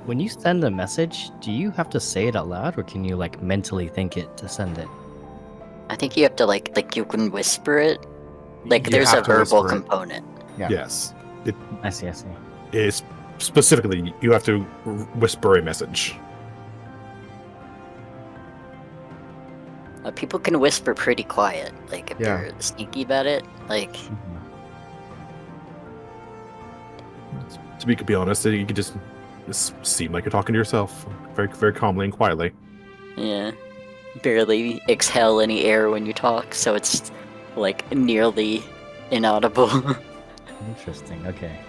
When you send a message, do you have to say it out loud, or can you like mentally think it to send it? I think you have to like you can whisper it. Like You there's a have to verbal whisper it. component. Yeah. Yes. I see. Is specifically you have to whisper a message. People can whisper pretty quiet, like if Yeah. they're sneaky about it. Like To be honest, you can just seem like you're talking to yourself, very very calmly and quietly. yeah, barely exhale any air when you talk, so it's like nearly inaudible. Interesting. Okay.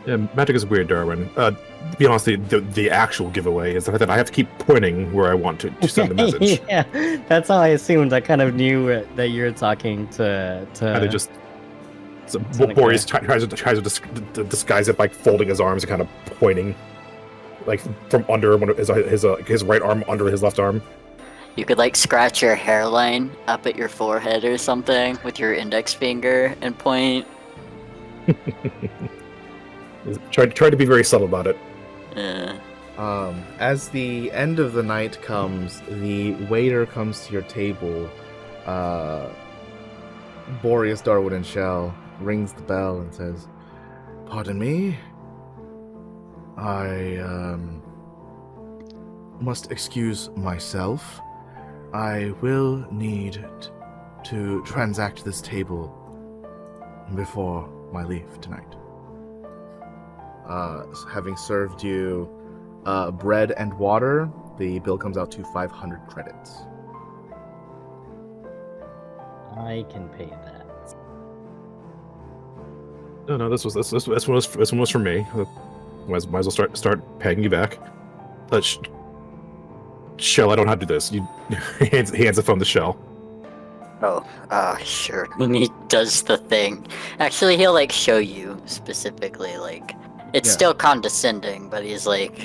Yeah, magic is weird, Darwin. To be honest, the actual giveaway is the fact that I have to keep pointing where I want to send the message. Yeah, that's how I assumed. I kind of knew that you were talking to. And it just so Xenika. Boreas tries to disguise it by folding his arms and kind of pointing, like from under one of his right arm under his left arm. You could like scratch your hairline up at your forehead or something with your index finger and point. Try to be very subtle about it. Yeah. As the end of the night comes, the waiter comes to your table. Boreas, Darwin, and Shell rings the bell and says, "Pardon me, I must excuse myself. I will need to transact this table before my leave tonight. Having served you bread and water, the bill comes out to 500 credits. I can pay that. No, this one was for me. Might as well start paying you back. Shell, I don't have to do this. He hands the phone to Shell. Sure. When he does the thing, actually, he'll like show you specifically. Like, it's still condescending, but he's like,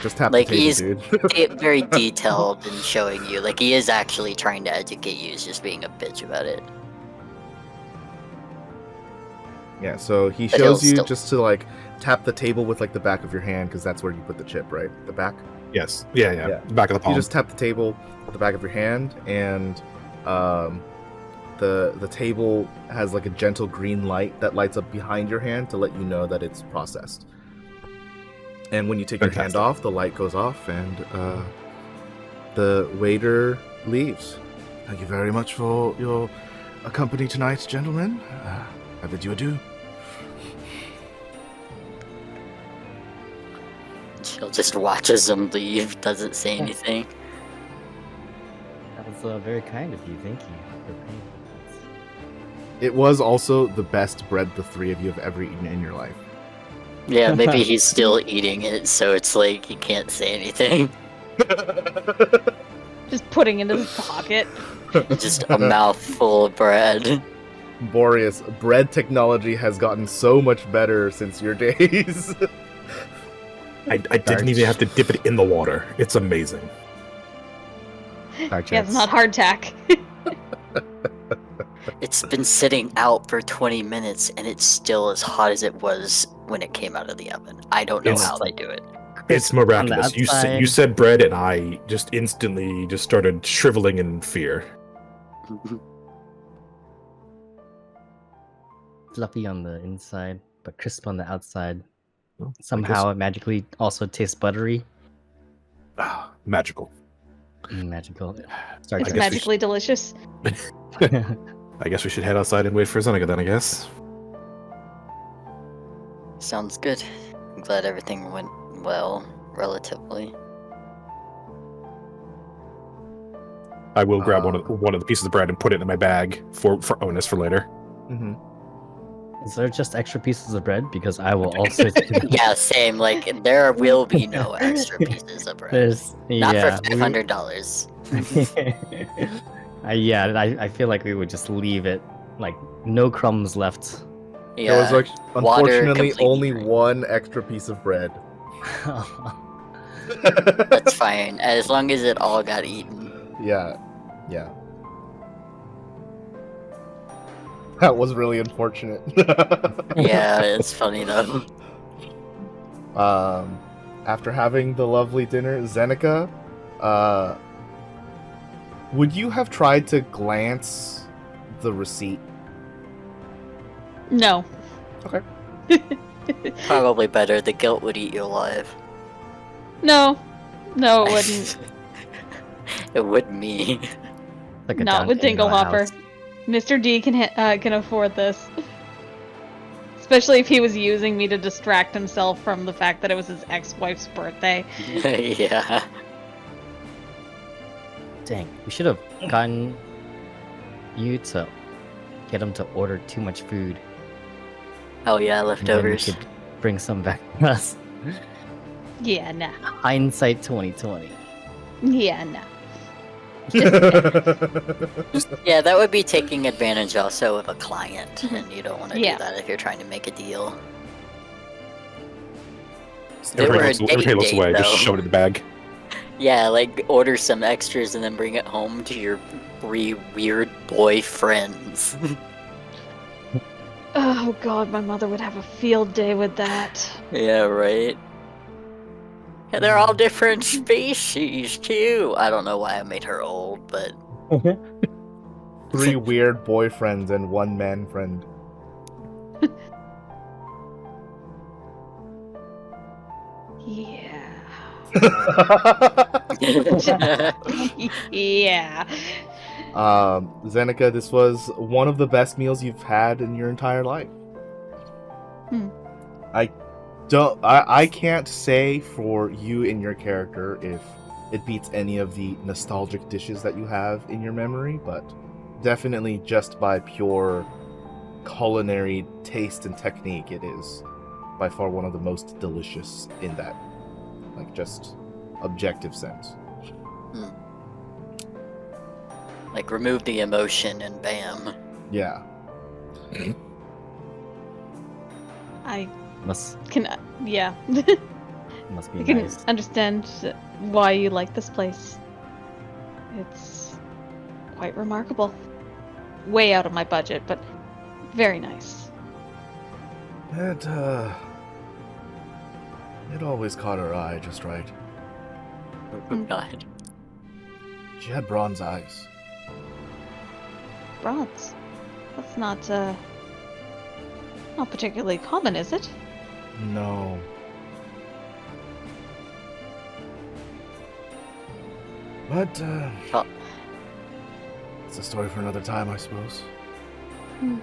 Just tap like the table, he's dude. very detailed in showing you. Like, he is actually trying to educate you. He's just being a bitch about it. Yeah, so he But shows he'll you still- just to like tap the table with like the back of your hand, because that's where you put the chip, right? The back. Yes. Yeah. Yeah. Back of the palm. You just tap the table with the back of your hand, and the table has like a gentle green light that lights up behind your hand to let you know that it's processed. And when you take your hand Fantastic. off, the light goes off, and the waiter leaves. Thank you very much for your company tonight, gentlemen. I bid you adieu. She'll just watches him leave, doesn't say anything. That was very kind of you. Thank you for paying. It was also the best bread the three of you have ever eaten in your life. Yeah, maybe he's still eating it, so it's like he can't say anything. Just putting it in his pocket. Just a mouthful of bread. Boreas, bread technology has gotten so much better since your days. I didn't even have to dip it in the water. It's amazing. Dark Yeah, it's jets. not hardtack. It's been sitting out for 20 minutes and it's still as hot as it was when it came out of the oven. I don't know It's how they do it. It's On the miraculous. You outside. said bread, and I just instantly just started shriveling in fear. Fluffy on the inside, but crisp on the outside. Well, I Somehow it magically also tastes buttery. Ah, magical. Magical. It's guess we magically delicious. I guess we should head outside and wait for Xenika then, I guess. Sounds good. I'm glad everything went well, relatively. I will grab one of the pieces of bread and put it in my bag for onus for later. Mm-hmm. Is there just extra pieces of bread? Because I will also. Yeah, same. Like, there will be no extra pieces of bread. There's Not yeah. for $500. I feel like we would just leave it like no crumbs left. Yeah. There was like, water unfortunately, completely only free. one extra piece of bread. That's fine, as long as it all got eaten. Yeah. That was really unfortunate. Yeah, it's funny though. After having the lovely dinner, Xenika, would you have tried to glance the receipt? No. Okay. Probably better. The guilt would eat you alive. No, it wouldn't. It would me. Like a Not with down in our Dinglehopper. house. Mr. D can afford this. Especially if he was using me to distract himself from the fact that it was his ex-wife's birthday. Yeah. Dang, we should have gotten you to get him to order too much food. Oh yeah, and then we leftovers. could bring some back to us. Yeah, nah. Hindsight 2020. Yeah, nah. Yeah, that would be taking advantage also of a client, and you don't want to Yeah. do that if you're trying to make a deal. Everybody looks away. Just though. shove it in the bag. Yeah, like order some extras and then bring it home to your three weird boy friends. Oh god, my mother would have a field day with that. Yeah, right. And they're all different species too. I don't know why I made her old, but 3 weird boyfriends and 1 man friend. Yeah. Yeah. Xenika, this was one of the best meals you've had in your entire life. I can't say for you and your character if it beats any of the nostalgic dishes that you have in your memory, but definitely just by pure culinary taste and technique, it is by far one of the most delicious in that, like, just objective sense. Like remove the emotion and bam. Yeah. I Must can, yeah. must be I can nice. understand why you like this place. It's quite remarkable. Way out of my budget, but very nice. It always caught her eye just right. Oh god. She had bronze eyes. Bronze. That's not particularly common, is it? No. But, Oh. it's a story for another time, I suppose. Hmm.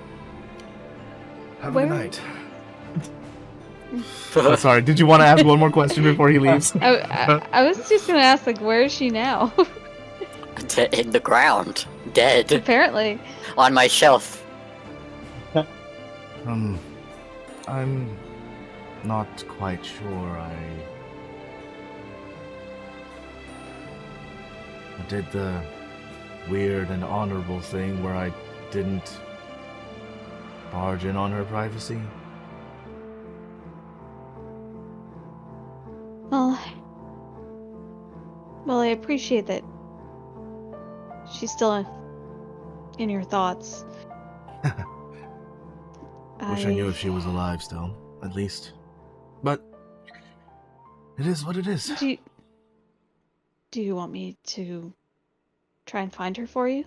Have Where- a good night. Sorry, did you want to ask one more question before he leaves? I was just gonna ask, like, where is she now? In the ground. Dead. Apparently. On my shelf. I'm not quite sure. I did the weird and honorable thing where I didn't barge in on her privacy. Well, I appreciate that she's still in your thoughts. Wish I knew if she was alive still, at least. But it is what it is. Do you want me to try and find her for you?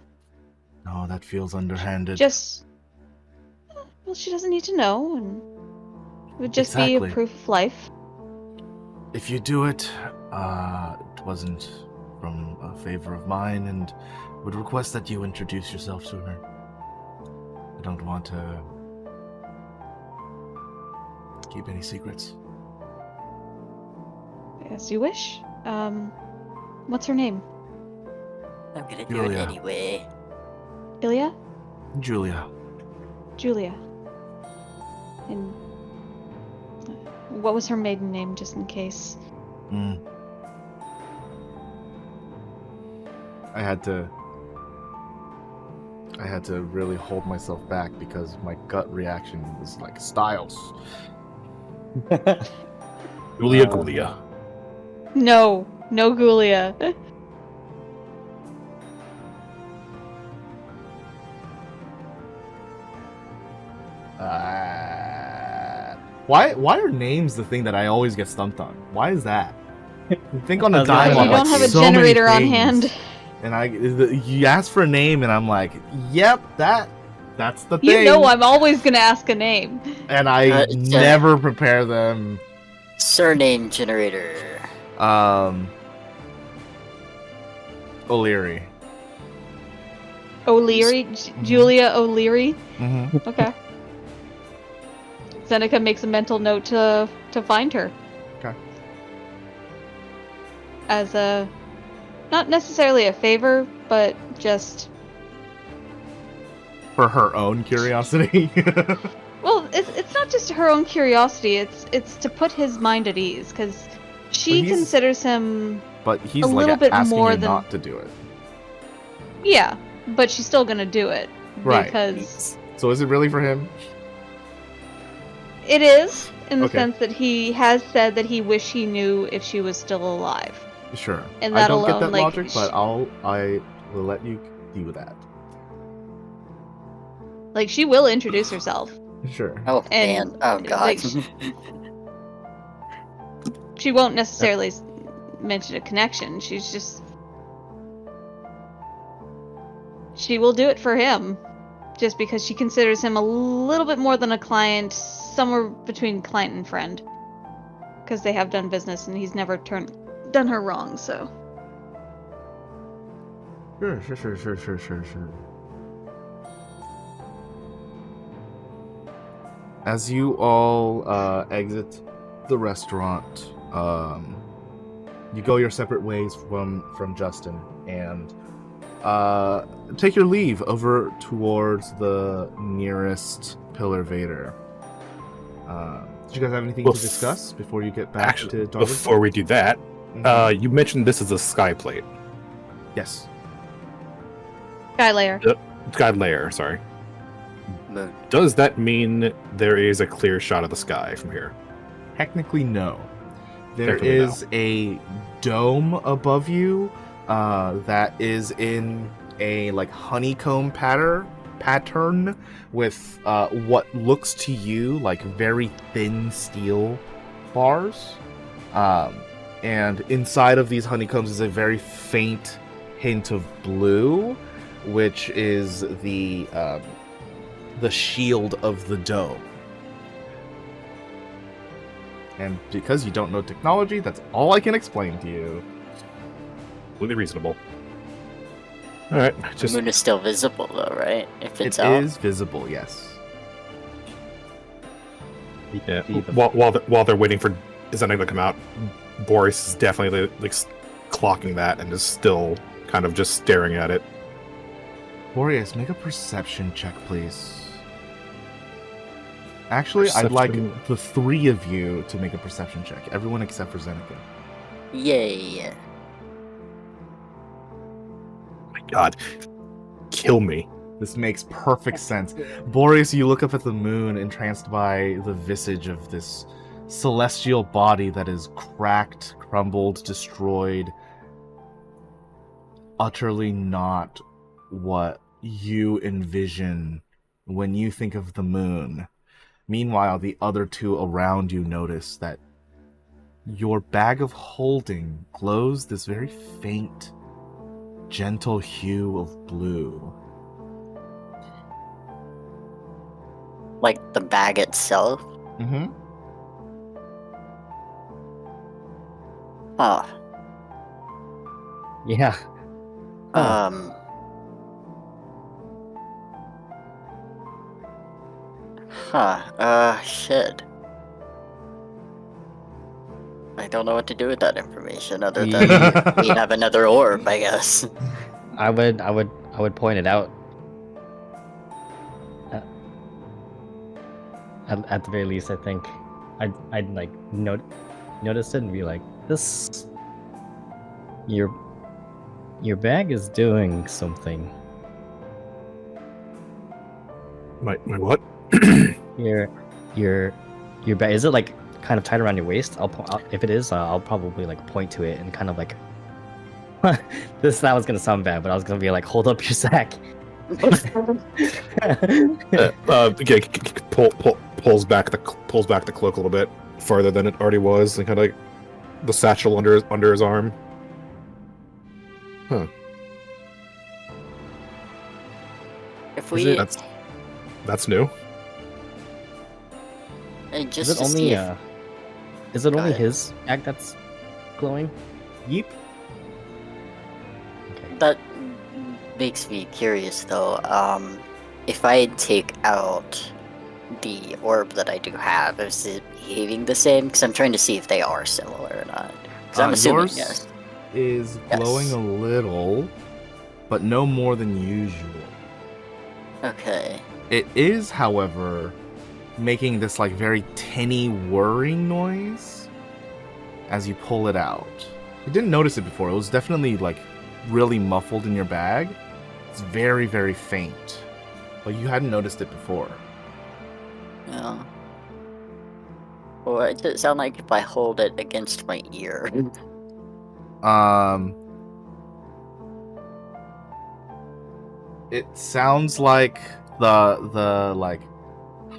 No, that feels underhanded. Well, she doesn't need to know, and it would just be Exactly. a proof of life. If you do it, it wasn't from a favor of mine, and would request that you introduce yourself to her. I don't want to keep any secrets. As you wish. What's her name? I'm gonna do it Julia. anyway. Ilya? Julia. Julia. And what was her maiden name, just in case? I had to really hold myself back because my gut reaction was like Styles. Julia Gulia. No Gulia. Why are names the thing that I always get stumped on? Why is that? Think on I a was gonna dime. say, on, You like, don't have a so many generator on things. hand. And you ask for a name, and I'm like, yep, that's the thing. You know I'm always gonna ask a name. And I Uh, never prepare them. Surname generator. O'Leary. O'Leary? Julia O'Leary? Mm-hmm. Okay. Xenika makes a mental note to find her. Okay. As a... not necessarily a favor, but just... For her own curiosity. well, it's not just her own curiosity. It's to put his mind at ease because she But he's- considers him. But he's A like little bit asking more you than- not to do it. Yeah, but she's still gonna do it Right. because So is it really for him? it is in the Okay. sense that he has said that he wished he knew if she was still alive. Sure. And I that don't get alone, that like, logic, but I will let you deal with that. Like she will introduce herself. Sure. Oh And, man. Oh god. like, She won't necessarily mention a connection. She will do it for him, just because she considers him a little bit more than a client, somewhere between client and friend, because they have done business and he's never done her wrong. So Sure. As you all exit the restaurant, you go your separate ways from Justin and take your leave over towards the nearest Pillar Vader. Did you guys have anything to discuss before you get back to Darwin? Before we do that, Mhm. you mentioned this is a sky plate. Yes. Sky Layer. Sky layer, sorry. Moon. Does that mean there is a clear shot of the sky from here? Technically, no. There Technically, no. is a dome above you that is in a like honeycomb pattern with what looks to you like very thin steel bars. And inside of these honeycombs is a very faint hint of blue, which is the shield of the dome. And because you don't know technology, that's all I can explain to you. Completely reasonable. All right, The just moon is still visible though, right? If it's It out. is visible, yes. yeah. While they're waiting for Xenika to come out, Boreas is definitely like clocking that and is still kind of just staring at it. Boreas, make a perception check, please. Actually, I'd like Perception. the three of you to make a perception check. Everyone except for Xenika. Yay. My God, kill me. This makes perfect sense. Boreas, you look up at the moon, entranced by the visage of this celestial body that is cracked, crumbled, destroyed. Utterly not what you envision when you think of the moon. Meanwhile, the other two around you notice that your bag of holding glows this very faint, gentle hue of blue. Like the bag itself? Mm-hmm. Huh. Yeah. Shit. I don't know what to do with that information other than we have another orb, I guess. I would point it out. At the very least, I think I'd like notice it and be like, this. Your bag is doing something. My what? Your bag, is it like kind of tied around your waist? If it is, I'll probably like point to it and kind of like that was gonna sound bad, but I was gonna be like, hold up your sack. Pulls back the cloak a little bit farther than it already was, and kind of like the satchel under his arm. Huh. If Is we it- That's new. just Is it to only see if, is it Go only ahead. his bag that's glowing? Yeep. Okay. that makes me curious though. If I take out the orb that I do have, is it behaving the same? Because I'm trying to see if they are similar or not. Because I'm assuming Yours yes. is Yes. glowing a little, but no more than usual. Okay. It is, however, making this like very tinny whirring noise as you pull it out. You didn't notice it before. It was definitely like really muffled in your bag. It's very, very faint, but you hadn't noticed it before. No. What does it sound like if I hold it against my ear? It sounds like the like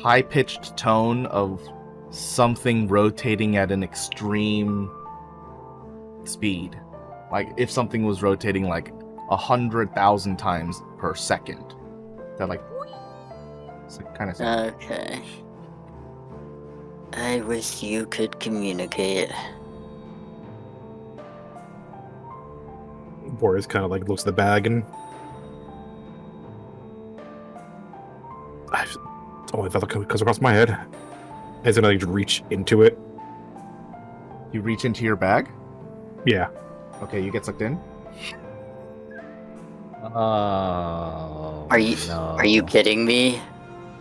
high-pitched tone of something rotating at an extreme speed. Like if something was rotating like 100,000 times per second. That like kind of sound. Okay. I wish you could communicate. Boreas kind of like looks at the bag and it's only thought that comes across my head. Is it like reach into it? You reach into your bag? Yeah. Okay, you get sucked in. Oh. Are you no. kidding me?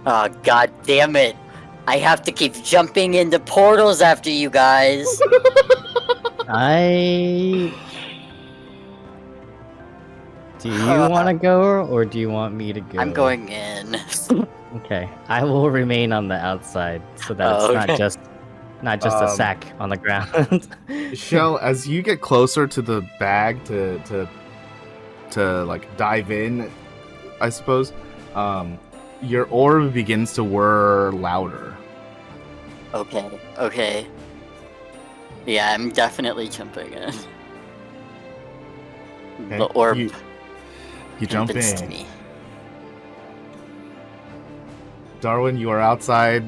Oh, god damn it. I have to keep jumping into portals after you guys. Do you want to go or do you want me to go? I'm going in. Okay, I will remain on the outside so that it's not just a sack on the ground. Shell, as you get closer to the bag to like dive in, I suppose, your orb begins to whir louder. Okay. Yeah, I'm definitely jumping in. Okay, The orb You jump convinced in. me. Darwin, you are outside,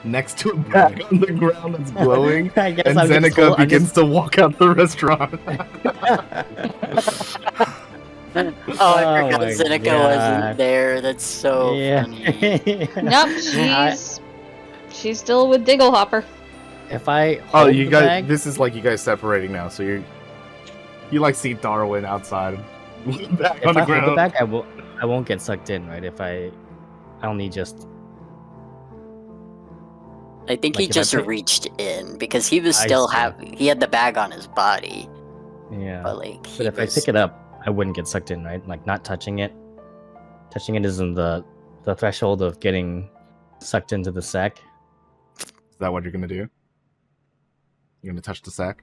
next to a bag on the ground that's glowing, I guess and I'm just Xenika hol- I'm begins to walk out the restaurant. I forgot my Xenika God. wasn't there. That's so Yeah. funny. Nope, she's still with Dinglehopper. If I Oh, hold you the guys! bag, This is like you guys separating now, so you like see Darwin outside, back if on the I hold the ground. bag, I won't get sucked in, right? If I only just I think Like he if I just pick- reached in because he was I still see. he had the bag on his body, yeah. but like But if I pick it up, I wouldn't get sucked in, right? Like not touching it. Touching it isn't the threshold of getting sucked into the sack. Is that what you're gonna do? You're gonna touch the sack?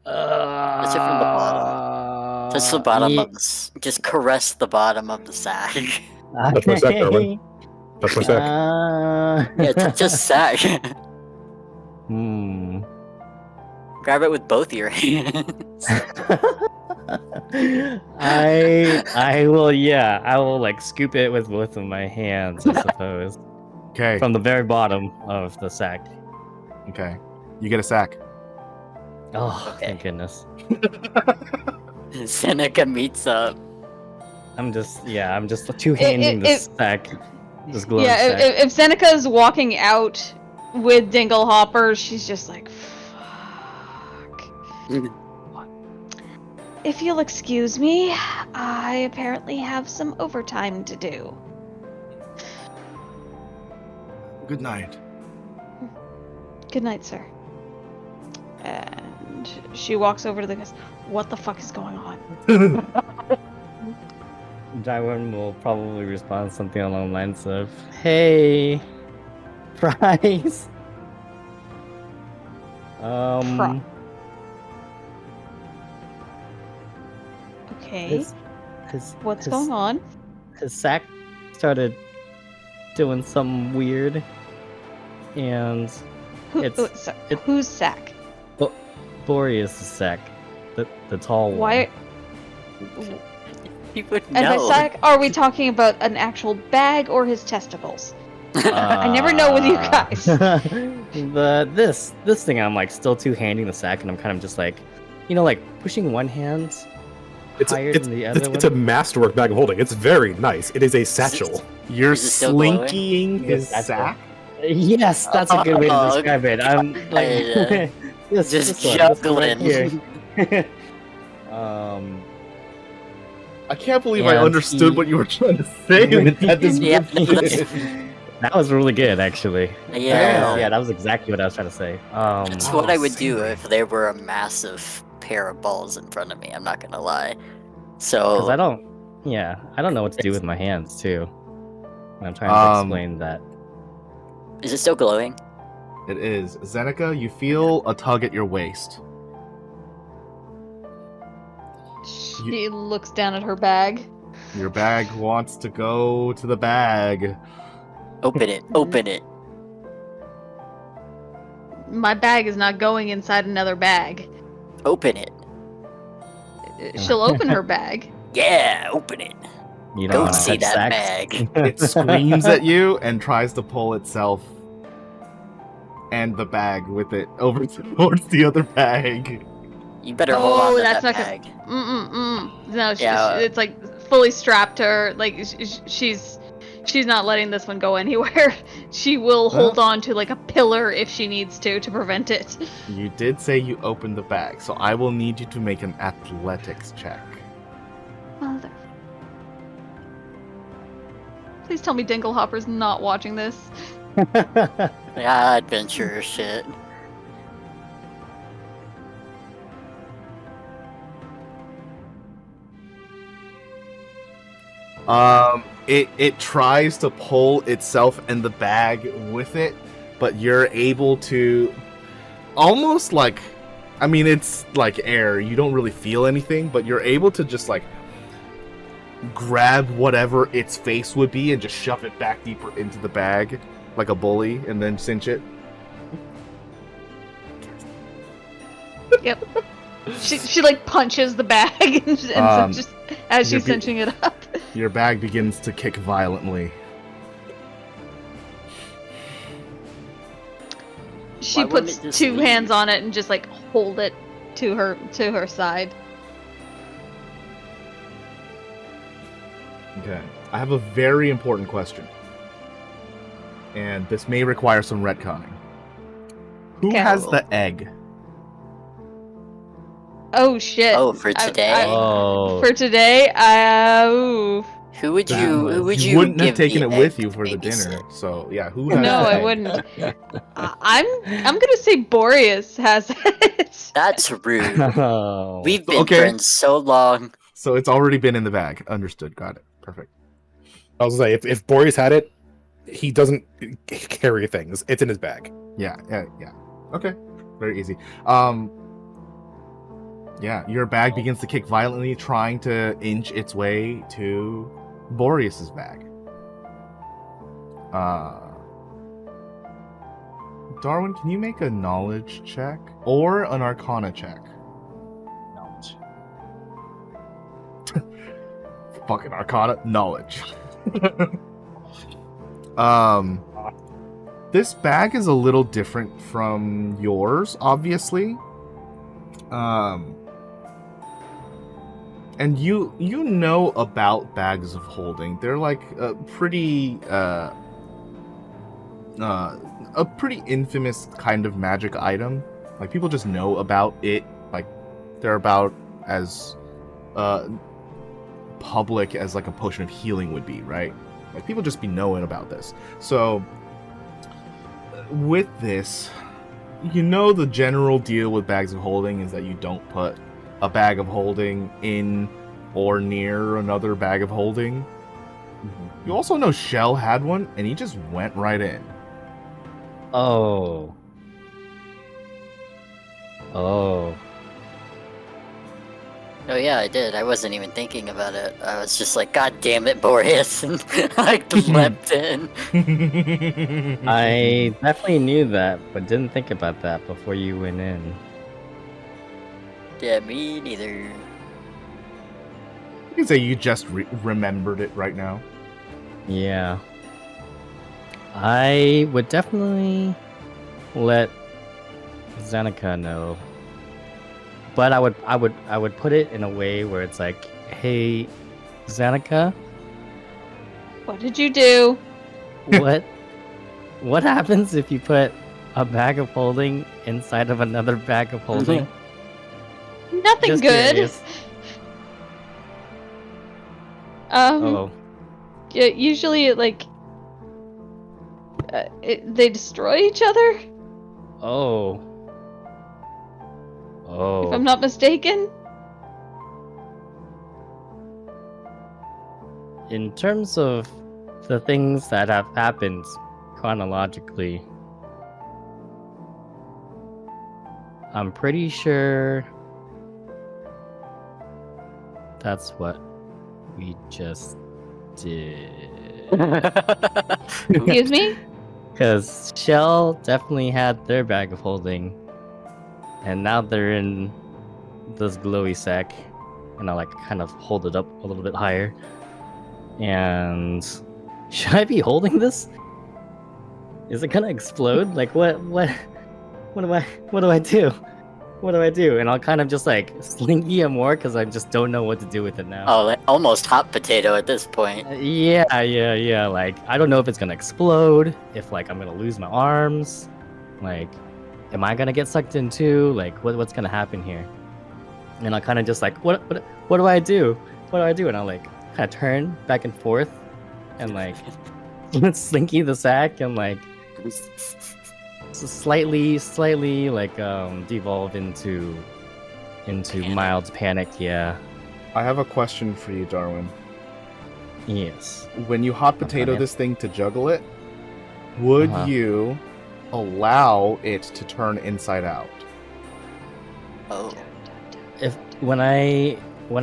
Touch it from the bottom. Touch the bottom of just caress the bottom of the sack. Touch my sack, Darwin. Touch my sack. Yeah, touch a sack. Grab it with both your hands. I will like scoop it with both of my hands, I suppose. Okay. From the very bottom of the sack. Okay. You get a sack. Oh, Okay. thank goodness. Xenika meets up. I'm just two-handing the sack. This glowing Yeah, sack. if Xenika's walking out with Dinglehopper, she's just like, fuck. If you'll excuse me, I apparently have some overtime to do. Good night. Good night, sir. And she walks over to the guys. What the fuck is going on? Darwin will probably respond something along the lines of, "Hey, prize." Okay. What's his- going on? His sack started doing something weird, and Whose sack? Boreas' sack, the tall one. Why? You would And by know. sack, are we talking about an actual bag or his testicles? I never know with you guys. This thing, I'm like still two-handing the sack, and I'm kind of just like, like pushing one hand higher than the other. It's a masterwork bag of holding. It's very nice. It is a satchel. You're Is it still glowing? slinkying his Yes, sack? Yes, that's a good way to Oh, describe it. I'm like Just this one right juggling. here. I can't believe I And understood he- what you were trying to say with that Yeah, description. That was really good, actually. Yeah. Yeah, that was exactly what I was trying to say. That's what I would do if there were a massive pair of balls in front of me. I'm not gonna lie. Because So I don't know what to do with my hands too. And I'm trying to explain that. is it still glowing? It is. Xenika, you feel a tug at your waist. She looks down at her bag. Your bag wants to go to the bag. Open it. Open it. My bag is not going inside another bag. Open it. She'll open her bag. Yeah, open it. You don't Go want to see touch that sacks. bag. It screams at you and tries to pull itself and the bag with it over towards the other bag. You better hold on to that's that not bag. No, Yeah. it's like fully strapped to her. Like she's not letting this one go anywhere. She will hold on to like a pillar if she needs to prevent it. You did say you opened the bag, so I will need you to make an athletics check. Mother. Please tell me Dinglehopper's not watching this. Yeah, adventure shit. It tries to pull itself and the bag with it, but you're able to almost like, I mean, it's like air. You don't really feel anything, but you're able to just like grab whatever its face would be and just shove it back deeper into the bag like a bully and then cinch it. Yep. She like punches the bag and just as she's cinching it up. Your bag begins to kick violently. She Why wouldn't puts it just two leave? hands on it and just like hold it to her side. Okay. I have a very important question. And this may require some retconning. Who Okay. has the egg? Oh shit. Oh, for today? Oh. For today, ooh. Who would you wouldn't have give taken the it with egg you to for the dinner. babysit? So yeah, who has No, the I egg? wouldn't. I'm gonna say Boreas has it. That's rude. Oh. We've been Okay. friends so long. So it's already been in the bag. Understood. Got it. Perfect. I was like, if Boreas had it, he doesn't carry things. It's in his bag. Yeah. Okay. Very easy. Yeah, your bag begins to kick violently, trying to inch its way to Boreas's bag. Darwin, can you make a knowledge check or an arcana check? Knowledge. Fucking arcana knowledge. This bag is a little different from yours, obviously. And you know about bags of holding. They're like a pretty infamous kind of magic item. Like people just know about it. Like they're about as public as like a potion of healing would be, right? Like people just be knowing about this. So with this, you know, the general deal with bags of holding is that you don't put a bag of holding in or near another bag of holding. You also know Shell had one, and he just went right in. Oh. Oh. Oh yeah, I did. I wasn't even thinking about it. I was just like, God damn it, Boreas, and I leapt in. I definitely knew that, but didn't think about that before you went in. Yeah, me neither. You can say you just remembered it right now. Yeah. I would definitely let Xenika know. But I would put it in a way where it's like, hey, Xenika, What did you do? what happens if you put a bag of holding inside of another bag of holding? Nothing Just good. curious. Yeah, usually it like They destroy each other, Oh. if I'm not mistaken. In terms of the things that have happened chronologically, I'm pretty sure that's what we just did. Excuse me? Because Shell definitely had their bag of holding, and now they're in this glowy sack, and I like kind of hold it up a little bit higher. And should I be holding this? Is it gonna explode? Like what do I do? What do I do? And I'll kind of just like slinky it more because I just don't know what to do with it now. Oh, like, almost hot potato at this point. Yeah. Like I don't know if it's gonna explode, if like I'm gonna lose my arms, like am I gonna get sucked in too? Like what's gonna happen here? And I'll kind of just like what do I do? What do I do? And I'll like kind of turn back and forth and like slinky the sack and like slightly like devolve into Panic. mild panic. Yeah. I have a question for you, Darwin. Yes. When you hot potato Okay. this thing to juggle it, would Uh-huh. you allow it to turn inside out? Oh, If when I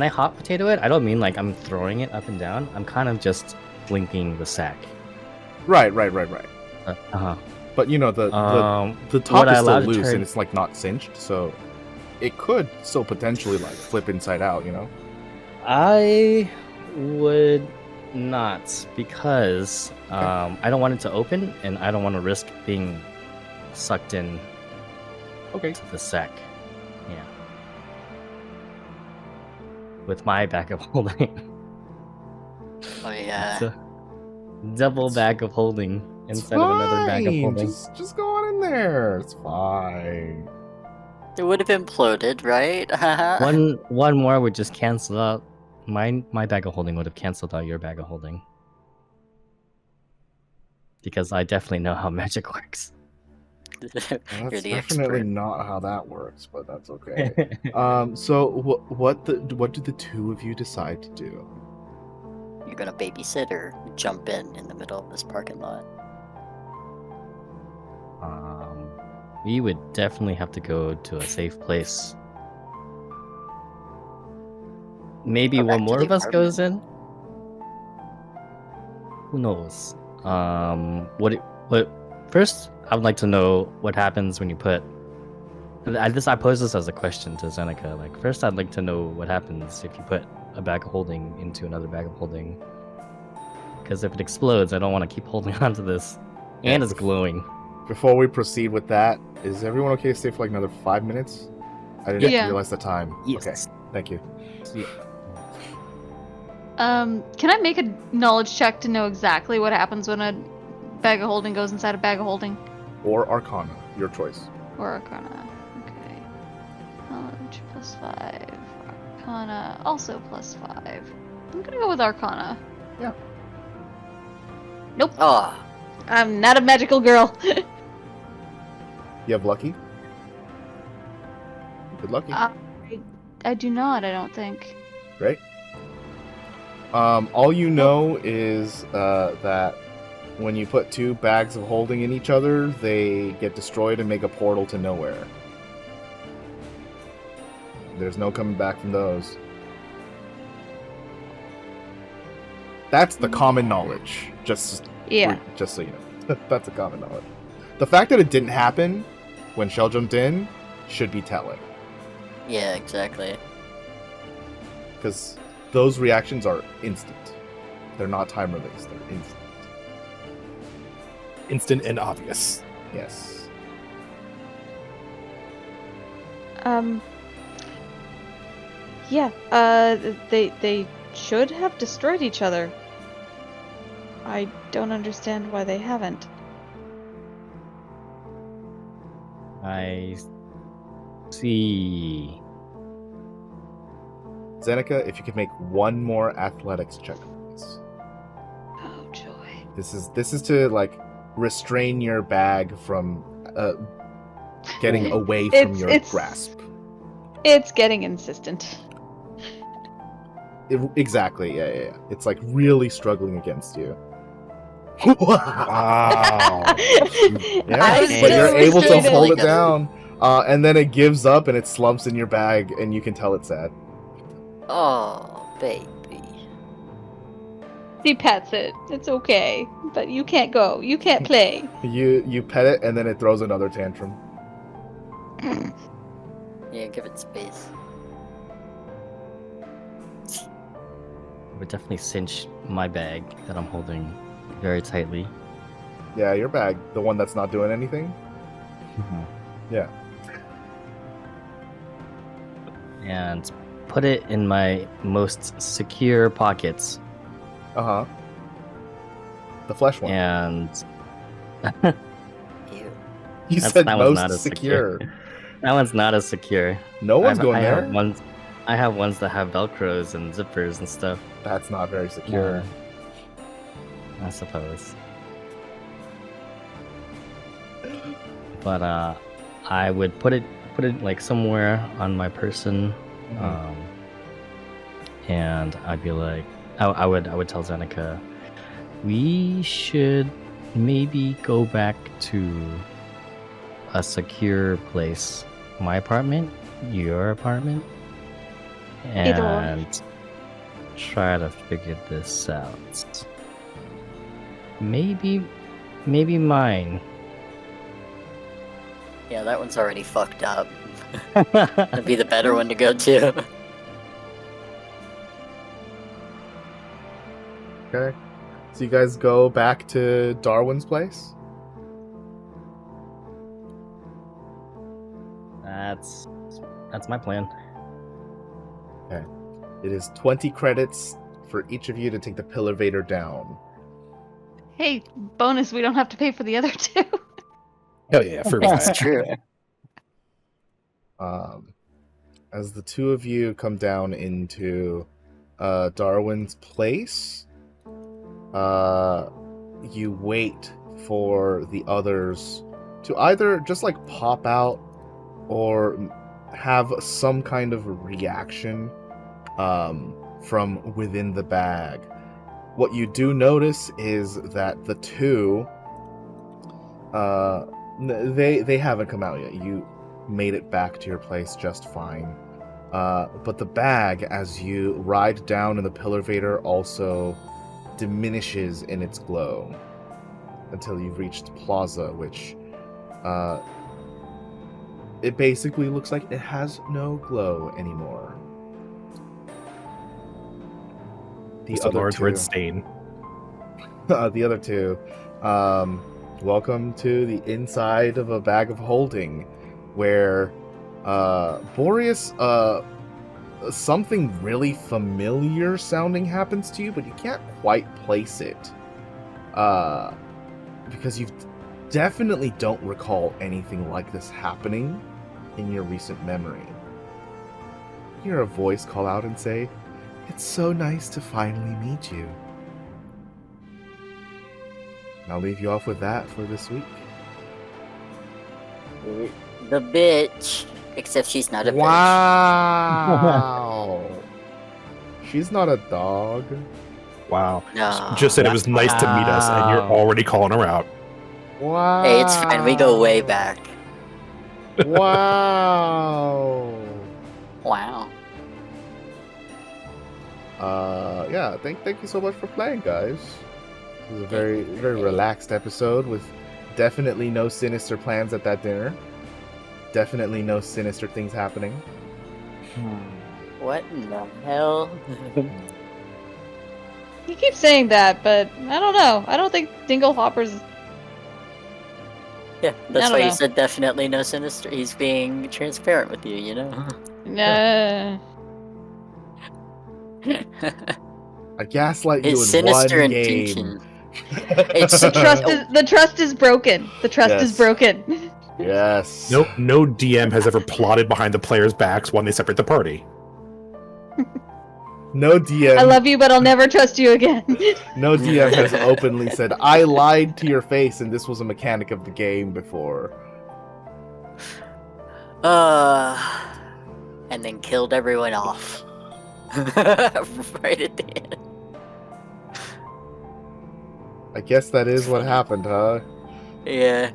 hot potato it, I don't mean like I'm throwing it up and down. I'm kind of just blinking the sack. Right. Uh-huh. But you know the Would top I is allow still to loose turn- and it's like not cinched, so it could still potentially like flip inside out. You know. I would not because I don't want it to open and I don't want to risk being sucked in Okay. to the sack. Yeah. With my bag of holding. oh yeah. It's a double bag of holding It's instead of another bag of fine. holding. Just go on in there. It's fine. It would have imploded, right? One more would just cancel out. My bag of holding would have canceled out your bag of holding. Because I definitely know how magic works. You're That's the definitely expert. not how that works, but that's okay. So what do the two of you decide to do? You're gonna babysit or jump in the middle of this parking lot? We would definitely have to go to a safe place. Maybe Go back one to more the of us goes in. apartment. Who knows? What? First, I would like to know what happens when you put. I pose this as a question to Xenika. Like, first, I'd like to know what happens if you put a bag of holding into another bag of holding. Because if it explodes, I don't want to keep holding onto this, and it's glowing. Before we proceed with that, is everyone okay to stay for like another 5 minutes? I didn't Yeah. realize the time. Yes. Okay, thank you. Can I make a knowledge check to know exactly what happens when a bag of holding goes inside a bag of holding? Or Arcana, your choice. Or Arcana. Okay. Knowledge +5. Arcana also +5. I'm gonna go with Arcana. Yeah. Nope. Oh, I'm not a magical girl. You have lucky? Good lucky. I do not, I don't think. Right? All you know is that when you put two bags of holding in each other, they get destroyed and make a portal to nowhere. There's no coming back from those. That's the common knowledge. Just Yeah. just so you know. That's a common knowledge. The fact that it didn't happen when Shell jumped in should be telling. yeah, exactly. Because those reactions are instant. They're not time released, they're instant. Instant and obvious. Yes. Yeah, they should have destroyed each other. I don't understand why they haven't. I see. Xenika, if you could make one more athletics check, please. Oh joy. This is to like restrain your bag from getting away from your grasp. It's getting insistent. Exactly, yeah. It's like really struggling against you. Wow. Yeah, was but you're able to devastated. hold it down, and then it gives up and it slumps in your bag, and you can tell it's sad. Oh, baby. He pets it. It's okay, but you can't go. You can't play. You pet it, and then it throws another tantrum. Yeah, give it space. I would definitely cinch my bag that I'm holding very tightly. Yeah, your bag, the one that's not doing anything. Yeah. And put it in my most secure pockets. Uh-huh. The flesh one. And Ew. You That's- said that was not most as secure. that one's not as secure. No one's going I there. have ones that have velcros and zippers and stuff. That's not very secure. I suppose. But I would put it like somewhere on my person, and I'd be like, I would tell Xenika, we should maybe go back to a secure place. My apartment, your apartment, Either or. and try to figure this out. Maybe mine. Yeah, that one's already fucked up. That'd be the better one to go to. Okay. So you guys go back to Darwin's place? That's my plan. It is 20 credits for each of you to take the Pillarvator down. Hey, bonus, we don't have to pay for the other two. Hell yeah, for That's that. true. As the two of you come down into Darwin's place, you wait for the others to either just like pop out or have some kind of reaction from within the bag. What you do notice is that the two, they haven't come out yet. You made it back to your place just fine. But the bag, as you ride down in the Pillarvator, also diminishes in its glow until you've reached Plaza, which it basically looks like it has no glow anymore. Just a large red stain. The other two, welcome to the inside of a bag of holding, where Boreas, something really familiar sounding happens to you, but you can't quite place it, because you definitely don't recall anything like this happening in your recent memory. You hear a voice call out and say, "It's so nice to finally meet you." And I'll leave you off with that for this week. The bitch. Except she's not a bitch. Wow. She's not a dog. Wow. No. Just said it was nice to meet us, and you're already calling her out. Wow. Hey, it's fine. We go way back. Wow. Wow. Yeah, thank you so much for playing, guys. This is a very relaxed episode with definitely no sinister plans at that dinner. Definitely no sinister things happening. What in the hell? You keep saying that, but I don't know. I don't think Dinglehopper's. Yeah, that's I don't why know. he said definitely no sinister. He's being transparent with you, you know? Nah. I gaslight you His in sinister one intention. game. It's The trust is broken. The trust is Yes. broken. Yes. No DM has ever plotted behind the players' backs when they separate the party. No DM. I love you, but I'll never trust you again. No DM has openly said, I lied to your face and this was a mechanic of the game before. And then killed everyone off. Right at the end. I guess that is what happened, huh? Yeah.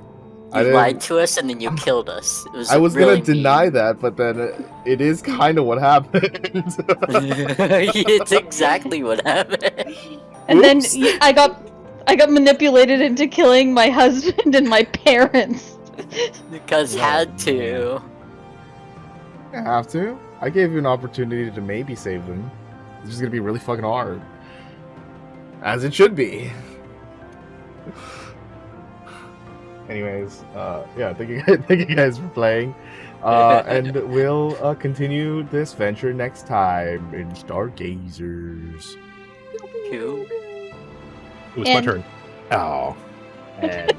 I You lied didn't- to us and then you killed us. It was I was really gonna deny that, but then it is kind of what happened. It's exactly what happened. And then Oops. I got manipulated into killing my husband and my parents. Because had to. I have to. I gave you an opportunity to maybe save them. It's just gonna be really fucking hard. As it should be. Anyways, yeah, thank you guys for playing. And we'll continue this venture next time in Cool. It was my And- turn. Oh. And